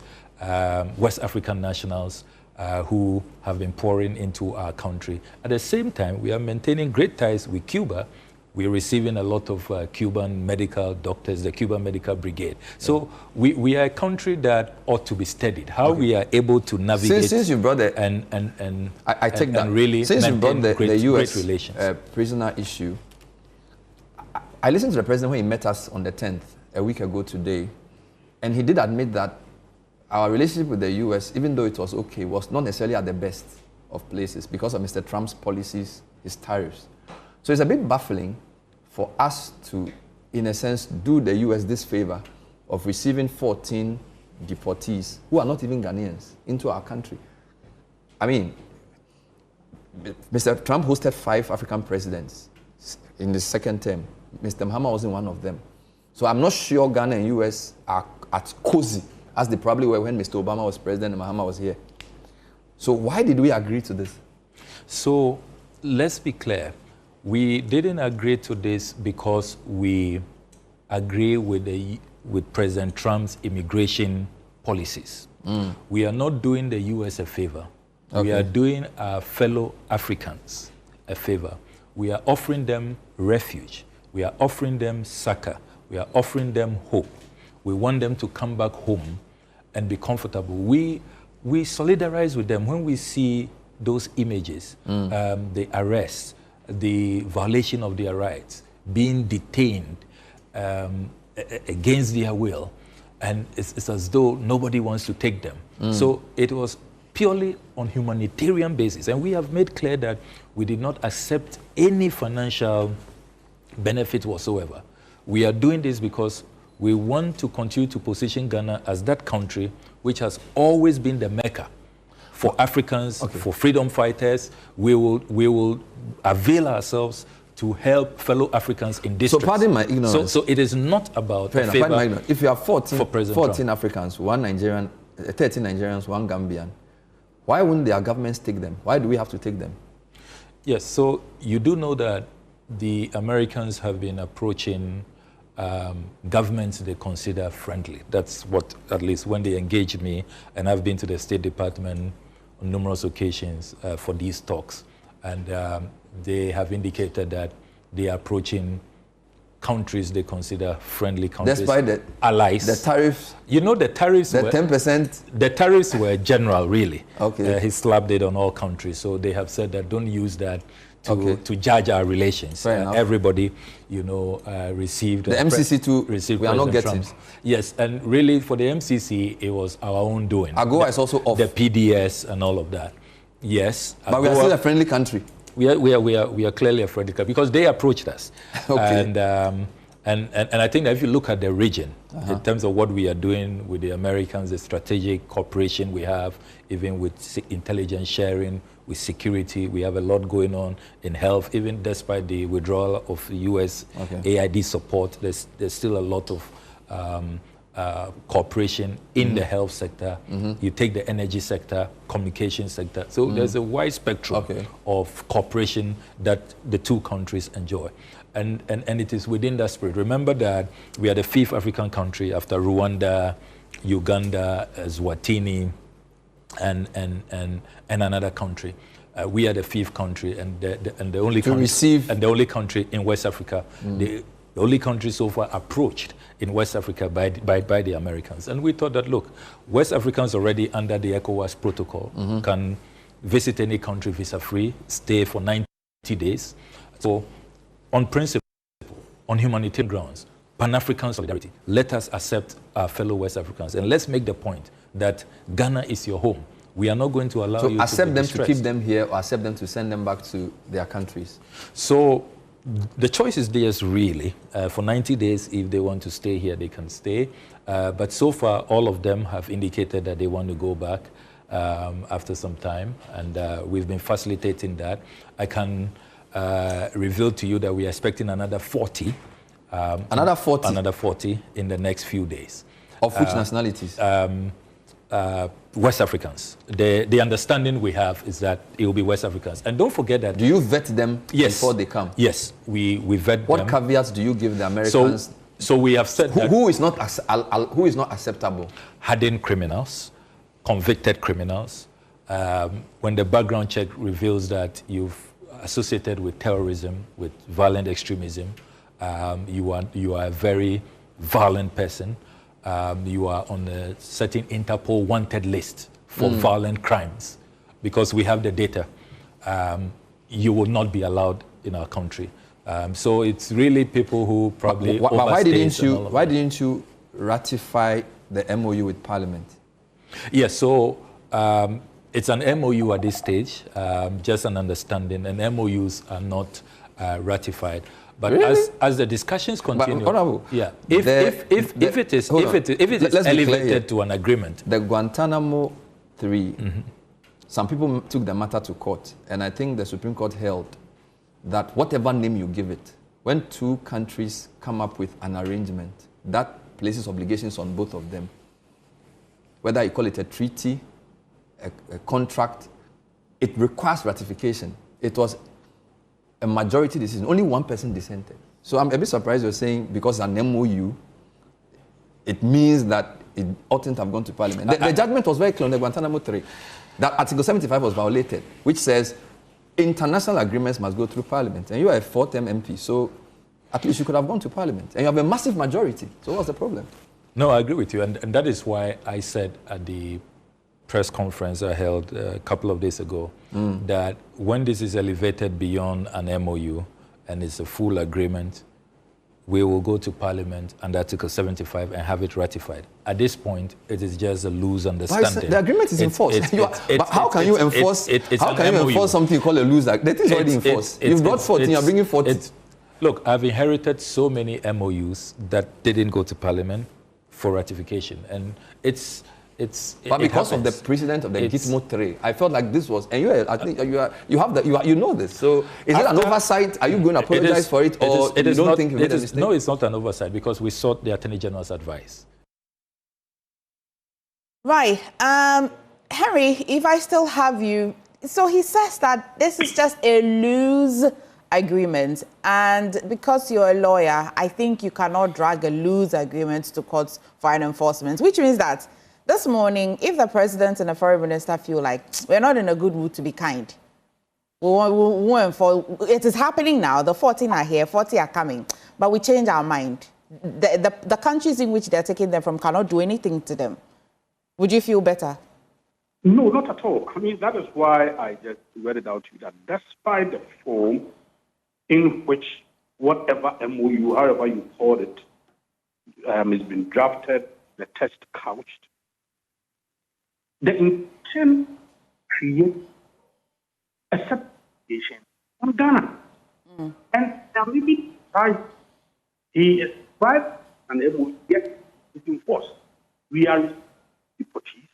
West African nationals who have been pouring into our country. At the same time, we are maintaining great ties with Cuba. We're receiving a lot of Cuban medical doctors, the Cuban Medical Brigade. So we are a country that ought to be studied. How we are able to navigate since you brought the, I take that. Really since you brought the U.S. great relations. Prisoner issue, I listened to the president when he met us on the 10th, a week ago today, and he did admit that our relationship with the U.S., even though it was okay, was not necessarily at the best of places because of Mr. Trump's policies, his tariffs. So it's a bit baffling for us to, in a sense, do the U.S. this favor of receiving 14 deportees who are not even Ghanaians into our country. I mean, Mr. Trump hosted 5 African presidents in the second term. Mr. Mahama wasn't one of them. So I'm not sure Ghana and U.S. are as cozy as they probably were when Mr. Obama was president and Mahama was here. So why did we agree to this? So let's be clear. We didn't agree to this because we agree with President Trump's immigration policies. We are not doing the U.S. a favor. We are doing our fellow Africans a favor. We are offering them refuge. We are offering them succor. We are offering them hope. We want them to come back home and be comfortable. We solidarize with them when we see those images, the arrests, the violation of their rights, being detained against their will, and it's as though nobody wants to take them. So it was purely on humanitarian basis, and we have made clear that we did not accept any financial benefit whatsoever. We are doing this because we want to continue to position Ghana as that country which has always been the Mecca for Africans, for freedom fighters. We will avail ourselves to help fellow Africans in distress. So pardon my ignorance. So it is not about Fair enough, pardon my ignorance. If you have 14 Trump. Africans, 1 Nigerian, 13 Nigerians, 1 Gambian, why wouldn't their governments take them? Why do we have to take them? Yes, so you do know that the Americans have been approaching governments they consider friendly. That's what, at least when they engage me, and I've been to the State Department on numerous occasions for these talks, and they have indicated that they are approaching countries they consider friendly countries. Despite the allies. The tariffs. You know, the tariffs the were 10%. The tariffs were general, really. Okay. He slapped it on all countries, so they have said that don't use that to judge our relations. Everybody, you know, received the MCC too. Received we are not getting. Trump's. Yes, and really for the MCC, it was our own doing. AGOA is also off. The PDS and all of that. Yes, but AGOA, we are still a friendly country. We are clearly a friendly country because they approached us. And I think that if you look at the region, in terms of what we are doing with the Americans, the strategic cooperation we have, even with intelligence sharing, with security, we have a lot going on in health. Even despite the withdrawal of U.S. AID support, there's still a lot of cooperation in the health sector. You take the energy sector, communication sector. So there's a wide spectrum of cooperation that the two countries enjoy. And it is within that spirit. Remember that we are the 5th African country after Rwanda, Uganda, Eswatini, and another country. We are the 5th country and the only country country in West Africa. The only country so far approached in West Africa by the Americans. And we thought that, look, West Africans already under the ECOWAS protocol can visit any country visa-free, stay for 90 days. So, on principle, on humanitarian grounds, Pan-African solidarity, let us accept our fellow West Africans. And let's make the point that Ghana is your home. We are not going to allow you to accept them distressed. to keep them here or accept them to send them back to their countries. So the choice is theirs, really. For 90 days, if they want to stay here, they can stay. But so far, all of them have indicated that they want to go back after some time. And we've been facilitating that. I can reveal to you that we are expecting another 40. Another 40? Another 40 in the next few days. Of which nationalities? West Africans. The understanding we have is that it will be West Africans. And don't forget that... Do you vet them before they come? Yes, we vet them. What caveats do you give the Americans? So we have said that... Who is not acceptable? Hardened criminals, convicted criminals. When the background check reveals that you've associated with terrorism, with violent extremism, you are a very violent person. You are on a certain Interpol wanted list for violent crimes, because we have the data. You will not be allowed in our country. So it's really people who probably why didn't you ratify the MOU with Parliament? Yes, so it's an MOU at this stage, just an understanding, and MOUs are not ratified. But really? as the discussions continue, yeah, if it is elevated to an agreement, the Guantanamo 3, some people took the matter to court, and I think the Supreme Court held that whatever name you give it, when two countries come up with an arrangement, that places obligations on both of them. Whether you call it a treaty, a contract, it requires ratification. It was a majority decision. Only one person dissented. So I'm a bit surprised you're saying because it's an MOU, it means that it oughtn't have gone to Parliament. The judgment was very clear on the Guantanamo 3, that Article 75 was violated, which says international agreements must go through Parliament. And you are a 4th-term MP, so at least you could have gone to Parliament. And you have a massive majority. So what's the problem? No, I agree with you. And that is why I said at the press conference I held a couple of days ago that when this is elevated beyond an MOU and it's a full agreement, we will go to Parliament under Article 75 and have it ratified. At this point, it is just a loose understanding. The agreement is enforced. But how can you enforce? How can you enforce something called a loose agreement? That is already enforced. You've brought 14. You're bringing 40. Look, I've inherited so many MOUs that didn't go to Parliament for ratification, and but because of the precedent of the Gitmo 3, I felt like this was, and you know this. So is it an oversight? Are you going to apologize for it, or you don't think you made a mistake? No, it's not an oversight because we sought the Attorney General's advice. Right, Henry, if I still have you, so he says that this is just a loose agreement, and because you're a lawyer, I think you cannot drag a loose agreement to courts for an enforcement, which means that this morning, if the president and the foreign minister feel like we're not in a good mood to be kind, it is happening now. The 14 are here, 40 are coming, but we change our mind. The countries in which they're taking them from cannot do anything to them. Would you feel better? No, not at all. I mean, that is why I just read it out to you that despite the form in which whatever MOU, however you call it, has been drafted, the text couched, the intent creates a separation from Ghana. And maybe he is right and MOU yet is enforced. We are deportees.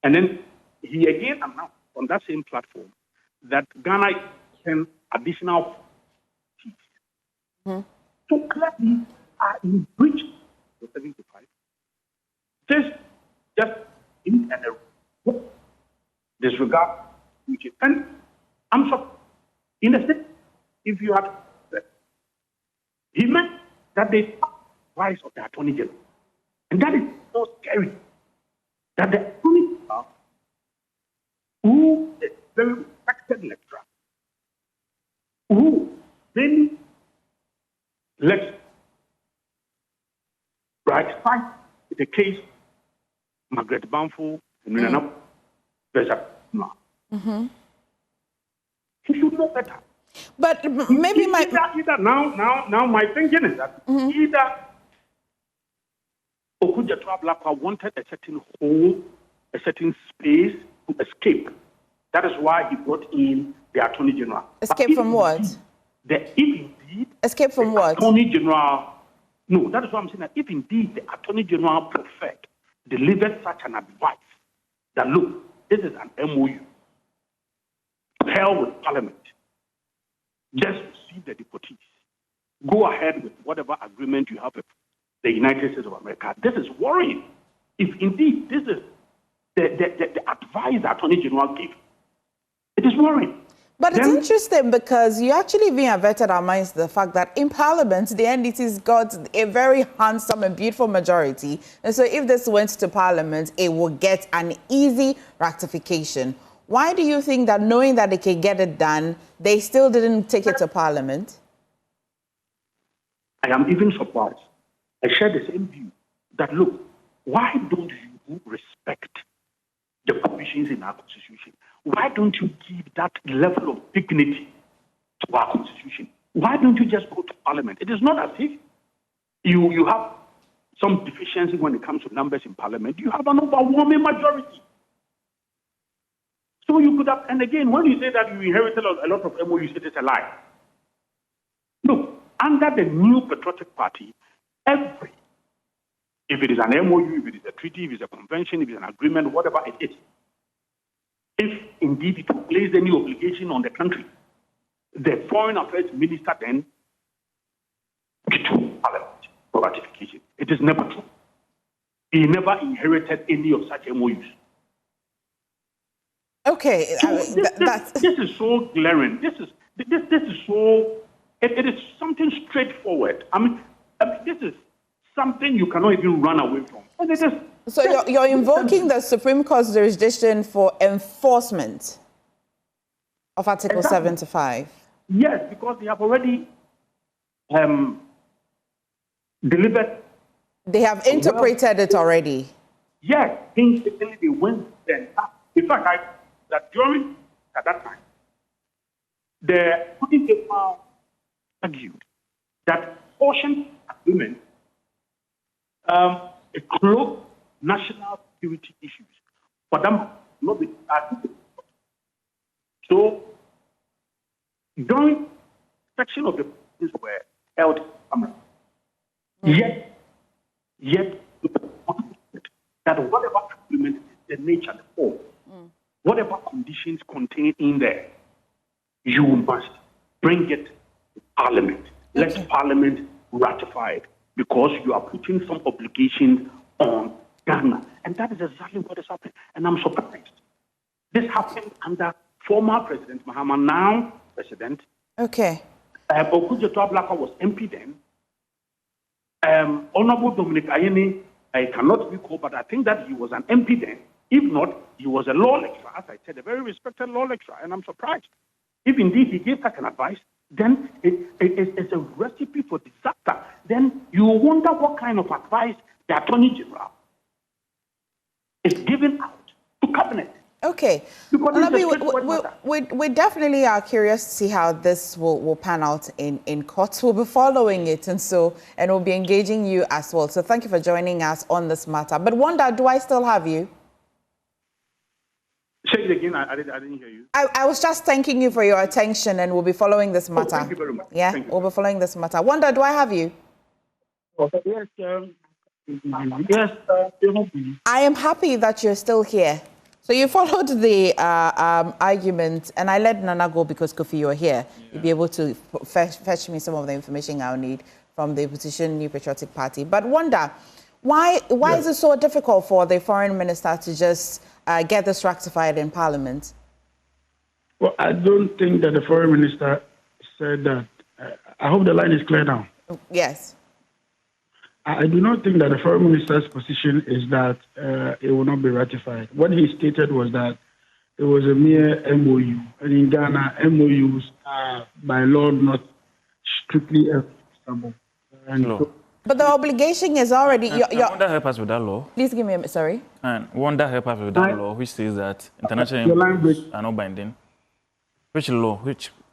And then he again announced on that same platform that Ghana can additional so clearly are in breach of 75. This just in and disregard which is, and I'm sorry, in a sense, if you had said, he meant that they rise of the Attorney General. And that is so scary. That the Attorney General, who is very respected lecturer, who many let's fight the case Margaret Bamfo and He should know better. But maybe either now my thinking is that either Ablakwa wanted a certain hole, a certain space to escape. That is why he brought in the Attorney General. Escape from what? Escape from what? Attorney General. No, that is what I'm saying. That if indeed the Attorney General Prophet delivered such an advice that look, this is an MOU. Hell with Parliament. Just receive the deportees. Go ahead with whatever agreement you have with the United States of America. This is worrying. If indeed this is the advice the Attorney General gave, it is worrying. But it's interesting because you actually being averted our minds to the fact that in Parliament, the NDC's got a very handsome and beautiful majority. And so if this went to Parliament, it would get an easy ratification. Why do you think that knowing that they can get it done, they still didn't take it to Parliament? I am even surprised. I share the same view that, look, why don't you respect the provisions in our Constitution? Why don't you give that level of dignity to our Constitution? Why don't you just go to Parliament? It is not as if you have some deficiency when it comes to numbers in Parliament. You have an overwhelming majority. So you could have, and again, when you say that you inherited a lot of MOUs, it is a lie. Look, under the new Patriotic Party, if it is an MOU, if it is a treaty, if it is a convention, if it is an agreement, whatever it is, if indeed it will place any obligation on the country, the Foreign Affairs Minister then to Parliament for ratification. It is never true. He never inherited any of such MOUs. Okay, so this is so glaring. This is so. It is something straightforward. I mean, this is something you cannot even run away from. And it is. So you're invoking the Supreme Court's jurisdiction for enforcement of Article 75. Yes, because they have already delivered. They have interpreted it already. Yes, basically they went then. In fact, at that time, the Supreme Court argued that portion agreement closed national security issues for them not be argued. So during section of the proceedings were held, yet that whatever agreement is the nature, the form, whatever conditions contained in there, you must bring it to Parliament. Let Parliament ratify it, because you are putting some obligations on Ghana. And that is exactly what is happening. And I'm surprised. This happened under former President Mahama, now President. Okay. Ablakwa was MP then. Honorable Dominic Ayeni, I cannot recall, but I think that he was an MP then. If not, he was a law lecturer, as I said, a very respected law lecturer, and I'm surprised. If indeed he gave such an advice, then it's a recipe for disaster. Then you wonder what kind of advice the Attorney General is giving out to Cabinet. Okay. We definitely are curious to see how this will pan out in court. We'll be following it, and we'll be engaging you as well. So thank you for joining us on this matter. But Wanda, do I still have you? Say it again. I didn't hear you. I was just thanking you for your attention, and we'll be following this matter. Thank you very much. Yeah, we'll be following this matter. Wanda, do I have you? Yes, I am happy that you're still here. So you followed the argument, and I let Nana go because Kofi, you're here. Yeah. You'll be able to fetch me some of the information I'll need from the opposition New Patriotic Party. But Wanda, why is it so difficult for the foreign minister to just get this ratified in Parliament? Well, I don't think that the foreign minister said that. I hope the line is clear now. Yes. I do not think that the foreign minister's position is that it will not be ratified. What he stated was that it was a mere MOU. And in Ghana, MOUs are by law not strictly enforceable. But the obligation is already... Wanda help us with that law. Please give me a... Sorry? And Wanda help us with that law, which says that international MOUs are not binding. Which law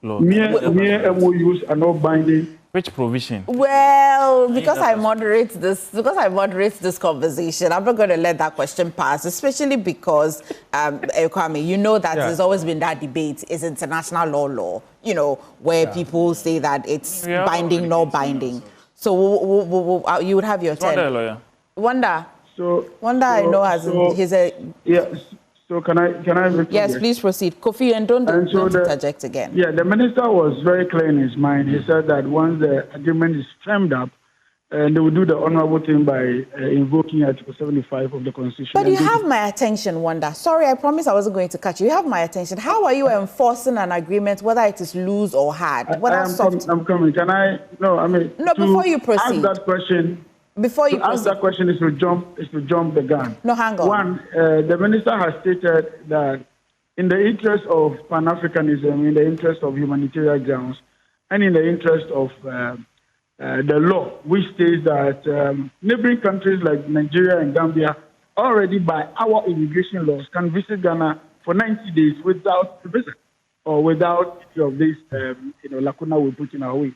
law? Mere MOUs are not binding. Which provision? Well, because I moderate this conversation, I'm not going to let that question pass, especially because, Kwame, you know that there's always been that debate, is international law, you know, where people say that it's binding, not binding. So you would have your turn. Wanda. Wanda, I know, he's a... Yeah. So can I yes, please proceed. Kofi, and don't interject again. Yeah, the minister was very clear in his mind. He said that once the agreement is firmed up, they will do the honorable thing by invoking Article 75 of the Constitution. But you have my attention, Wanda. Sorry, I promised I wasn't going to cut you. You have my attention. How are you enforcing an agreement, whether it is loose or hard? I'm coming. Can I? No, I mean. No, before you proceed. Ask that question. Before you ask that question is to jump the gun. No, hang on. One, the minister has stated that in the interest of Pan-Africanism, in the interest of humanitarian grounds, and in the interest of the law, which states that neighboring countries like Nigeria and Gambia already by our immigration laws can visit Ghana for 90 days without a visa or without of this lacuna we put in our way.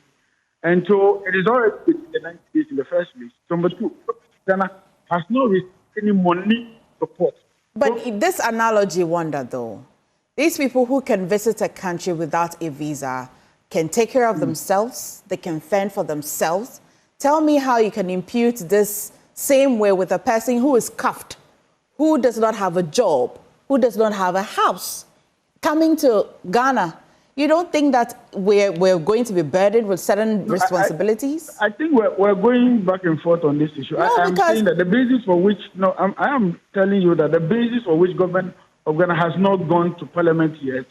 And so it is already within the 90 days in the first place. Number two, Ghana has not received any money support. But this analogy, Wanda, though, these people who can visit a country without a visa can take care of themselves, they can fend for themselves. Tell me how you can impute this same way with a person who is cuffed, who does not have a job, who does not have a house, coming to Ghana. You don't think that we're going to be burdened with certain responsibilities? I think we're going back and forth on this issue. No, I'm saying that the basis for which, I am telling you that the basis for which government of Ghana has not gone to parliament yet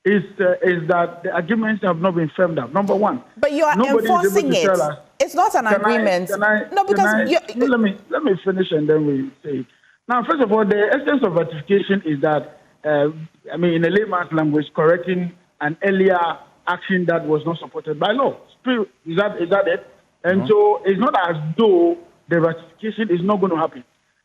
is that the agreements have not been firmed up. Number one. But you are enforcing it. It's not an agreement. Let me finish and then we say it. Now, first of all, the essence of ratification is that, in a layman's language, correcting an earlier action that was not supported by law. Is that it? And so it's not as though the ratification is not going to happen.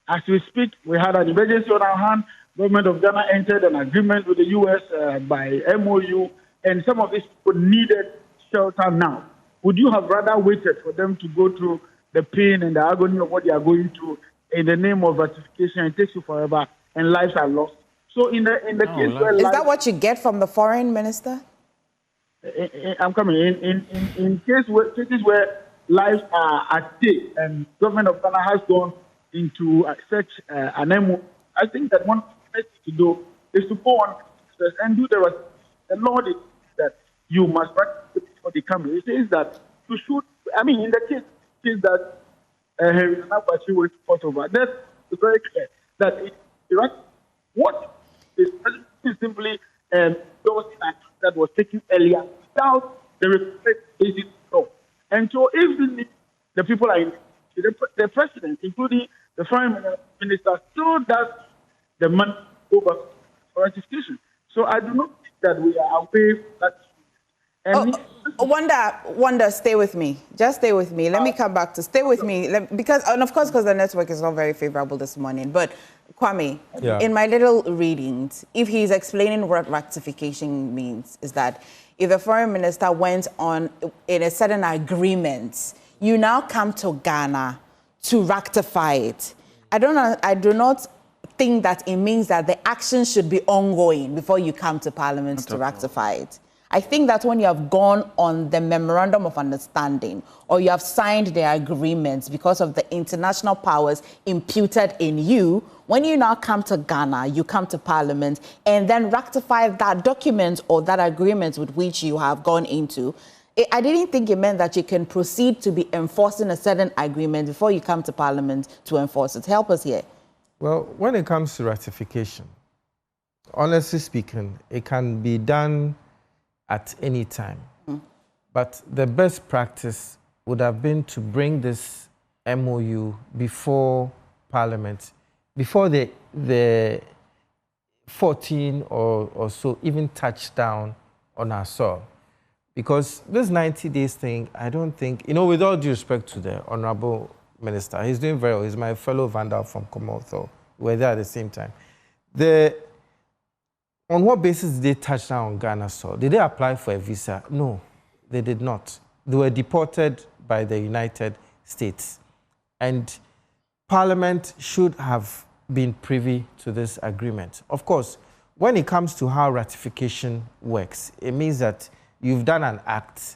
As we speak, we had an emergency on our hand. Government of Ghana entered an agreement with the U.S. By MOU, and some of these people needed shelter now. Would you have rather waited for them to go through the pain and the agony of what they are going through in the name of ratification? It takes you forever, and lives are lost. So in the case where is that what you get from the foreign minister? I'm coming in cases where lives are at stake and government of Ghana has gone into such an MO. I think that one thing to do is to go on and do the ratification. The law is that you must ratify before they come. It says that you should. In the case that Ablakwa will report over, that is very clear that what is simply endorsing that was taken earlier without the respect basis law. And so if the people are in the president, including the foreign minister, still does the money over for ratification. So I do not think that we are away from that. Wanda, stay with me. Just stay with me. Let me come back to stay with me because the network is not very favorable this morning. But Kwame, in my little readings, if he's explaining what ratification means, is that if the foreign minister went on in a certain agreement, you now come to Ghana to rectify it. I do not think that it means that the action should be ongoing before you come to Parliament to rectify it. I think that when you have gone on the memorandum of understanding or you have signed the agreements because of the international powers imputed in you, when you now come to Ghana, you come to Parliament and then rectify that document or that agreement with which you have gone into. I didn't think it meant that you can proceed to be enforcing a certain agreement before you come to Parliament to enforce it. Help us here. Well, when it comes to ratification, honestly speaking, it can be done at any time. But the best practice would have been to bring this MOU before Parliament, before the 14 or so even touch down on our soil. Because this 90 days thing, I don't think, with all due respect to the Honorable Minister, he's doing very well. He's my fellow vandal from Commonwealth. We're there at the same time. on what basis did they touch down on Ghana's soil? Did they apply for a visa? No, they did not. They were deported by the United States. And Parliament should have been privy to this agreement. Of course, when it comes to how ratification works, it means that you've done an act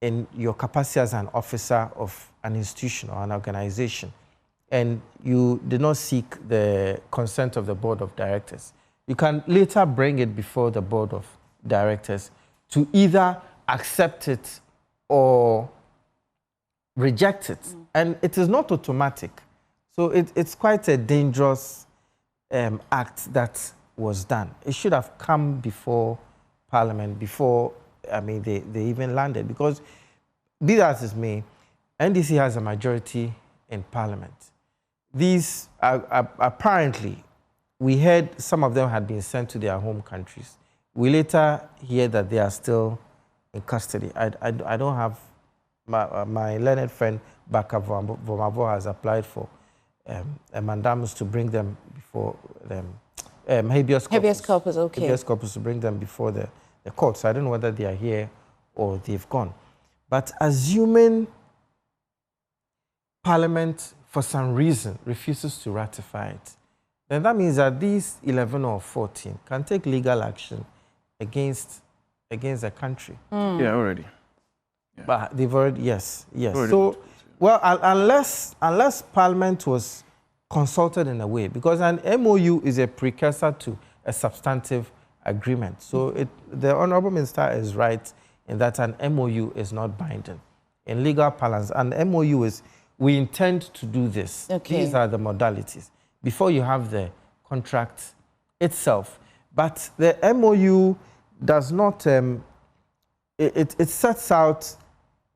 in your capacity as an officer of an institution or an organization, and you did not seek the consent of the board of directors. You can later bring it before the board of directors to either accept it or reject it. And it is not automatic. So it's quite a dangerous act that was done. It should have come before Parliament, before, I mean, they even landed. Because, be that as it may, NDC has a majority in Parliament. These are apparently, we heard some of them had been sent to their home countries. We later hear that they are still in custody. I don't have, my learned friend Baka Vomavo has applied for a mandamus to bring them before them, habeas corpus. Habeas corpus, okay. Habeas corpus to bring them before the court. So I don't know whether they are here or they've gone. But assuming Parliament, for some reason, refuses to ratify it, then that means that these 11 or 14 can take legal action against the country. Yeah, already. Yeah. But they've already, yes. Already. So, well, unless Parliament was consulted in a way, because an MOU is a precursor to a substantive agreement. So the Honourable Minister is right in that an MOU is not binding. In legal parlance, an MOU is, we intend to do this. Okay. These are the modalities. Before you have the contract itself. But the MOU does not, it sets out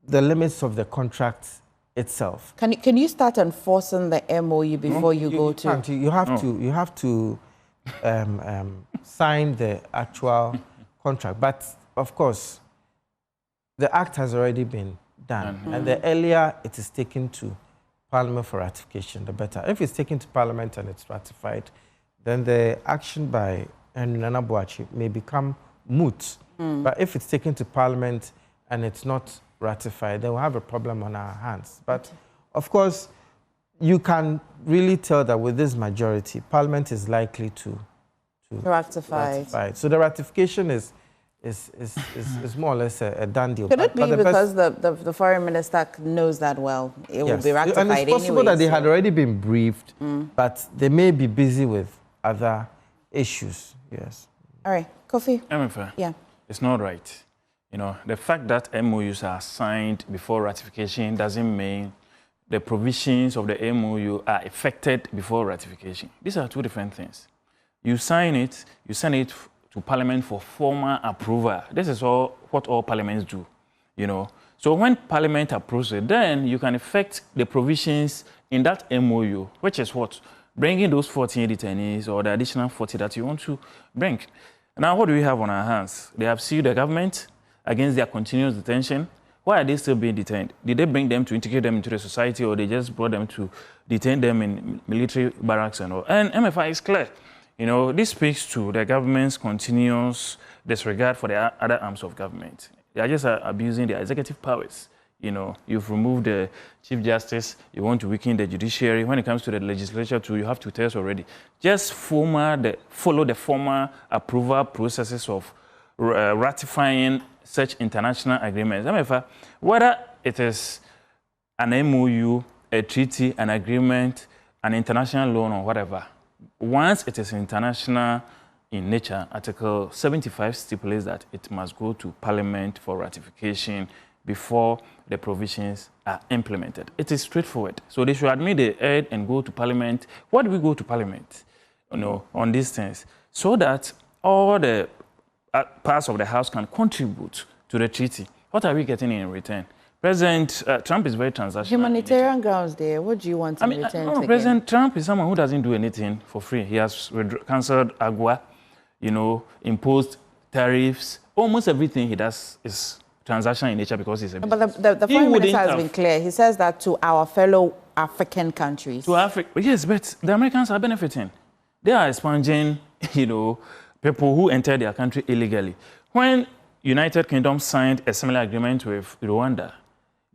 the limits of the contract itself. Can you start enforcing the MOU before you go to? Can't. You have to sign the actual contract. But of course, the act has already been done, and the earlier it is taken to Parliament for ratification, the better. If it's taken to Parliament and it's ratified, then the action by Nana Boachi may become moot. But if it's taken to Parliament and it's not ratified, then we'll have a problem on our hands. But of course, you can really tell that with this majority, Parliament is likely to ratify it. So the ratification is more or less a done deal. Could it be because the foreign minister knows that well? It will be ratified anyway. And it's possible that they had already been briefed, but they may be busy with other issues. Yes. All right, Kofi. MFA. Yeah. It's not right. You know, the fact that MOUs are signed before ratification doesn't mean the provisions of the MOU are effected before ratification. These are two different things. You sign it, you send it to Parliament for formal approval. This is what all parliaments do, you know. So when Parliament approves it, then you can effect the provisions in that MOU, which is what? Bringing those 14 detainees or the additional 40 that you want to bring. Now, what do we have on our hands? They have sued the government against their continuous detention. Why are they still being detained? Did they bring them to integrate them into the society, or they just brought them to detain them in military barracks and all? And MFI is clear. You know, this speaks to the government's continuous disregard for the other arms of government. They are just abusing their executive powers. You know, you've removed the Chief Justice, you want to weaken the judiciary. When it comes to the legislature too, you have two tests already. Just follow the formal approval processes of ratifying such international agreements. MFA, whether it is an MOU, a treaty, an agreement, an international loan or whatever, once it is international in nature, Article 75 stipulates that it must go to Parliament for ratification before the provisions are implemented. It is straightforward. So they should admit the aid and go to Parliament. Why do we go to Parliament, you know, on these things? So that all the parts of the House can contribute to the treaty. What are we getting in return? President Trump is very transactional. Humanitarian grounds there. What do you want in return? No, President Trump is someone who doesn't do anything for free. He has cancelled AGWA, you know, imposed tariffs. Almost everything he does is transactional in nature because he's a business. But the foreign minister has been clear. He says that to our fellow African countries. To Africa, yes, but the Americans are benefiting. They are expunging, you know, people who entered their country illegally. When United Kingdom signed a similar agreement with Rwanda,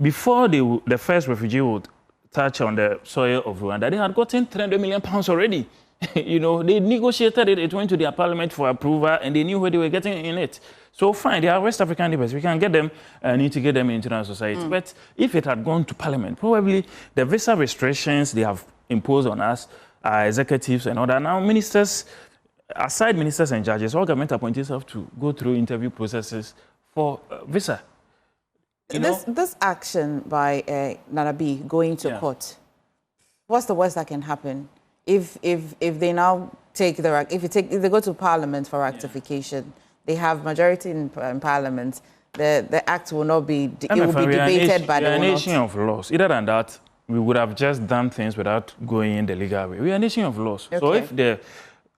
before the first refugee would touch on the soil of Rwanda, they had gotten £300 million already. You know, they negotiated it, it went to their parliament for approval, and they knew where they were getting in it. So fine, they are West African neighbors. We can get them and integrate them into our society. But if it had gone to parliament, probably the visa restrictions they have imposed on us, executives and all that. Now ministers, aside ministers and judges, all government appointees have to go through interview processes for visa. This action by Nanabi going to court, what's the worst that can happen? If they now take if they go to parliament for ratification, they have majority in parliament, the act will not be it will be debated by the nation of laws. Other than that, we would have just done things without going in the legal way. We are a nation of laws. Okay. So if the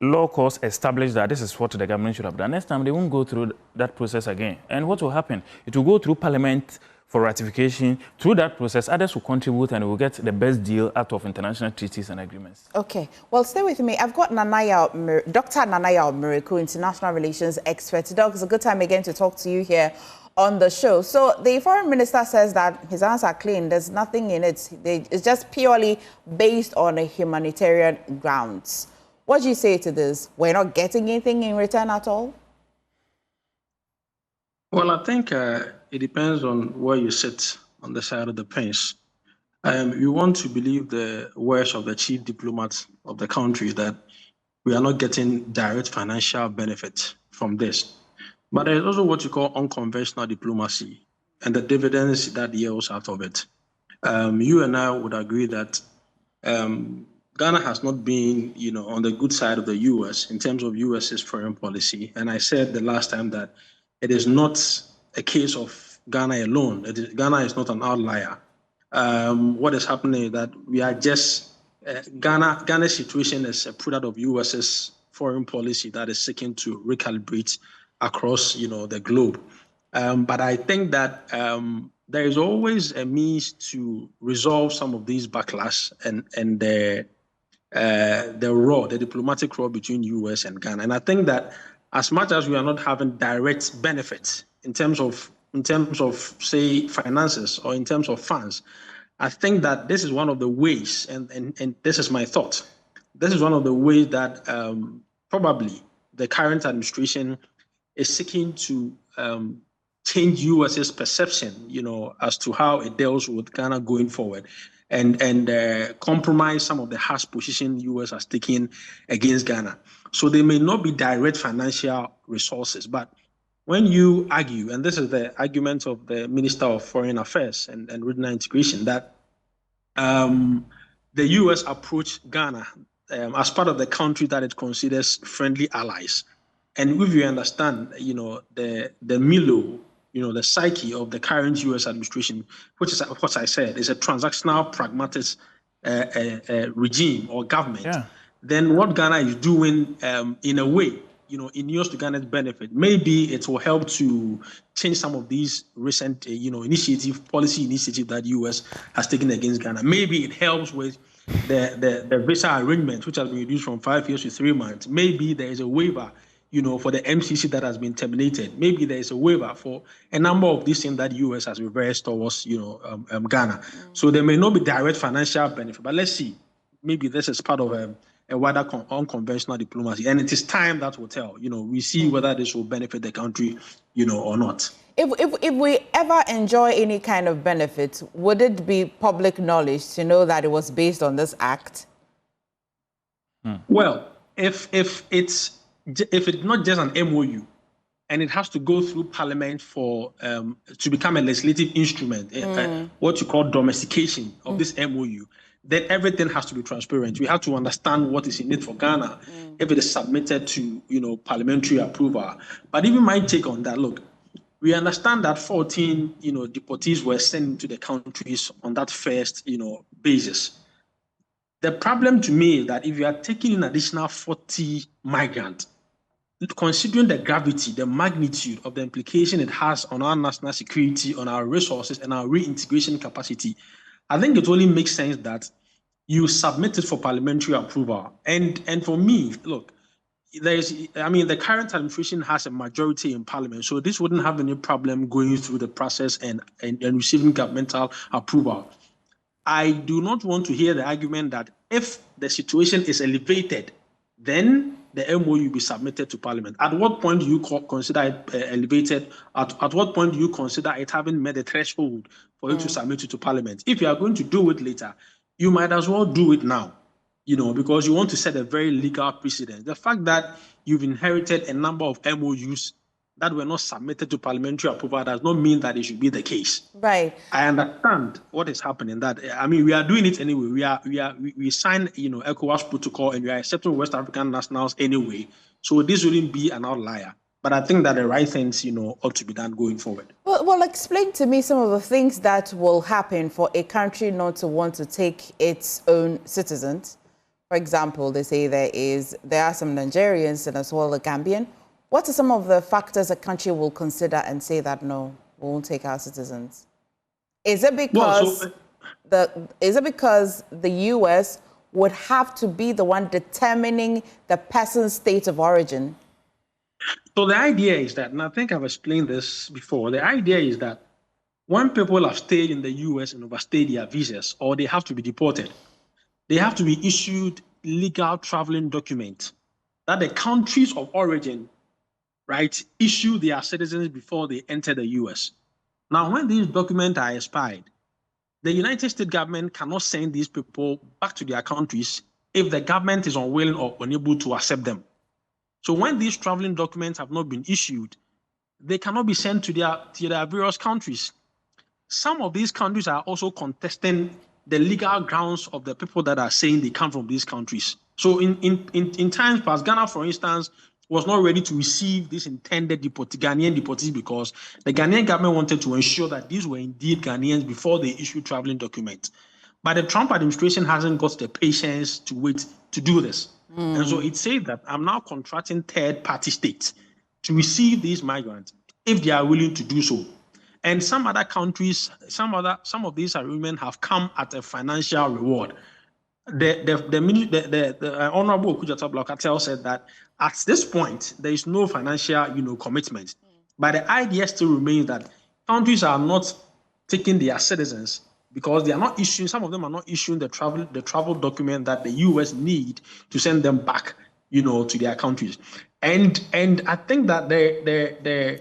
law courts establish that this is what the government should have done, next time they won't go through that process again. And what will happen? It will go through parliament for ratification. Through that process, others will contribute and we'll get the best deal out of international treaties and agreements. Okay. Well, stay with me. I've got Dr. Nanaya Miracle, international relations expert. Doc, it's a good time again to talk to you here on the show. So the foreign minister says that his hands are clean. There's nothing in it. It's just purely based on a humanitarian grounds. What do you say to this? We're not getting anything in return at all? Well, I think it depends on where you sit on the side of the fence. You want to believe the words of the chief diplomat of the country that we are not getting direct financial benefit from this. But there's also what you call unconventional diplomacy and the dividends that yields out of it. You and I would agree that Ghana has not been, on the good side of the U.S. in terms of U.S.'s foreign policy. And I said the last time that it is not a case of Ghana alone. Ghana is not an outlier. What is happening is that we are just Ghana's situation is a product of U.S.'s foreign policy that is seeking to recalibrate across, the globe. But I think that there is always a means to resolve some of these backlash and the diplomatic row between U.S. and Ghana. And I think that as much as we are not having direct benefits in terms of say finances or in terms of funds, I think that this is one of the ways, and this is my thought. This is one of the ways that probably the current administration is seeking to change U.S.'s perception, as to how it deals with Ghana going forward, and compromise some of the harsh position U.S. has taken against Ghana. So they may not be direct financial resources, but when you argue, and this is the argument of the Minister of Foreign Affairs and Regional Integration, that the U.S. approached Ghana as part of the country that it considers friendly allies. And if you understand, the milieu, the psyche of the current U.S. administration, which is what I said, is a transactional, pragmatic regime or government, then what Ghana is doing, in a way, in yours to Ghana's benefit, maybe it will help to change some of these recent, policy initiative that U.S. has taken against Ghana. Maybe it helps with the visa arrangement, which has been reduced from 5 years to 3 months. Maybe there is a waiver, for the MCC that has been terminated. Maybe there is a waiver for a number of these things that U.S. has reversed towards, Ghana. So there may not be direct financial benefit, but let's see. Maybe this is part of a wider unconventional diplomacy, and it is time that will tell. We see whether this will benefit the country, or not. If we ever enjoy any kind of benefit, would it be public knowledge to know that it was based on this act? Well, if it's not just an MOU, and it has to go through Parliament for to become a legislative instrument, what you call domestication of this MOU, then everything has to be transparent. We have to understand what is in it for Ghana if it is submitted to parliamentary approval. But even my take on that, look, we understand that 14 deportees were sent into the countries on that first basis. The problem to me is that if you are taking an additional 40 migrants, considering the gravity, the magnitude of the implication it has on our national security, on our resources, and our reintegration capacity, I think it only makes sense that you submit it for parliamentary approval. And for me, look, the current administration has a majority in parliament, so this wouldn't have any problem going through the process and receiving governmental approval. I do not want to hear the argument that if the situation is elevated, then the MOU will be submitted to Parliament. At what point do you consider it elevated? At what point do you consider it having met a threshold for you to submit it to Parliament? If you are going to do it later, you might as well do it now, because you want to set a very legal precedent. The fact that you've inherited a number of MOUs that were not submitted to parliamentary approval does not mean that it should be the case. Right. I understand what is happening. We are doing it anyway. We signed, ECOWAS protocol, and we are accepting West African nationals anyway. So this wouldn't be an outlier. But I think that the right things, ought to be done going forward. Well, explain to me some of the things that will happen for a country not to want to take its own citizens. For example, they say there are some Nigerians and as well a Gambian. What are some of the factors a country will consider and say that no, we won't take our citizens? Is it because the US would have to be the one determining the person's state of origin? So the idea is that, and I think I've explained this before, the idea is that when people have stayed in the US and overstayed their visas, or they have to be deported, they have to be issued legal traveling documents that the countries of origin, right, issue their citizens before they enter the US. Now, when these documents are expired, the United States government cannot send these people back to their countries if the government is unwilling or unable to accept them. So when these traveling documents have not been issued, they cannot be sent to their various countries. Some of these countries are also contesting the legal grounds of the people that are saying they come from these countries. So in times past, Ghana, for instance, was not ready to receive this intended Ghanaian deportees because the Ghanaian government wanted to ensure that these were indeed Ghanaians before they issued traveling documents. But the Trump administration hasn't got the patience to wait to do this. And so it says that I'm now contracting third-party states to receive these migrants if they are willing to do so. And some other countries, some of these agreements have come at a financial reward. The Honorable Ablakwa said that at this point there is no financial, commitment. But the idea still remains that countries are not taking their citizens because they are not issuing. Some of them are not issuing the travel document that the US need to send them back, to their countries. And I think that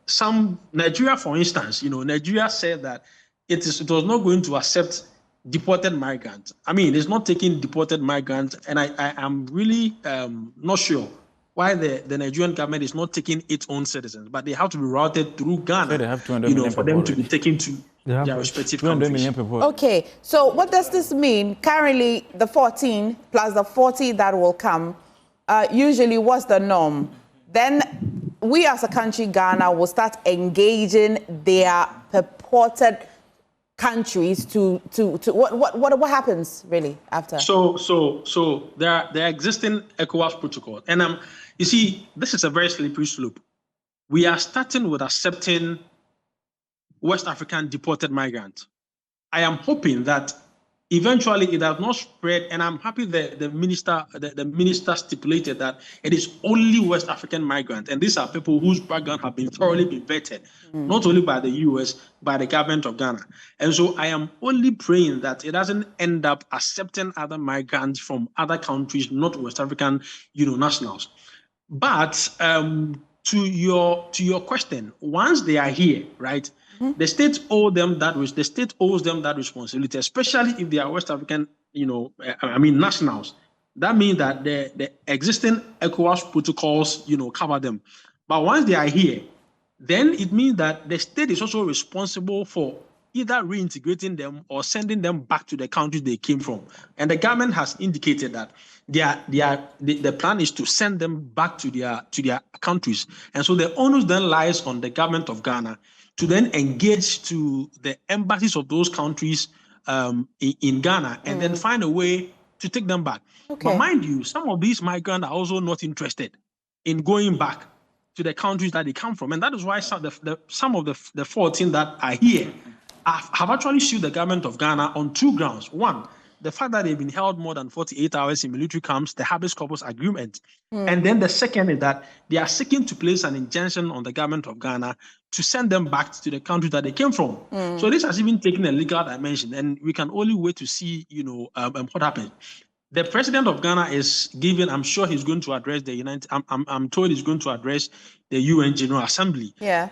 some Nigeria, for instance, Nigeria said that it was not going to accept deported migrants. It's not taking deported migrants, and I am really not sure why the Nigerian government is not taking its own citizens, but they have to be routed through Ghana, so they have 200 million for them to be taken to their respective 200 countries. million people. Okay, so what does this mean? Currently, the 14 plus the 40 that will come, usually what's the norm? Then we as a country, Ghana, will start engaging their purported countries to what happens really after? So there are existing ECOWAS protocol, and you see, this is a very slippery slope. We are starting with accepting West African deported migrants. I am hoping that eventually it has not spread, and I'm happy that the minister stipulated that it is only West African migrants, and these are people whose background have been thoroughly vetted, not only by the US, by the government of Ghana. And so I am only praying that it doesn't end up accepting other migrants from other countries, not West African, nationals. But to your question, once they are here, right? The state owes them that responsibility, especially if they are West African, nationals. That means that the existing ECOWAS protocols, cover them. But once they are here, then it means that the state is also responsible for either reintegrating them or sending them back to the countries they came from. And the government has indicated that the plan is to send them back to their countries. And so the onus then lies on the government of Ghana to then engage to the embassies of those countries in Ghana and then find a way to take them back. Okay. But mind you, some of these migrants are also not interested in going back to the countries that they come from. And that is why some of the 14 that are here have actually sued the government of Ghana on two grounds. One, the fact that they've been held more than 48 hours in military camps, the habeas corpus agreement. And then the second is that they are seeking to place an injunction on the government of Ghana to send them back to the country that they came from. So this has even taken a legal dimension, and we can only wait to see, what happens. The president of Ghana is giving, I'm sure he's going to address I'm told he's going to address the UN General Assembly. Yeah.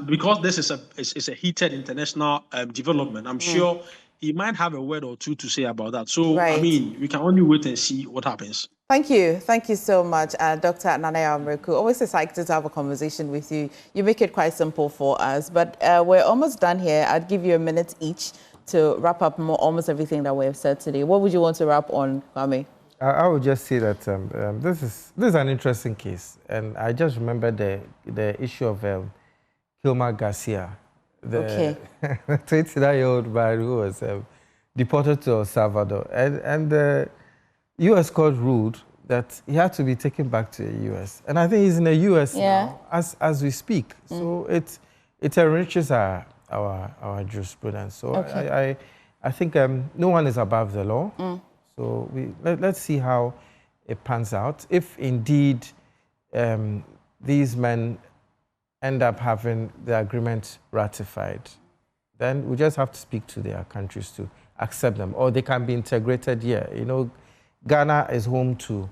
Because this is a heated international development, I'm sure he might have a word or two to say about that. So, Right. I mean, we can only wait and see what happens. Thank you. Thank you so much, Dr. Nanaia Mreku. Always excited to have a conversation with you. You make it quite simple for us, but we're almost done here. I'd give you a minute each to wrap up almost everything that we have said today. What would you want to wrap on, Kwame? I would just say that this is an interesting case, and I just remember the issue of Kilmer Garcia, the 29-year-old man who was deported to El Salvador, and the U.S. court ruled that he had to be taken back to the U.S. And I think he's in the U.S. now as we speak. So it enriches our jurisprudence. So I think no one is above the law. So let's see how it pans out. If indeed these men end up having the agreement ratified, then we just have to speak to their countries to accept them, or they can be integrated here. You know, Ghana is home to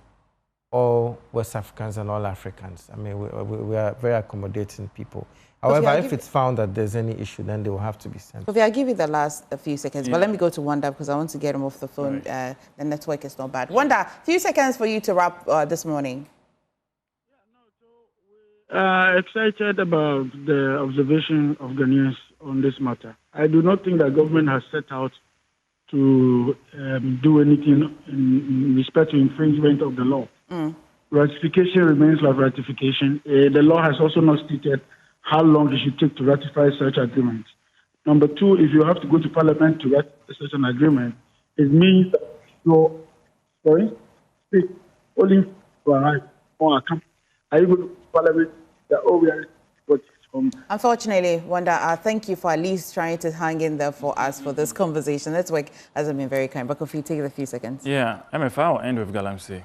all West Africans and all Africans. I mean, we are very accommodating people. However, if it's found that there's any issue, then they will have to be sent. Kofi, I'll give you the last few seconds, but let me go to Wanda because I want to get him off the phone. Right. The network is not bad. Wanda, a few seconds for you to wrap this morning. Excited about the observation of Ghanaians on this matter. I do not think that government has set out to do anything in respect to infringement of the law. Ratification remains like ratification. The law has also not stated how long it should take to ratify such agreements. Number two, if you have to go to Parliament to ratify such an agreement, it means that you're speak only for a right or a company. Are you going to Parliament that we are Unfortunately, Wanda, thank you for at least trying to hang in there for us for this conversation. Network hasn't been very kind, but if you take a few seconds. Yeah, MFA will end with Galamsey.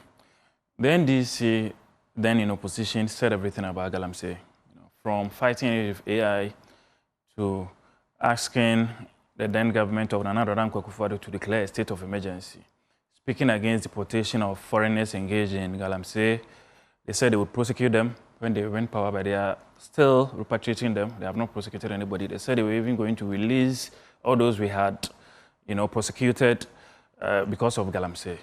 The NDC, then in opposition, said everything about Galamsey. From fighting with AI to asking the then government of Nana Addo Dankwa to declare a state of emergency. Speaking against deportation of foreigners engaged in Galamsey, they said they would prosecute them when they went power, but they are still repatriating them. They have not prosecuted anybody. They said they were even going to release all those we had, prosecuted because of Galamsey.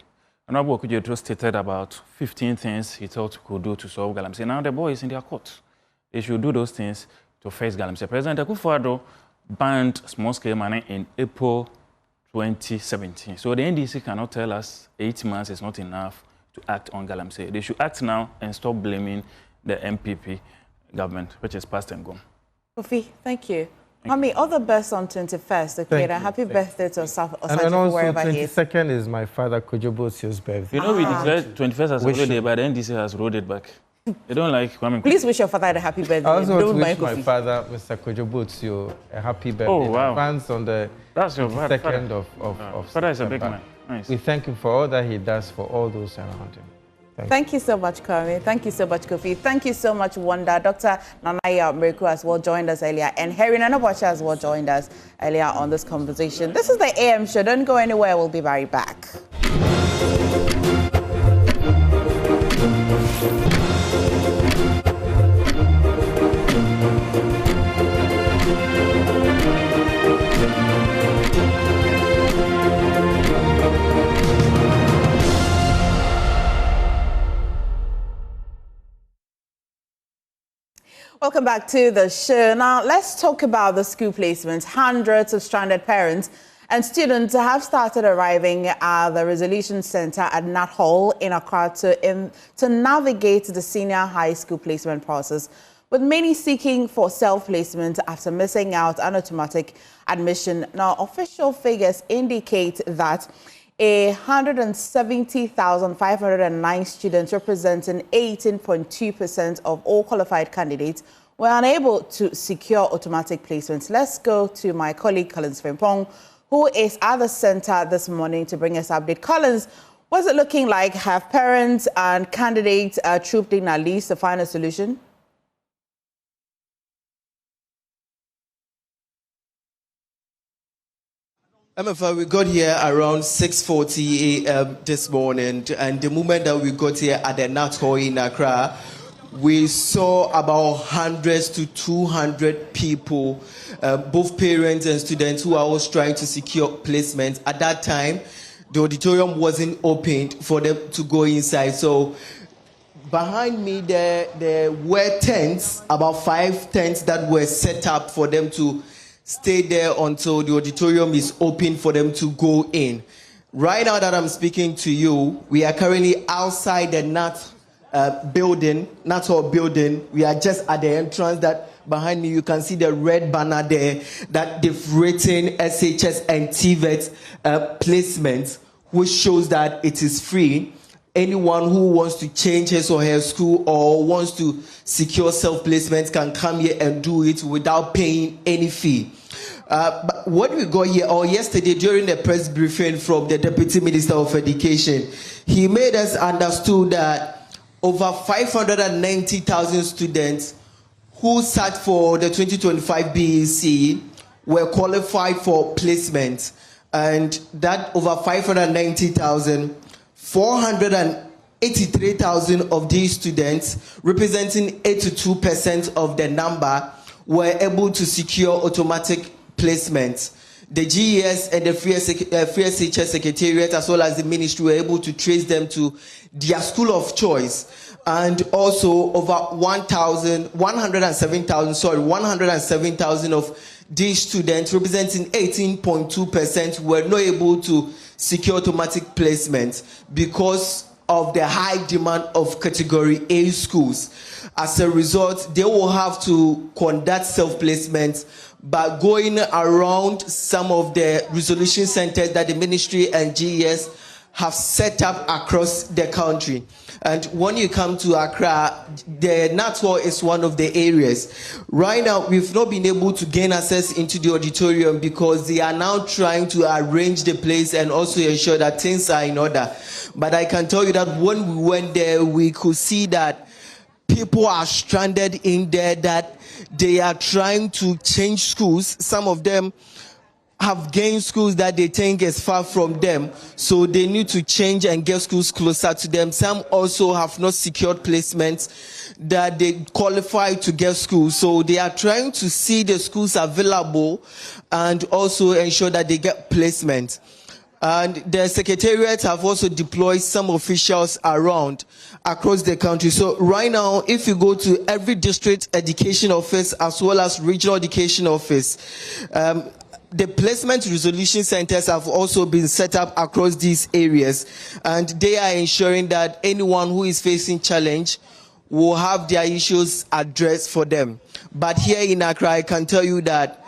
Honorable Okudzeto stated about 15 things he thought could do to solve Galamsey. Now the boy is in their court. They should do those things to face Galamsey. President Akufo-Addo banned small-scale mining in April 2017. So the NDC cannot tell us 8 months is not enough to act on Galamsey. They should act now and stop blaming the MPP government, which is past and gone. Kofi, thank you. Mami, all the best on 21st. Okay, happy birthday to Osafo, and also wherever he is. 22nd is my father Kojobosio's birthday. We declared 21st as a holiday, but the NDC has rolled it back. They don't like Kwame. Please wish your father a happy birthday. I also want to wish my father, Mr. Kojobotio, a happy birthday. Oh, wow. Advance on the 2nd of Father is a big man. Nice. We thank him for all that he does for all those around him. Thank you so much, Kwame. Thank you so much, Kofi. Thank you so much, Wanda. Dr. Nanaia Mreku as well joined us earlier, and Harry Nanabocha as well joined us earlier on this conversation. This is the AM show. Don't go anywhere. We'll be right back. Welcome back to the show. Now, let's talk about the school placements. Hundreds of stranded parents and students have started arriving at the Resolution Center at Nat Hall in Accra to navigate the senior high school placement process, with many seeking for self-placement after missing out on automatic admission. Now, official figures indicate that 170,509 students, representing 18.2% of all qualified candidates, were unable to secure automatic placements. Let's go to my colleague Collins Frimpong, who is at the center this morning to bring us update. Collins, what's it looking like? Have parents and candidates trooped in at least to find a solution? MFA, we got here around 6:40 a.m. this morning, and the moment that we got here at the Nat Hall in Accra, we saw about 100 to 200 people, both parents and students, who are always trying to secure placement. At that time, the auditorium wasn't opened for them to go inside. So behind me, there were tents, about 5 tents that were set up for them to stay there until the auditorium is open for them to go in. Right now that I'm speaking to you, we are currently outside the Nat Hall building. We are just at the entrance. That behind me, you can see the red banner there that they've written SHS and TVET placement, which shows that it is free. Anyone who wants to change his or her school or wants to secure self-placement can come here and do it without paying any fee. But what we got here, or yesterday during the press briefing from the Deputy Minister of Education, he made us understood that over 590,000 students who sat for the 2025 BEC were qualified for placement, and that over 590,000, 483,000 of these students, representing 82% of the number, were able to secure automatic placement. The GES and the Free SHS Secretariat, as well as the ministry, were able to trace them to their school of choice. And also over 107,000 of these students, representing 18.2%, were not able to secure automatic placement because of the high demand of Category A schools. As a result, they will have to conduct self-placement by going around some of the resolution centers that the ministry and GES have set up across the country. And when you come to Accra, the Nat Hall is one of the areas. Right now, we've not been able to gain access into the auditorium because they are now trying to arrange the place and also ensure that things are in order. But I can tell you that when we went there, we could see that people are stranded in there, that they are trying to change schools. Some of them have gained schools that they think is far from them, so they need to change and get schools closer to them. Some also have not secured placements that they qualify to get schools, so they are trying to see the schools available and also ensure that they get placement. And the secretariat have also deployed some officials around across the country. So right now, if you go to every district education office as well as regional education office, the placement resolution centers have also been set up across these areas, and they are ensuring that anyone who is facing challenge will have their issues addressed for them. But here in Accra, I can tell you that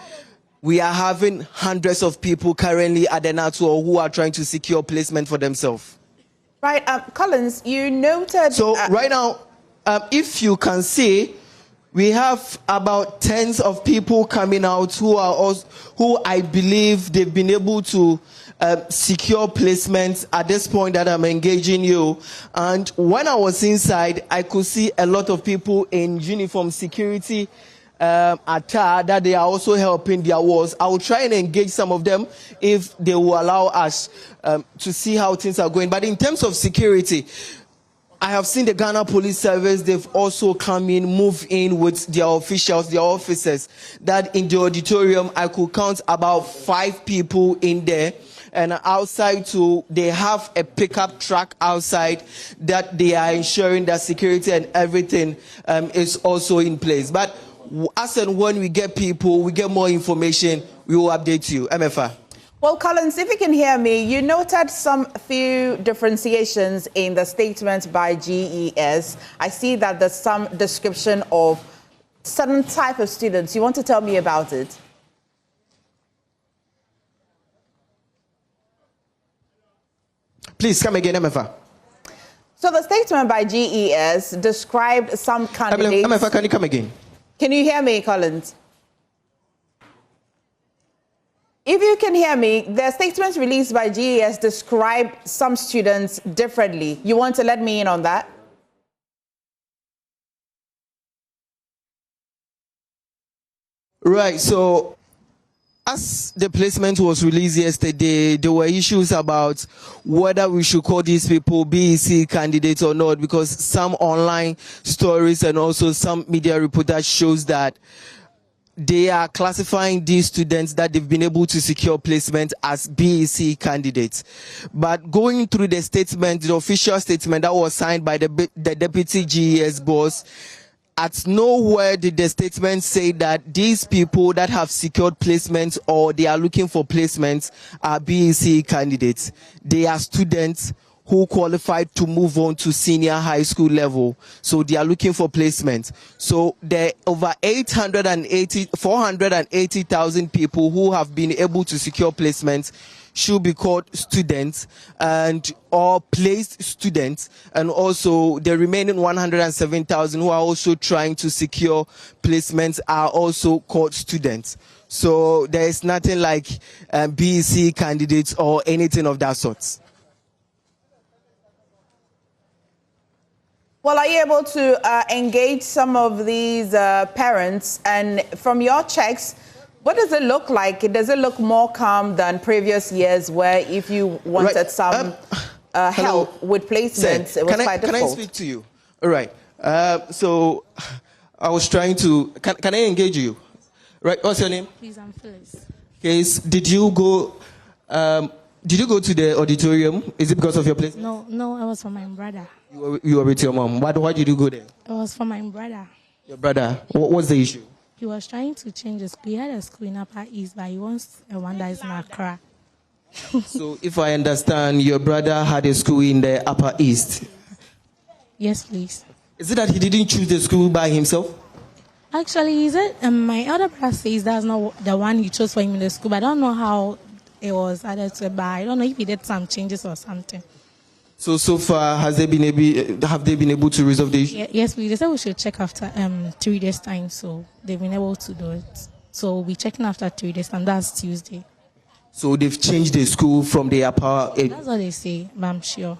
we are having hundreds of people currently at the Nat Hall who are trying to secure placement for themselves. Right, Collins, you noted... So right now, if you can see, we have about tens of people coming out who I believe they've been able to secure placements at this point that I'm engaging you. And when I was inside, I could see a lot of people in uniform security attire that they are also helping their wars. I will try and engage some of them if they will allow us to see how things are going. But in terms of security, I have seen the Ghana Police Service. They've also come in, move in with their officials, their officers. That in the auditorium, I could count about 5 people in there. And outside too, they have a pickup truck outside that they are ensuring that security and everything is also in place. But as and when we get people, we get more information, we will update you. MFA. Well, Collins, if you can hear me, you noted some few differentiations in the statement by GES. I see that there's some description of certain type of students. You want to tell me about it? Please come again, MFA. So the statement by GES described some candidates... MFA, can you come again? Can you hear me, Collins? If you can hear me, the statements released by GES describe some students differently. You want to let me in on that? Right, so as the placement was released yesterday, there were issues about whether we should call these people BEC candidates or not, because some online stories and also some media reportage shows that they are classifying these students that they've been able to secure placement as BEC candidates. But going through the statement, the official statement that was signed by the deputy GES boss, at nowhere did the statement say that these people that have secured placements or they are looking for placements are BEC candidates. They are students who qualified to move on to senior high school level. So they are looking for placement. So there are over 480,000 people who have been able to secure placements should be called students and or placed students, and also the remaining 107,000 who are also trying to secure placements are also called students. So there is nothing like BEC candidates or anything of that sort. Well, are you able to engage some of these parents? And from your checks, what does it look like? Does it look more calm than previous years where if you wanted some help with placements, it was quite difficult? Can I speak to you? All right. So I was trying to... Can I engage you? Right. What's your name? Please, I'm Phyllis. Case, did you go to the auditorium? Is it because of your place? No, it was for my brother. You were with your mom. Why did you go there? It was for my brother. Your brother. What's the issue? He was trying to change the school. He had a school in Upper East, but he wants one that is in Accra. So if I understand, your brother had a school in the Upper East? Yes, please. Is it that he didn't choose the school by himself? Actually, my elder brother says that's not the one he chose for him in the school, but I don't know how it was added to it, but I don't know if he did some changes or something. So far, have they been able to resolve the issue? Yes, please. They said we should check after 3 days' time, so they've been able to do it. So we'll be checking after 3 days, and that's Tuesday. So they've changed the school from the upper... That's what they say, but I'm sure.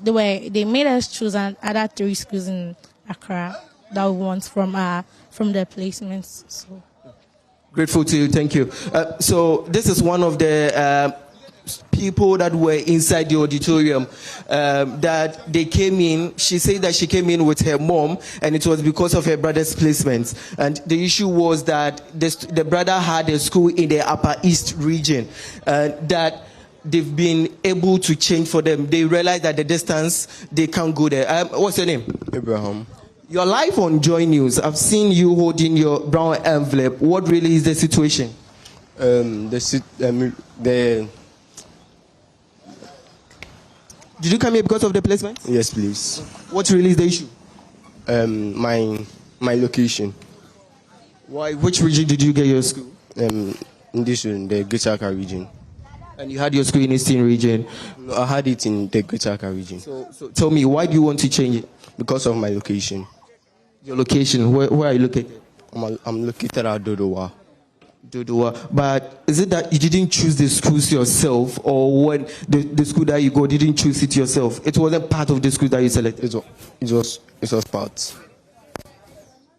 They made us choose other 3 schools in Accra that we want from the placements. So. Grateful to you, thank you. So this is one of the people that were inside the auditorium that they came in. She said that she came in with her mom, and it was because of her brother's placements. And the issue was that the brother had a school in the Upper East region that they've been able to change for them. They realized that the distance, they can't go there. What's your name? Abraham. You're live on Joy News. I've seen you holding your brown envelope. What really is the situation? Did you come here because of the placement? Yes, please. What really is the issue? My location. Why? Which region did you get your school? In this one, the Greater Accra region. And you had your school in Eastern region? No, I had it in the Greater Accra region. So tell me, why do you want to change it? Because of my location. Your location? Where are you located? I'm located at Dodowa. But is it that you didn't choose the schools yourself, or when the school that you go didn't choose it yourself? It wasn't part of the school that you selected? It was part.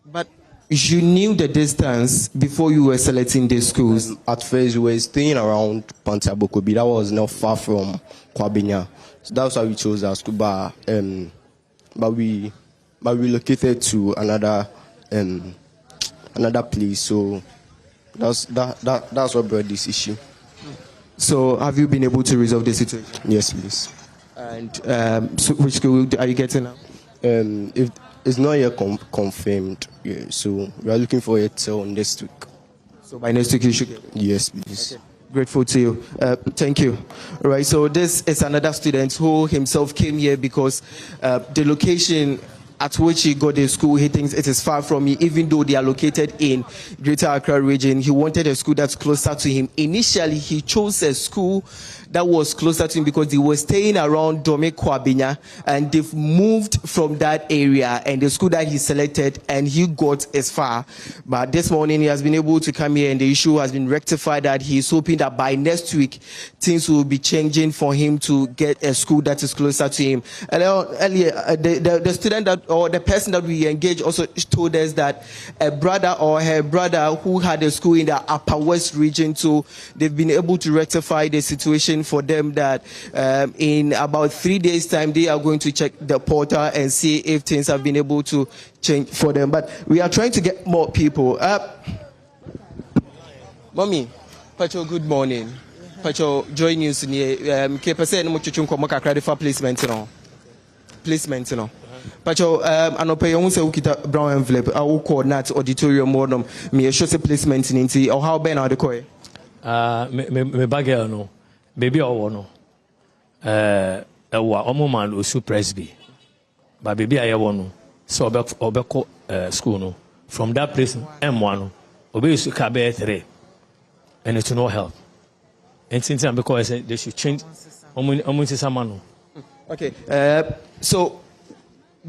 But you knew the distance before you were selecting the schools? At first, we were staying around Pantabokobi. That was not far from Kwabenya. So that's why we chose our school. But we relocated to another place. So that's what brought this issue. So have you been able to resolve the situation? Yes, please. And so which school are you getting now? If it's not yet confirmed, yeah, so we are looking for it till next week. So by next week you should get it? Yes, please. Okay. Grateful to you. Thank you. All right, so this is another student who himself came here because the location at which he got the school, he thinks it is far from me, even though they are located in Greater Accra region. He wanted a school that's closer to him. Initially, he chose a school that was closer to him because they were staying around Dome Kwabinya, and they've moved from that area and the school that he selected, and he got as far. But this morning he has been able to come here and the issue has been rectified, that he's hoping that by next week things will be changing for him to get a school that is closer to him. And earlier, the student that, or the person that we engaged also told us that a brother or her brother who had a school in the Upper West region, so they've been able to rectify the situation for them, that in about 3 days' time they are going to check the portal and see if things have been able to change for them. But we are trying to get more people. Mommy, Pacho, good morning. Pacho, join news in here. Kepase no muchuchun kwa mwaka credit for placement no. Placement no. Pacho, anope yon se ukita brown envelope. Au coordinate auditorium modem. Me show se placement in inti. Or how ben are koe? Me bagel no. Baby or no. Ewa omo man osu presby. But baby I no. So obeko school no. From that place M1 no. Obe usu kabe 3. And it's no help. And since I'm because they should change. Okay. So,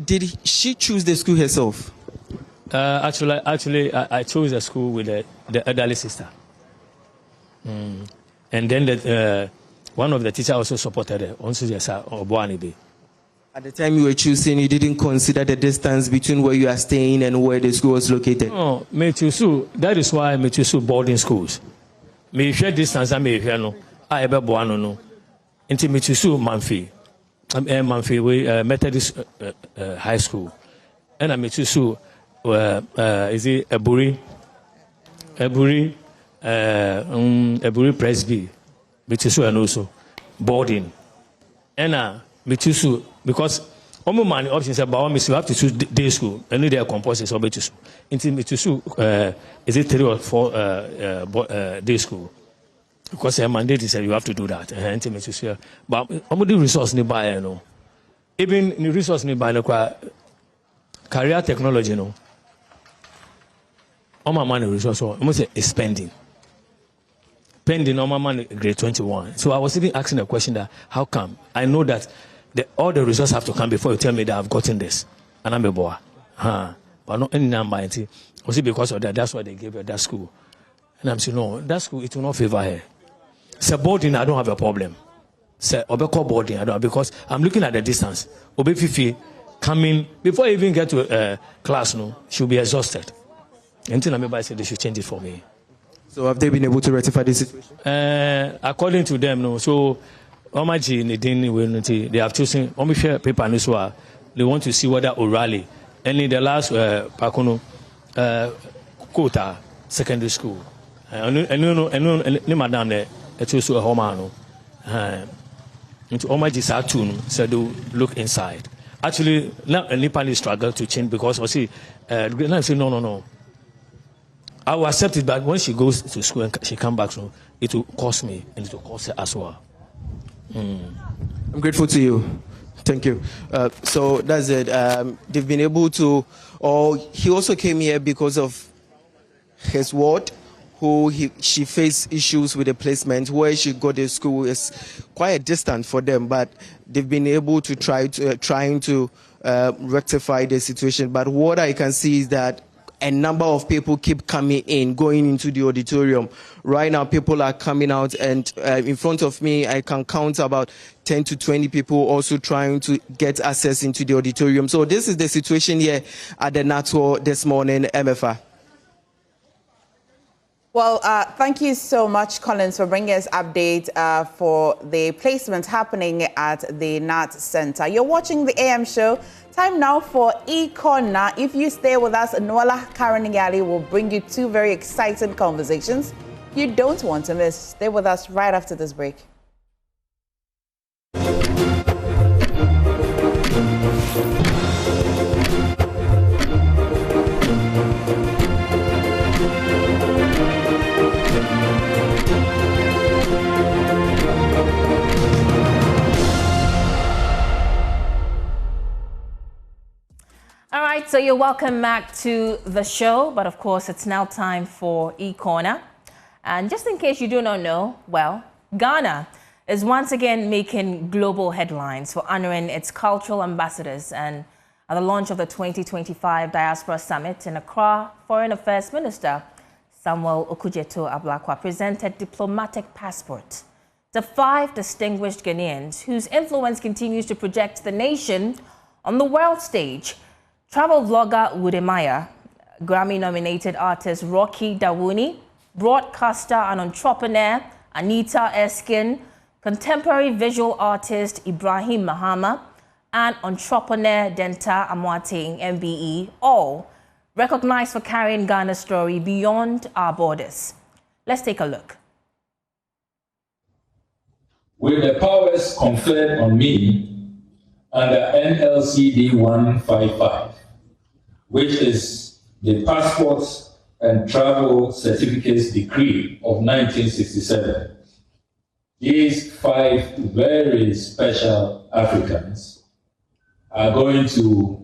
did she choose the school herself? Actually, I chose the school with the elderly sister. And then one of the teachers also supported her. At the time you were choosing, you didn't consider the distance between where you are staying and where the school was located? No, that is why I choose boarding schools. Me share distance I may hear no. I ever born no. Into me choose Manfi. Manfi we Methodist high school. And I may choose is it Eburi Presby. Me choose and also boarding. And me choose because all my options about me, so you have to choose day school. And they are composed so me choose. Into me choose is it 3 or 4 day school? Because a mandate is you have to do that. But I'm the resource nearby, you know. Even the resource nearby, career technology, you know. All my money resource, almost is spending. Pending all my money grade 21. So I was even asking a question that how come? I know that all the results have to come before you tell me that I've gotten this. And I'm a boy. But not any number. Was it because of that? That's why they gave her that school. And I'm saying, no, that school, it will not favor her. Say boarding, I don't have a problem. Say Obeko boarding, I don't, because I'm looking at the distance. Obe Fifi coming, before I even get to class, no, she'll be exhausted. Until I said they should change it for me. So have they been able to rectify this situation? According to them, no. So, they have chosen, paper, they want to see whether orally. And in the last Pakono Kota secondary school, and madam there, it was a homano. Into Omaji Satun said, look inside. Actually, now a Nepali struggle to change because I see, no. I will accept it, but when she goes to school and she comes back, so it will cost me and it will cost her as well. I'm grateful to you. Thank you. So that's it. They've been able to, or he also came here because of his ward, she faced issues with the placement. Where she got the school is quite a distance for them, but they've been able to trying to rectify the situation. But what I can see is that a number of people keep coming in, going into the auditorium. Right now, people are coming out, and in front of me, I can count about 10 to 20 people also trying to get access into the auditorium. So this is the situation here at the NATO this morning, MFA. Well, thank you so much, Collins, for bringing us update for the placement happening at the NAT Center. You're watching the AM show. Time now for E-Corner. If you stay with us, Noala Karanigali will bring you 2 very exciting conversations you don't want to miss. Stay with us right after this break. All right, so you're welcome back to the show, but of course it's now time for E-Corner. And just in case you do not know, well, Ghana is once again making global headlines for honoring its cultural ambassadors. And at the launch of the 2025 Diaspora Summit in Accra, Foreign Affairs Minister Samuel Okudzeto Ablakwa presented diplomatic passports to 5 distinguished Ghanaians whose influence continues to project the nation on the world stage. Travel vlogger Wudemaya, Grammy-nominated artist Rocky Dawuni, broadcaster and entrepreneur Anita Erskine, contemporary visual artist Ibrahim Mahama, and entrepreneur Denta Amwateng, MBE, all recognized for carrying Ghana's story beyond our borders. Let's take a look. With the powers conferred on me under NLCD 155, which is the Passports and Travel Certificates Decree of 1967, these 5 very special Africans are going to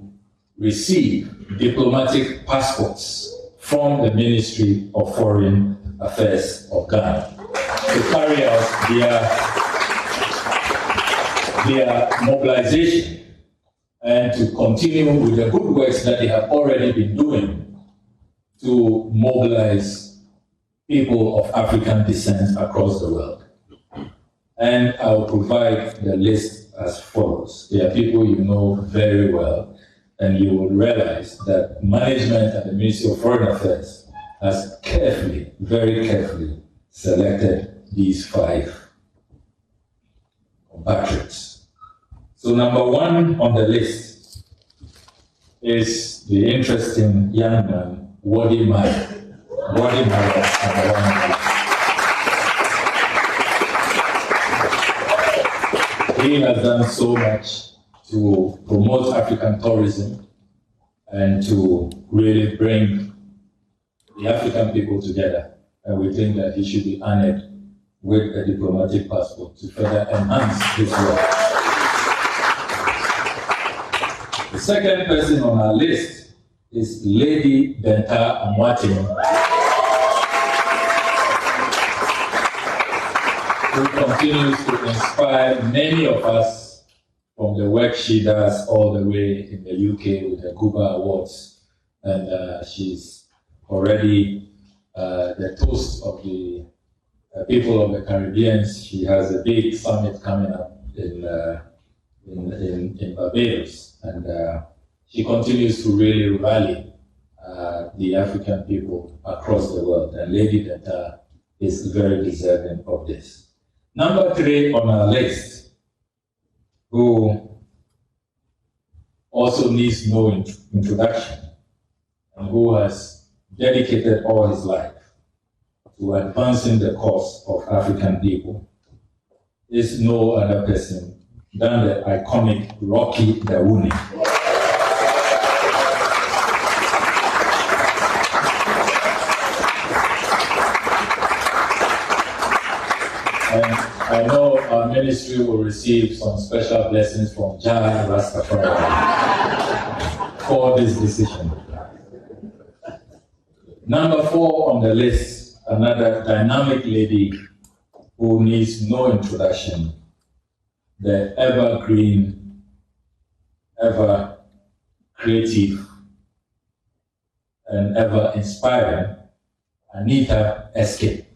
receive diplomatic passports from the Ministry of Foreign Affairs of Ghana to carry out their mobilization and to continue with the good works that they have already been doing to mobilize people of African descent across the world. And I will provide the list as follows. They are people you know very well, and you will realize that management at the Ministry of Foreign Affairs has carefully, very carefully selected these 5 compatriots. So number 1 on the list is the interesting young man, Wadi Maya. Wadi Maya is number 1 on the list. He has done so much to promote African tourism and to really bring the African people together. And we think that he should be honored with a diplomatic passport to further enhance his work. The second person on our list is Lady Denta Amwateng, who continues to inspire many of us from the work she does all the way in the UK with the Cuba Awards. And she's already the toast of the people of the Caribbean. She has a big summit coming up in Barbados. And she continues to really rally the African people across the world. And Lady Denta is very deserving of this. Number 3 on our list, who also needs no introduction, and who has dedicated all his life to advancing the cause of African people, is no other person than the iconic Rocky Dawuni. And I know our ministry will receive some special blessings from Jah Rastafari for this decision. Number 4 on the list, another dynamic lady who needs no introduction, the evergreen, ever creative, and ever inspiring Anita Erskine.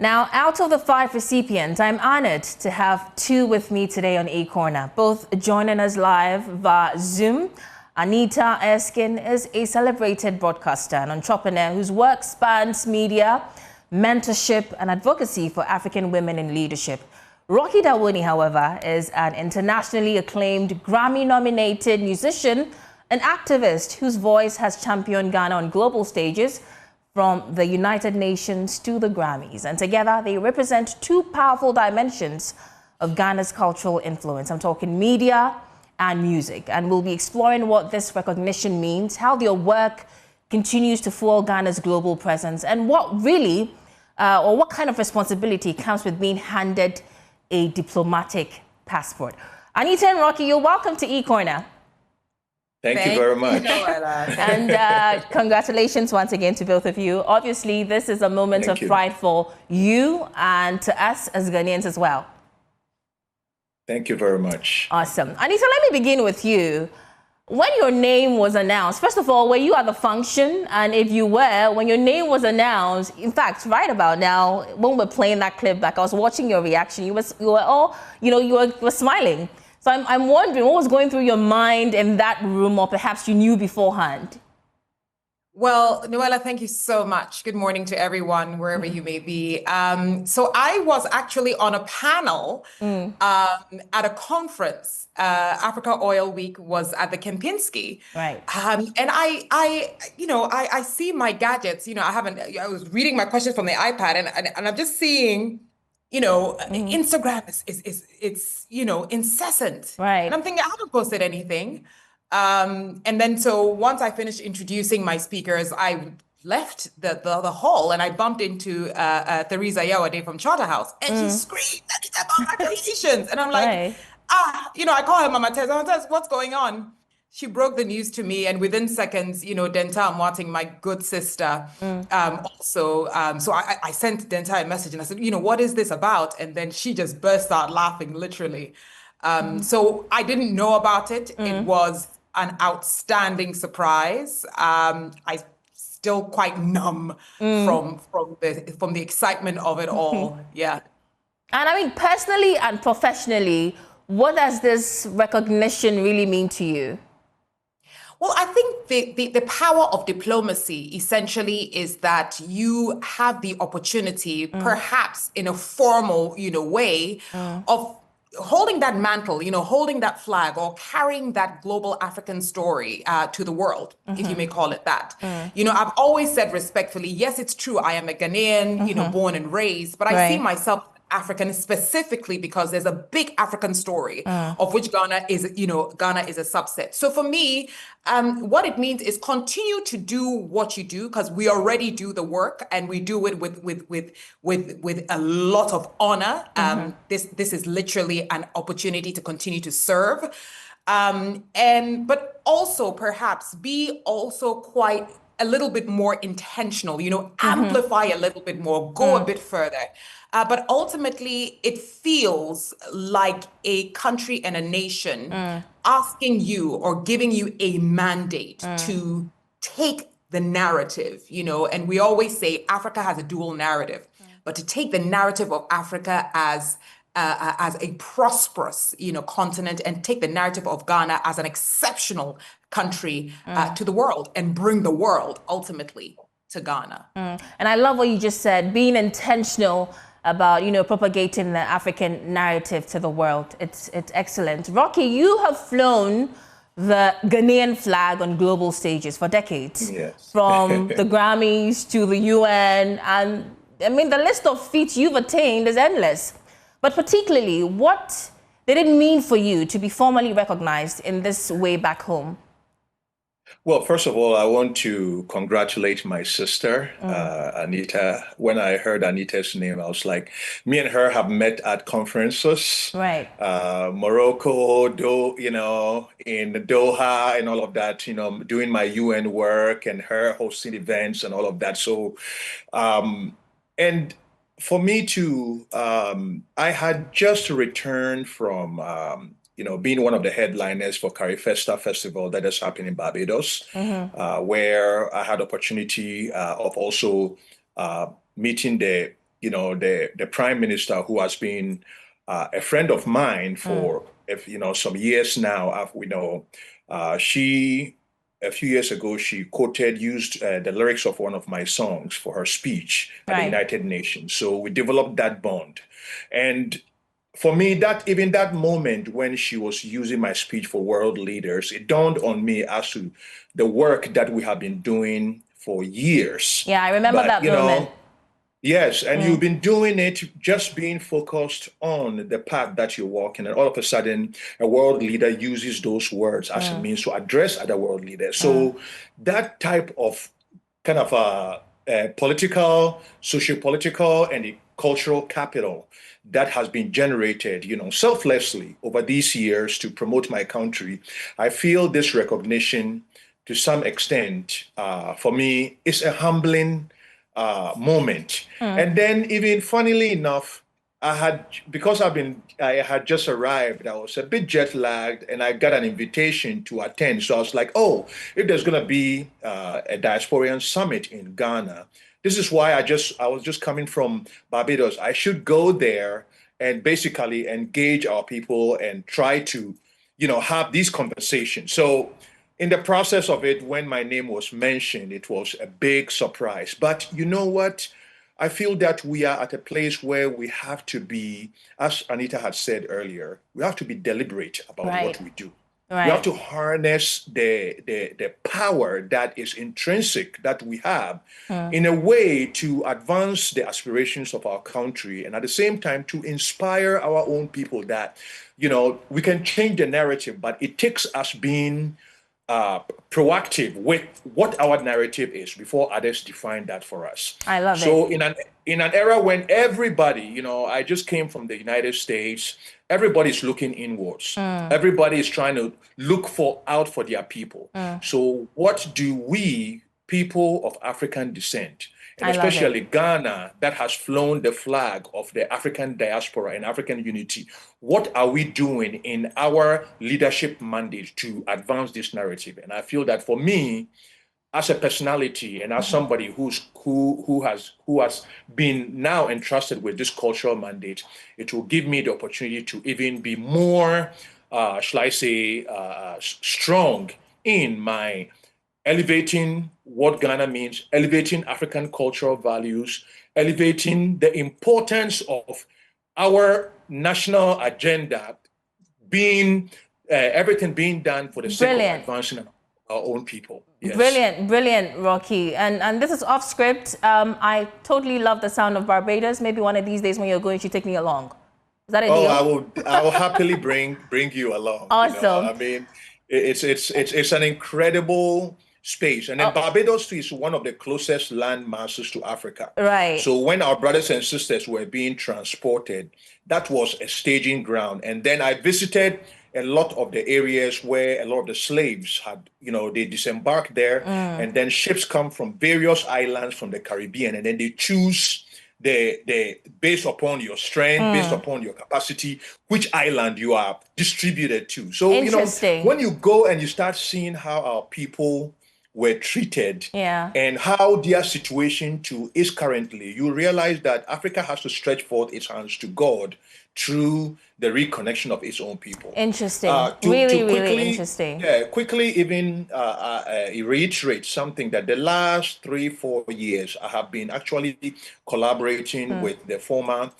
Now, out of the 5 recipients, I'm honored to have 2 with me today on A-Corner, both joining us live via Zoom. Anita Erskine is a celebrated broadcaster and entrepreneur whose work spans media, mentorship, and advocacy for African women in leadership. Rocky Dawuni, however, is an internationally acclaimed Grammy-nominated musician and activist whose voice has championed Ghana on global stages, from the United Nations to the Grammys. And together, they represent 2 powerful dimensions of Ghana's cultural influence. I'm talking media and music. And we'll be exploring what this recognition means, how their work continues to fuel Ghana's global presence, and what really, or what kind of responsibility comes with being handed a diplomatic passport. Anita and Rocky, you're welcome to E-Corner. Thank you very much. And congratulations once again to both of you. Obviously, this is a moment of pride for you and to us as Ghanaians as well. Thank you very much. Awesome. Anita, let me begin with you. When your name was announced, first of all, were you at the function? And if you were, when your name was announced, in fact, right about now, when we're playing that clip back, I was watching your reaction. You were all, you were smiling. So I'm wondering what was going through your mind in that room, or perhaps you knew beforehand? Well, Noella, thank you so much. Good morning to everyone, wherever you may be. So I was actually on a panel at a conference. Africa Oil Week was at the Kempinski. Right. And I see my gadgets. I was reading my questions from the iPad, and I'm just seeing, Instagram is incessant. Right. And I'm thinking, I haven't posted anything. And then so once I finished introducing my speakers, I left the hall and I bumped into Theresa Yawade from Charterhouse, and she screamed, congratulations. And I'm like, I call her Mama Tess. Mama Tess, what's going on? She broke the news to me, and within seconds, Denta Mwating, my good sister, also. So I sent Denta a message and I said, what is this about? And then she just burst out laughing, literally. So I didn't know about it. It was an outstanding surprise. I still quite numb from the excitement of it all. Yeah. And I mean, personally and professionally, what does this recognition really mean to you? Well, I think the power of diplomacy essentially is that you have the opportunity, perhaps in a formal, way, of holding that mantle, holding that flag, or carrying that global African story to the world, if you may call it that. I've always said respectfully, yes, it's true, I am a Ghanaian, born and raised, but I see myself African specifically because there's a big African story of which Ghana is a subset. So for me, what it means is continue to do what you do, because we already do the work and we do it with a lot of honor. This is literally an opportunity to continue to serve, but also perhaps be also quite a little bit more intentional, amplify a little bit more, go a bit further. But ultimately, it feels like a country and a nation asking you or giving you a mandate to take the narrative, and we always say Africa has a dual narrative, but to take the narrative of Africa as a prosperous, continent, and take the narrative of Ghana as an exceptional country to the world, and bring the world ultimately to Ghana. And I love what you just said, being intentional about, propagating the African narrative to the world. It's excellent. Rocky, you have flown the Ghanaian flag on global stages for decades. Yes. From the Grammys to the UN, and I mean, the list of feats you've attained is endless. But particularly, what did it mean for you to be formally recognized in this way back home? Well, first of all, I want to congratulate my sister, Anita. When I heard Anita's name, I was like, me and her have met at conferences. Right. Morocco, in Doha and all of that, doing my UN work and her hosting events and all of that. So, and for me to, I had just returned from, being one of the headliners for Carifesta Festival that is happening in Barbados, where I had opportunity of also meeting the Prime Minister, who has been a friend of mine for some years now. A few years ago, she used the lyrics of one of my songs for her speech at the United Nations. So we developed that bond. And for me, that moment when she was using my speech for world leaders, it dawned on me as to the work that we have been doing for years. Yeah, I remember that moment. Yes, and you've been doing it, just being focused on the path that you're walking, and all of a sudden, a world leader uses those words as a means to address other world leaders. So that type of kind of political, socio-political, and the cultural capital that has been generated, selflessly over these years to promote my country, I feel this recognition, to some extent, for me, is a humbling moment. And then, even funnily enough, I had just arrived, I was a bit jet lagged, and I got an invitation to attend. So I was like, oh, if there's going to be a diasporan summit in Ghana, this is why I was just coming from Barbados. I should go there and basically engage our people and try to, have these conversations. So in the process of it, when my name was mentioned, it was a big surprise. But you know what? I feel that we are at a place where we have to be, as Anita had said earlier, we have to be deliberate about what we do. Right. We have to harness the power that is intrinsic that we have in a way to advance the aspirations of our country, and at the same time to inspire our own people that, we can change the narrative, but it takes us being proactive with what our narrative is before others define that for us. I love it. So in an era when everybody, I just came from the United States, everybody's looking inwards. Everybody is trying to look out for their people. So what do we, people of African descent, and especially Ghana, that has flown the flag of the African diaspora and African unity, what are we doing in our leadership mandate to advance this narrative? And I feel that for me, as a personality and as somebody who has been now entrusted with this cultural mandate, it will give me the opportunity to even be more, shall I say, strong in my elevating what Ghana means, elevating African cultural values, elevating the importance of our national agenda, being everything being done for the sake of advancing our own people. Yes. Brilliant, Rocky. And this is off script. I totally love the sound of Barbados. Maybe one of these days when you're going, you should take me along. Is that a deal? I will happily bring you along. Awesome. I mean, it's an incredible space, and then Barbados too is one of the closest land masses to Africa. Right. So when our brothers and sisters were being transported, that was a staging ground. And then I visited a lot of the areas where a lot of the slaves had, they disembarked there, and then ships come from various islands from the Caribbean, and then they choose the based upon your strength, based upon your capacity, which island you are distributed to. So when you go and you start seeing how our people were treated and how their situation too is currently, you realize that Africa has to stretch forth its hands to God through the reconnection of its own people. Interesting. Really interesting. Yeah, quickly even reiterate something that the last 3-4 years I have been actually collaborating with the former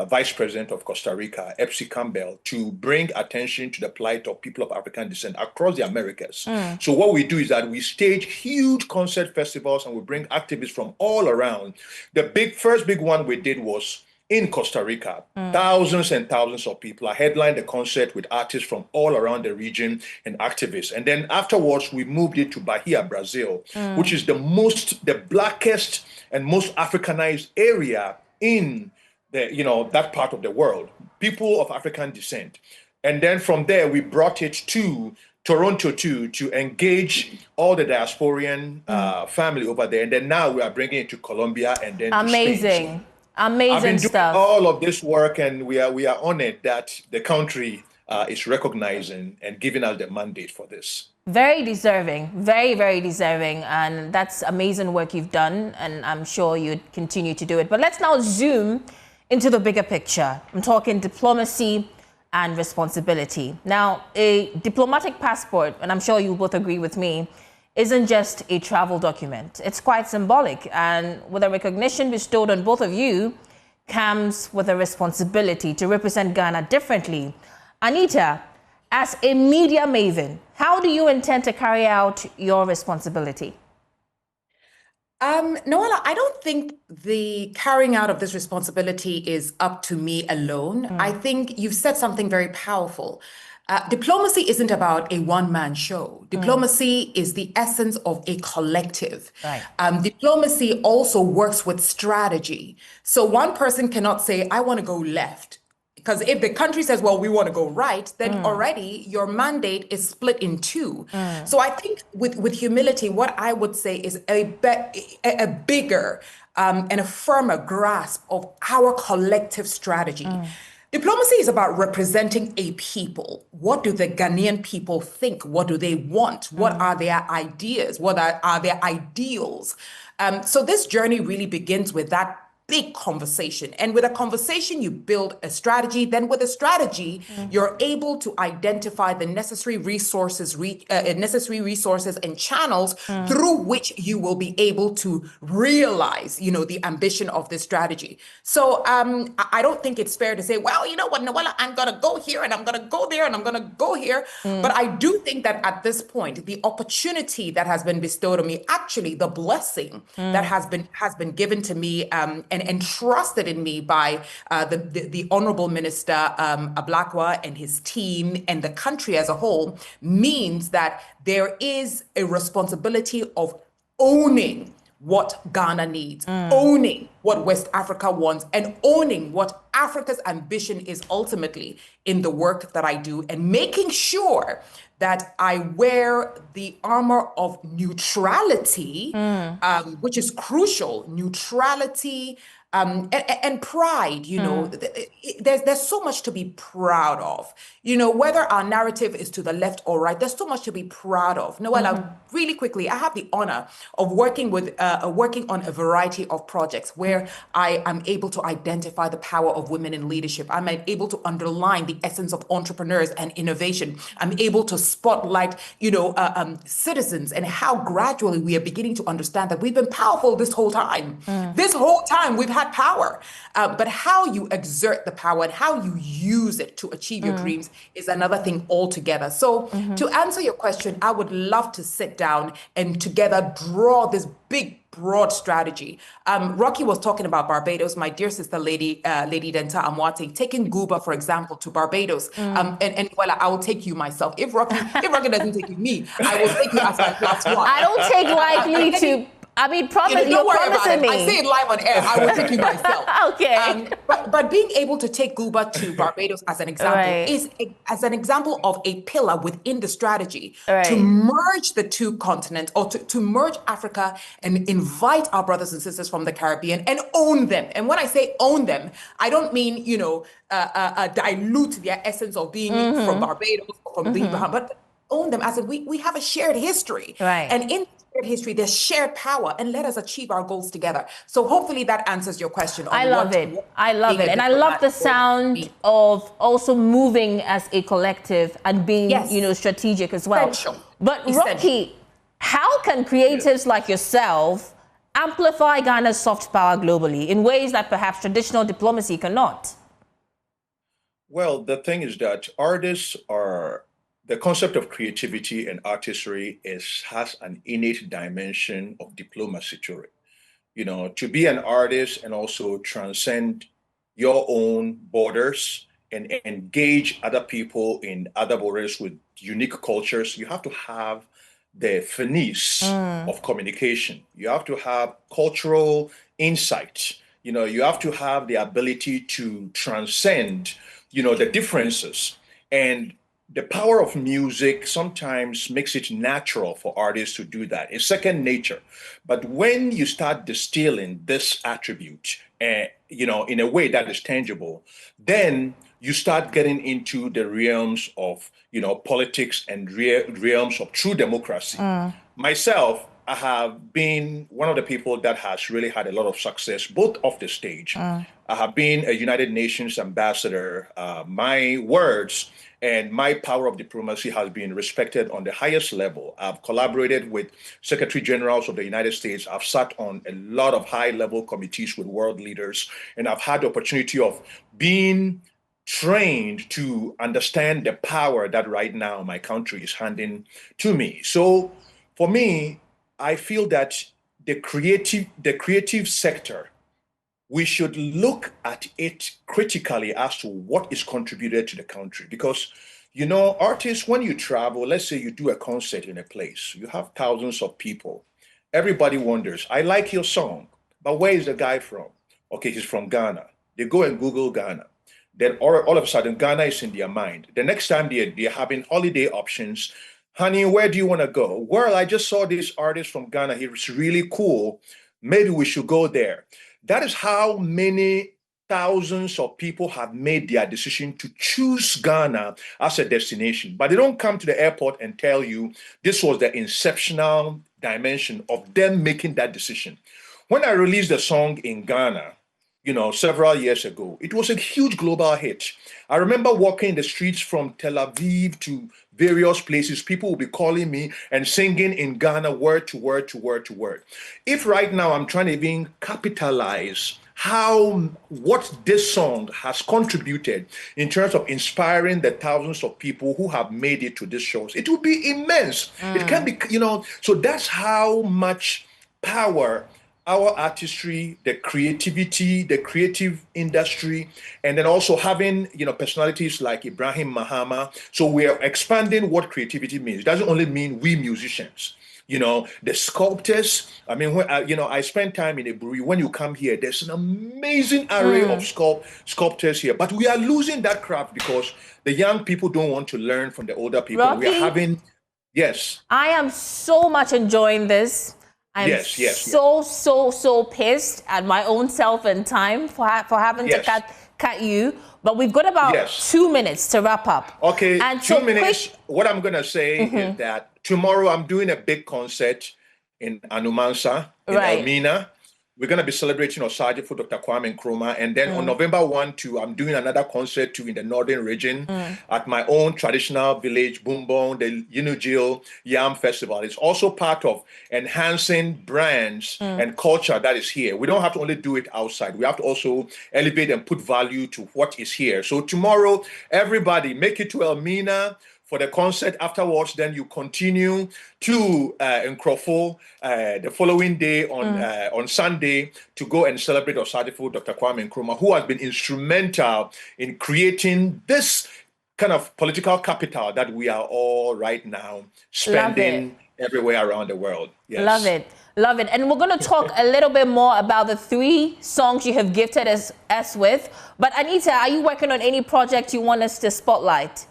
Vice President of Costa Rica, Epsi Campbell, to bring attention to the plight of people of African descent across the Americas. So what we do is that we stage huge concert festivals and we bring activists from all around. The first big one we did was in Costa Rica. Thousands and thousands of people. I headlined the concert with artists from all around the region and activists. And then afterwards, we moved it to Bahia, Brazil, which is the blackest and most Africanized area in that part of the world, people of African descent. And then from there, we brought it to Toronto to engage all the diasporian family over there. And then now we are bringing it to Colombia and then to Spain. So amazing I've been doing stuff. all of this work, and we are honored that the country is recognizing and giving us the mandate for this. Very deserving, very deserving, and that's amazing work you've done, and I'm sure you'd continue to do it. But let's now zoom into the bigger picture. I'm talking diplomacy and responsibility. Now, a diplomatic passport, and I'm sure you both agree with me, isn't just a travel document. It's quite symbolic, and with a recognition bestowed on both of you comes with a responsibility to represent Ghana differently. Anita, as a media maven, how do you intend to carry out your responsibility? Noella, I don't think the carrying out of this responsibility is up to me alone. I think you've said something very powerful. Diplomacy isn't about a one-man show. Diplomacy is the essence of a collective. Right. Diplomacy also works with strategy. So one person cannot say, I want to go left. Because if the country says, well, we want to go right, then already your mandate is split in two. So I think with humility, what I would say is a bigger and a firmer grasp of our collective strategy. Diplomacy is about representing a people. What do the Ghanaian people think? What do they want? What are their ideas? What are their ideals? So this journey really begins with that big conversation. And with a conversation, you build a strategy. Then with a strategy, you're able to identify the necessary resources and channels through which you will be able to realize, the ambition of this strategy. So I don't think it's fair to say, well, you know what, Noella, I'm going to go here and I'm going to go there and I'm going to go here. But I do think that at this point, the opportunity that has been bestowed on me, actually the blessing that has been given to me and entrusted in me by the Honorable Minister Ablakwa and his team and the country as a whole, means that there is a responsibility of owning what Ghana needs, owning what West Africa wants, and owning what Africa's ambition is ultimately in the work that I do, and making sure that I wear the armor of neutrality, which is crucial, neutrality, and pride. There's so much to be proud of. Whether our narrative is to the left or right, there's so much to be proud of. Noella, really quickly, I have the honor of working on a variety of projects where I am able to identify the power of women in leadership. I'm able to underline the essence of entrepreneurs and innovation. I'm able to spotlight, citizens, and how gradually we are beginning to understand that we've been powerful this whole time. This whole time we've had power, but how you exert the power and how you use it to achieve your dreams is another thing altogether. So to answer your question, I would love to sit down and together draw this big, broad strategy. Rocky was talking about Barbados. My dear sister, Lady Denta Amwate, taking Guba, for example, to Barbados. And well, I will take you myself. If Rocky doesn't take you, me, I will take you as my plus one. I don't take lightly to. Promise, don't worry about it. I say it live on air. I will take you myself. Okay. But being able to take Guba to Barbados as an example is as an example of a pillar within the strategy to merge the two continents, or to merge Africa and invite our brothers and sisters from the Caribbean and own them. And when I say own them, I don't mean, dilute their essence of being from Barbados or from the Bahamas, but own them as we have a shared history. And in history, there's shared power, and let us achieve our goals together. So hopefully that answers your question. I love it. And I love the sound of also moving as a collective and being, strategic as well. But Rocky, how can creatives like yourself amplify Ghana's soft power globally in ways that perhaps traditional diplomacy cannot? Well, the thing is that the concept of creativity and artistry has an innate dimension of diplomacy to it. To be an artist and also transcend your own borders and engage other people in other borders with unique cultures, you have to have the finesse of communication. You have to have cultural insight. You have to have the ability to transcend, the differences. And the power of music sometimes makes it natural for artists to do that. It's second nature. But when you start distilling this attribute, in a way that is tangible, then you start getting into the realms of, politics and realms of true democracy. Myself, I have been one of the people that has really had a lot of success, both off the stage. I have been a United Nations ambassador. My words and my power of diplomacy has been respected on the highest level. I've collaborated with Secretary Generals of the United States. I've sat on a lot of high-level committees with world leaders, and I've had the opportunity of being trained to understand the power that right now my country is handing to me. So for me, I feel that the creative sector, we should look at it critically as to what is contributed to the country. Because, You know, artists, when you travel, let's say you do a concert in a place, you have thousands of people. Everybody wonders, I like your song, but where is the guy from? Okay, he's from Ghana. They go and Google Ghana. Then all of a sudden, Ghana is in their mind. The next time they're having holiday options, honey, where do you want to go? Well, I just saw this artist from Ghana. He's really cool. Maybe we should go there. That is how many thousands of people have made their decision to choose Ghana as a destination. But they don't come to the airport and tell you this was the inceptional dimension of them making that decision. When I released the song in Ghana, you know, several years ago, it was a huge global hit. I remember walking in the streets from Tel Aviv to various places. People will be calling me and singing in Ghana word to word to word to word. If right now I'm trying to even capitalize what this song has contributed in terms of inspiring the thousands of people who have made it to these shows, it would be immense. It can be, you know, so that's how much power our artistry, the creativity, the creative industry, and then also having, you know, personalities like Ibrahim Mahama. So we are expanding what creativity means. It doesn't only mean we musicians. You know, the sculptors. I mean, when you know, I spend time in Eburi. When you come here, there's an amazing array of sculptors here. But we are losing that craft because the young people don't want to learn from the older people. Rocky, we are having, yes. I am so much enjoying this. I'm so pissed at my own self and time for having to cut you. But we've got about 2 minutes to wrap up. Okay, and 2 minutes. What I'm going to say is that tomorrow I'm doing a big concert in Anumansa, in Elmina. We're going to be celebrating Osaje for Dr. Kwame Nkrumah. And then on November 1, 2, I'm doing another concert too in the northern region at my own traditional village, Bumbong, the Yinujil Yam Festival. It's also part of enhancing brands and culture that is here. We don't have to only do it outside. We have to also elevate and put value to what is here. So tomorrow, everybody, make it to Elmina for the concert. Afterwards, then you continue to Nkrofo the following day on Sunday to go and celebrate Osadefo Dr. Kwame Nkrumah, who has been instrumental in creating this kind of political capital that we are all right now spending everywhere around the world. Yes. Love it. Love it. And we're going to talk a little bit more about the 3 songs you have gifted us with. But Anita, are you working on any project you want us to spotlight?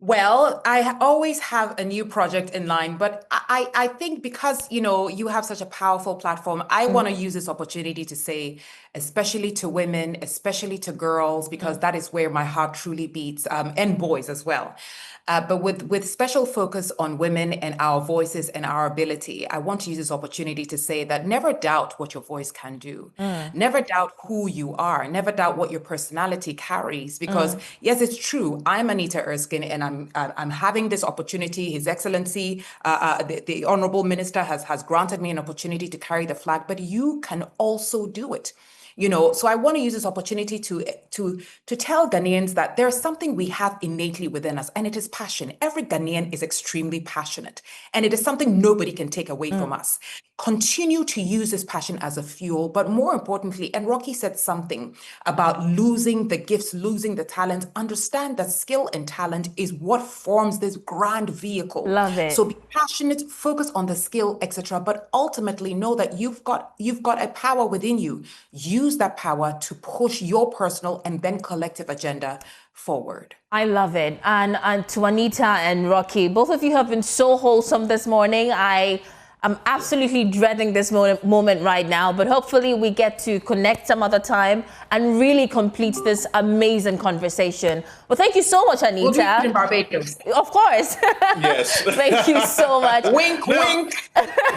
Well, I always have a new project in line, but I think because, you know, you have such a powerful platform, I want to use this opportunity to say, especially to women, especially to girls, because that is where my heart truly beats, and boys as well. But with special focus on women and our voices and our ability, I want to use this opportunity to say that never doubt what your voice can do. Never doubt who you are. Never doubt what your personality carries. Because yes, it's true. I'm Anita Erskine, and I'm having this opportunity. His Excellency, the Honorable Minister, has granted me an opportunity to carry the flag. But you can also do it. You know, so I want to use this opportunity to tell Ghanaians that there's something we have innately within us, and it is passion. Every Ghanaian is extremely passionate, and it is something nobody can take away from us. Continue to use this passion as a fuel, but more importantly, and Rocky said something about losing the gifts, losing the talent. Understand that skill and talent is what forms this grand vehicle. Love it. So be passionate, focus on the skill, etc. But ultimately know that you've got a power within you. Use that power to push your personal and then collective agenda forward. I love it. And to Anita and Rocky, both of you have been so wholesome this morning. I'm absolutely dreading this moment right now, but hopefully we get to connect some other time and really complete this amazing conversation. Well, thank you so much, Anita. We'll do it in Barbados. Of course. Yes. Thank you so much. Wink, wink.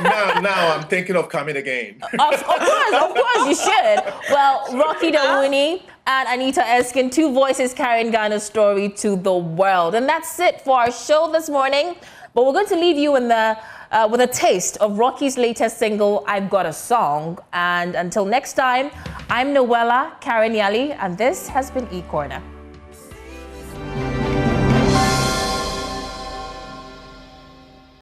Now I'm thinking of coming again. Of course you should. Well, Rocky Dawuni and Anita Erskine, 2 voices carrying Ghana's story to the world. And that's it for our show this morning. But we're going to leave you with a taste of Rocky's latest single, I've Got a Song. And until next time, I'm Noella Karanyali, and this has been E-Corner.